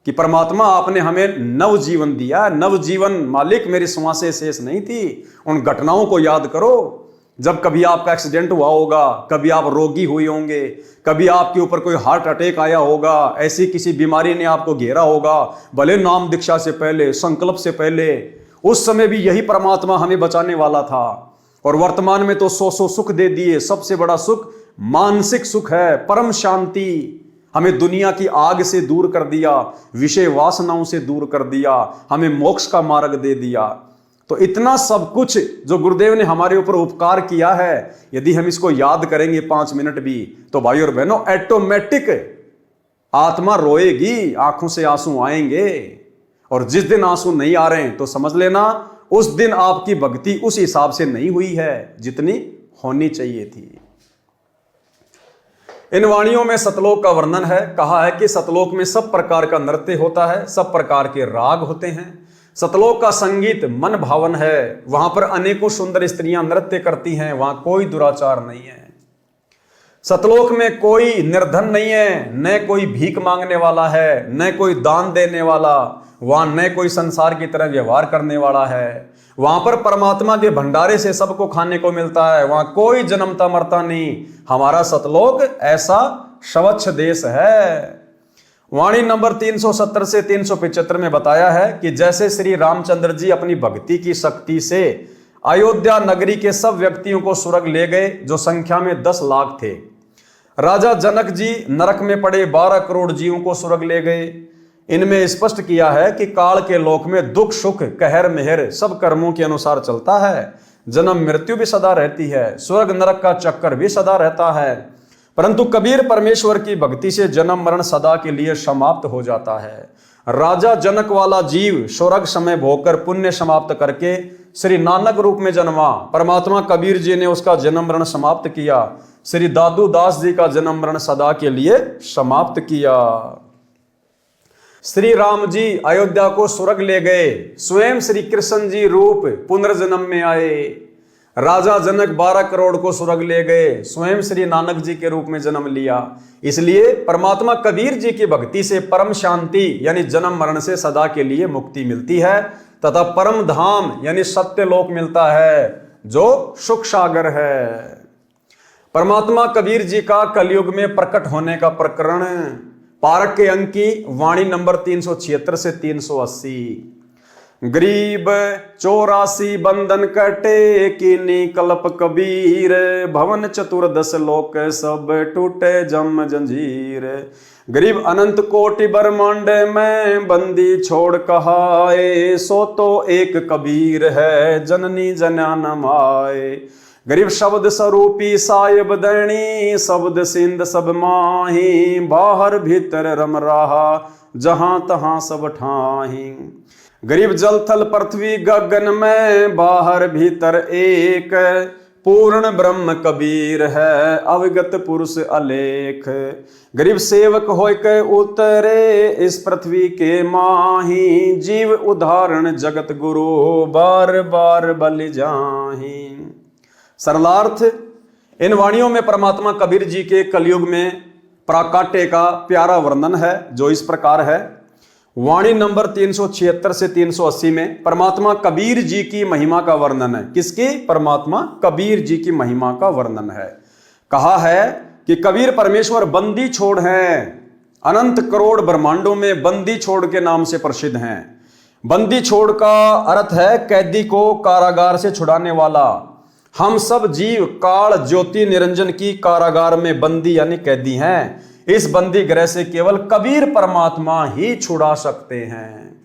A: कि परमात्मा आपने हमें नव जीवन दिया। नव जीवन मालिक, मेरी श्वासें शेष नहीं थी। उन घटनाओं को याद करो जब कभी आपका एक्सीडेंट हुआ होगा, कभी आप रोगी हुए होंगे, कभी आपके ऊपर कोई हार्ट अटैक आया होगा, ऐसी किसी बीमारी ने आपको घेरा होगा, भले नाम दीक्षा से पहले, संकल्प से पहले, उस समय भी यही परमात्मा हमें बचाने वाला था। और वर्तमान में तो सौ सुख दे दिए। सबसे बड़ा सुख मानसिक सुख है, परम शांति। हमें दुनिया की आग से दूर कर दिया, विषय वासनाओं से दूर कर दिया, हमें मोक्ष का मार्ग दे दिया। तो इतना सब कुछ जो गुरुदेव ने हमारे ऊपर उपकार किया है, यदि हम इसको याद करेंगे 5 मिनट भी, तो भाई और बहनों ऑटोमेटिक आत्मा रोएगी, आंखों से आंसू आएंगे। और जिस दिन आंसू नहीं आ रहे हैं तो समझ लेना उस दिन आपकी भक्ति उस हिसाब से नहीं हुई है जितनी होनी चाहिए थी। इन वाणियों में सतलोक का वर्णन है। कहा है कि सतलोक में सब प्रकार का नृत्य होता है, सब प्रकार के राग होते हैं। सतलोक का संगीत मन भावन है। वहां पर अनेकों सुंदर स्त्रियां नृत्य करती हैं, वहां कोई दुराचार नहीं है। सतलोक में कोई निर्धन नहीं है, न कोई भीख मांगने वाला है, न कोई दान देने वाला, वहां न कोई संसार की तरह व्यवहार करने वाला है। वहां पर परमात्मा के भंडारे से सबको खाने को मिलता है, वहां कोई जन्मता मरता नहीं। हमारा सतलोक ऐसा स्वच्छ देश है। वाणी नंबर 370 से 375 में बताया है कि जैसे श्री रामचंद्र जी अपनी भक्ति की शक्ति से अयोध्या नगरी के सब व्यक्तियों को स्वर्ग ले गए, जो संख्या में 10 लाख थे। राजा जनक जी नरक में पड़े 12 करोड़ जीवों को स्वर्ग ले गए। इनमें स्पष्ट किया है कि काल के लोक में दुख सुख कहर मेहर सब कर्मों के अनुसार चलता है। जन्म मृत्यु भी सदा रहती है, स्वर्ग नरक का चक्कर भी सदा रहता है। परंतु कबीर परमेश्वर की भक्ति से जन्म मरण सदा के लिए समाप्त हो जाता है। राजा जनक वाला जीव स्वर्ग समय भोगकर पुण्य समाप्त करके श्री नानक रूप में जन्मा। परमात्मा कबीर जी ने उसका जन्म मरण समाप्त किया। श्री दादू दास जी का जन्म मरण सदा के लिए समाप्त किया। श्री राम जी अयोध्या को स्वर्ग ले गए, स्वयं श्री कृष्ण जी रूप पुनर्जन्म में आए। राजा जनक 12 करोड़ को स्वर्ग ले गए, स्वयं श्री नानक जी के रूप में जन्म लिया। इसलिए परमात्मा कबीर जी की भक्ति से परम शांति यानी जन्म मरण से सदा के लिए मुक्ति मिलती है, तथा परम धाम यानी सत्य लोक मिलता है जो सुख सागर है। परमात्मा कबीर जी का कलयुग में प्रकट होने का प्रकरण पारक के अंक की वाणी नंबर 376 से 380। गरीब 84 बंधन कटे कीनी कल्प कबीर, भवन चतुर्दश लोक सब टूटे जम जंजीर। गरीब अनंत कोटि ब्रह्मांड में बंदी छोड़ कहाए, सो तो एक कबीर है जननी जन्यान माए। गरीब शब्द स्वरूपी साहिब दैनी, शब्द सिंध सब माही, बाहर भीतर रम रहा जहां तहां सब ठाही। गरीब जल थल पृथ्वी गगन में, बाहर भीतर एक, पूर्ण ब्रह्म कबीर है अविगत पुरुष अलेख। गरीब सेवक होय के उतरे इस पृथ्वी के माही, जीव उदाहरण जगत गुरु बार बार बलि जाही। सरलार्थ, इन वाणियों में परमात्मा कबीर जी के कलयुग में प्राकाट्य का प्यारा वर्णन है, जो इस प्रकार है। वाणी नंबर 376 से 380 में परमात्मा कबीर जी की महिमा का वर्णन है। किसकी? परमात्मा कबीर जी की महिमा का वर्णन है। कहा है कि कबीर परमेश्वर बंदी छोड़ हैं, अनंत करोड़ ब्रह्मांडों में बंदी छोड़ के नाम से प्रसिद्ध हैं। बंदी छोड़ का अर्थ है कैदी को कारागार से छुड़ाने वाला। हम सब जीव काल ज्योति निरंजन की कारागार में बंदी यानी कैदी हैं। इस बंदी गृह से केवल कबीर परमात्मा ही छुड़ा सकते हैं।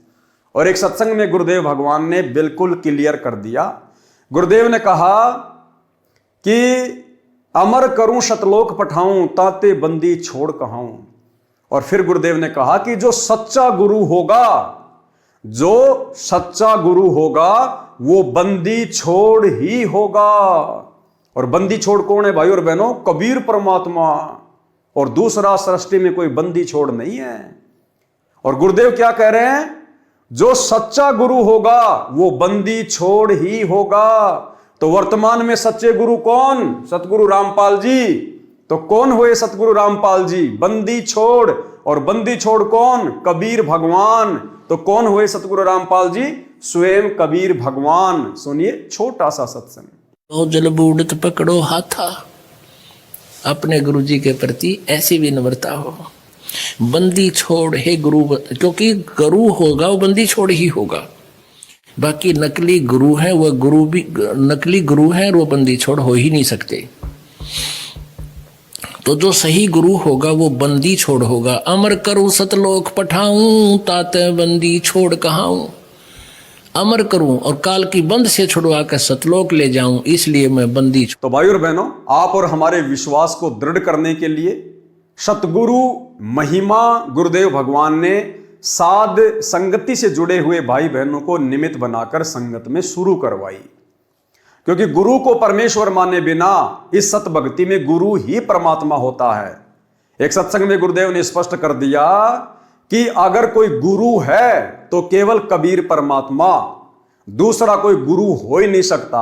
A: और एक सत्संग में गुरुदेव भगवान ने बिल्कुल क्लियर कर दिया। गुरुदेव ने कहा कि अमर करूं शतलोक पठाऊं, ताते बंदी छोड़ कहाऊं। और फिर गुरुदेव ने कहा कि जो सच्चा गुरु होगा, जो सच्चा गुरु होगा वो बंदी छोड़ ही होगा। और बंदी छोड़ कौन है भाई और बहनों? कबीर परमात्मा। और दूसरा सृष्टि में कोई बंदी छोड़ नहीं है। और गुरुदेव क्या कह रहे हैं? जो सच्चा गुरु होगा वो बंदी छोड़ ही होगा। तो वर्तमान में सच्चे गुरु कौन? सतगुरु रामपाल जी। तो कौन हुए सतगुरु रामपाल जी? बंदी छोड़। और बंदी छोड़ कौन? कबीर भगवान। तो कौन हुए सतगुरु रामपाल जी? स्वयं कबीर भगवान। सुनिए छोटा सा सत्संग।
B: तो जल बूढ़त पकड़ो हाथा, अपने गुरु जी के प्रति ऐसी विनम्रता हो। बंदी छोड़ हे गुरु, क्योंकि गुरु होगा वो बंदी छोड़ ही होगा। बाकी नकली गुरु है, वह गुरु भी नकली गुरु है और वो बंदी छोड़ हो ही नहीं सकते। तो जो सही गुरु होगा वो बंदी छोड़ होगा। अमर करूं सतलोक पठाऊं, ताते बंदी छोड़ कहाऊं। अमर करूं और काल की बंद से छुड़वा कर सतलोक ले जाऊं, इसलिए मैं बंदी।
A: तो भाई और बहनों, आप और हमारे विश्वास को दृढ़ करने के लिए सतगुरु महिमा गुरुदेव भगवान ने साध संगति से जुड़े हुए भाई बहनों को निमित्त बनाकर संगत में शुरू करवाई। क्योंकि गुरु को परमेश्वर माने बिना इस सत भक्ति में गुरु ही परमात्मा होता है। एक सत्संग में गुरुदेव ने स्पष्ट कर दिया कि अगर कोई गुरु है तो केवल कबीर परमात्मा, दूसरा कोई गुरु हो ही नहीं सकता।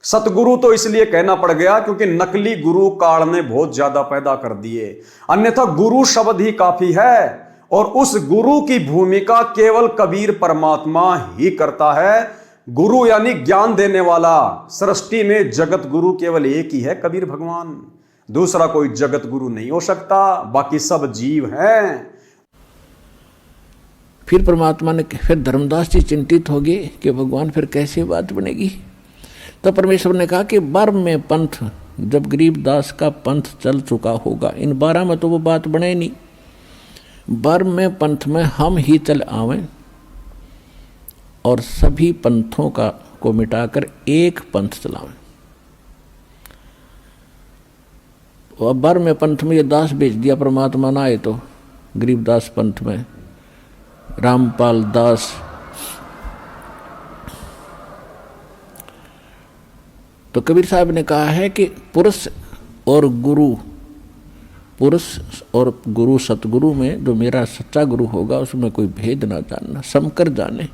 A: सतगुरु तो इसलिए कहना पड़ गया क्योंकि नकली गुरु काल ने बहुत ज्यादा पैदा कर दिए, अन्यथा गुरु शब्द ही काफी है। और उस गुरु की भूमिका केवल कबीर परमात्मा ही करता है। गुरु यानी ज्ञान देने वाला। सृष्टि में जगत गुरु केवल एक ही है, कबीर भगवान। दूसरा कोई जगत गुरु नहीं हो सकता, बाकी सब जीव हैं।
B: फिर परमात्मा ने, फिर धर्मदास जी चिंतित हो गए कि भगवान फिर कैसे बात बनेगी। तो परमेश्वर ने कहा कि 12 में पंथ, जब गरीबदास का पंथ चल चुका होगा, इन 12 में तो वो बात बने नहीं। 12 में पंथ में हम ही चल आवें और सभी पंथों को मिटाकर एक पंथ चलावें। और 12 में पंथ में ये दास भेज दिया परमात्मा ना आए तो गरीबदास पंथ में रामपाल दास। तो कबीर साहब ने कहा है कि पुरुष और गुरु सतगुरु में जो मेरा सच्चा गुरु होगा उसमें कोई भेद ना जानना, समकर जाने।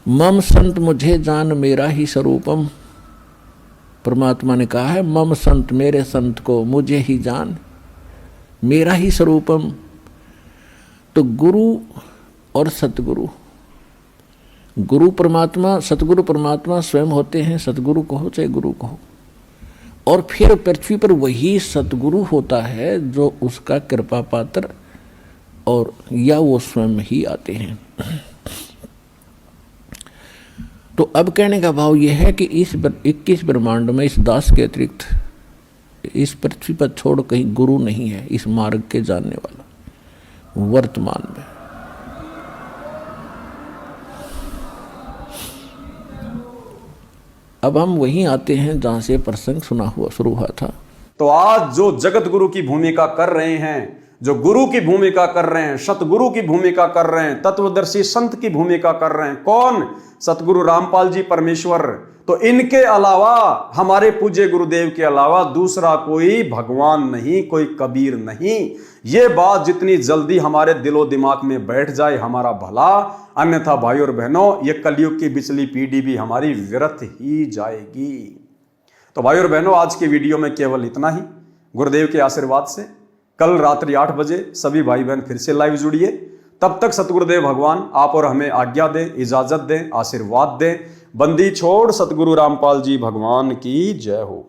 B: मम संत मुझे जान मेरा ही स्वरूपम। परमात्मा ने कहा है मम संत, मेरे संत को मुझे ही जान, मेरा ही स्वरूपम। तो गुरु और सतगुरु, गुरु परमात्मा, सतगुरु परमात्मा स्वयं होते हैं, सतगुरु कहो चाहे गुरु कहो। और फिर पृथ्वी पर वही सतगुरु होता है जो उसका कृपा पात्र और या वो स्वयं ही आते हैं। तो अब कहने का भाव यह है कि इस 21 ब्रह्मांड में इस दास के अतिरिक्त इस पृथ्वी पर छोड़ कहीं गुरु नहीं है इस मार्ग के जानने वाला वर्तमान में। अब हम वहीं आते हैं जहां से प्रसंग शुरू हुआ था।
A: तो आज जो जगत गुरु की भूमिका कर रहे हैं, जो गुरु की भूमिका कर रहे हैं, सतगुरु की भूमिका कर रहे हैं, तत्वदर्शी संत की भूमिका कर रहे हैं, कौन? सतगुरु रामपाल जी परमेश्वर। तो इनके अलावा, हमारे पूज्य गुरुदेव के अलावा दूसरा कोई भगवान नहीं, कोई कबीर नहीं। ये बात जितनी जल्दी हमारे दिलो दिमाग में बैठ जाए हमारा भला, अन्यथा भाई और बहनों ये कलयुग की बिचली पीढ़ी भी हमारी व्यर्थ ही जाएगी। तो भाई और बहनों, आज के वीडियो में केवल इतना ही। गुरुदेव के आशीर्वाद से कल रात्रि 8 बजे सभी भाई बहन फिर से लाइव जुड़िए। तब तक सतगुरुदेव भगवान आप और हमें आज्ञा दें, इजाजत दें, आशीर्वाद दें। बंदी छोड़ सतगुरु रामपाल जी भगवान की जय हो।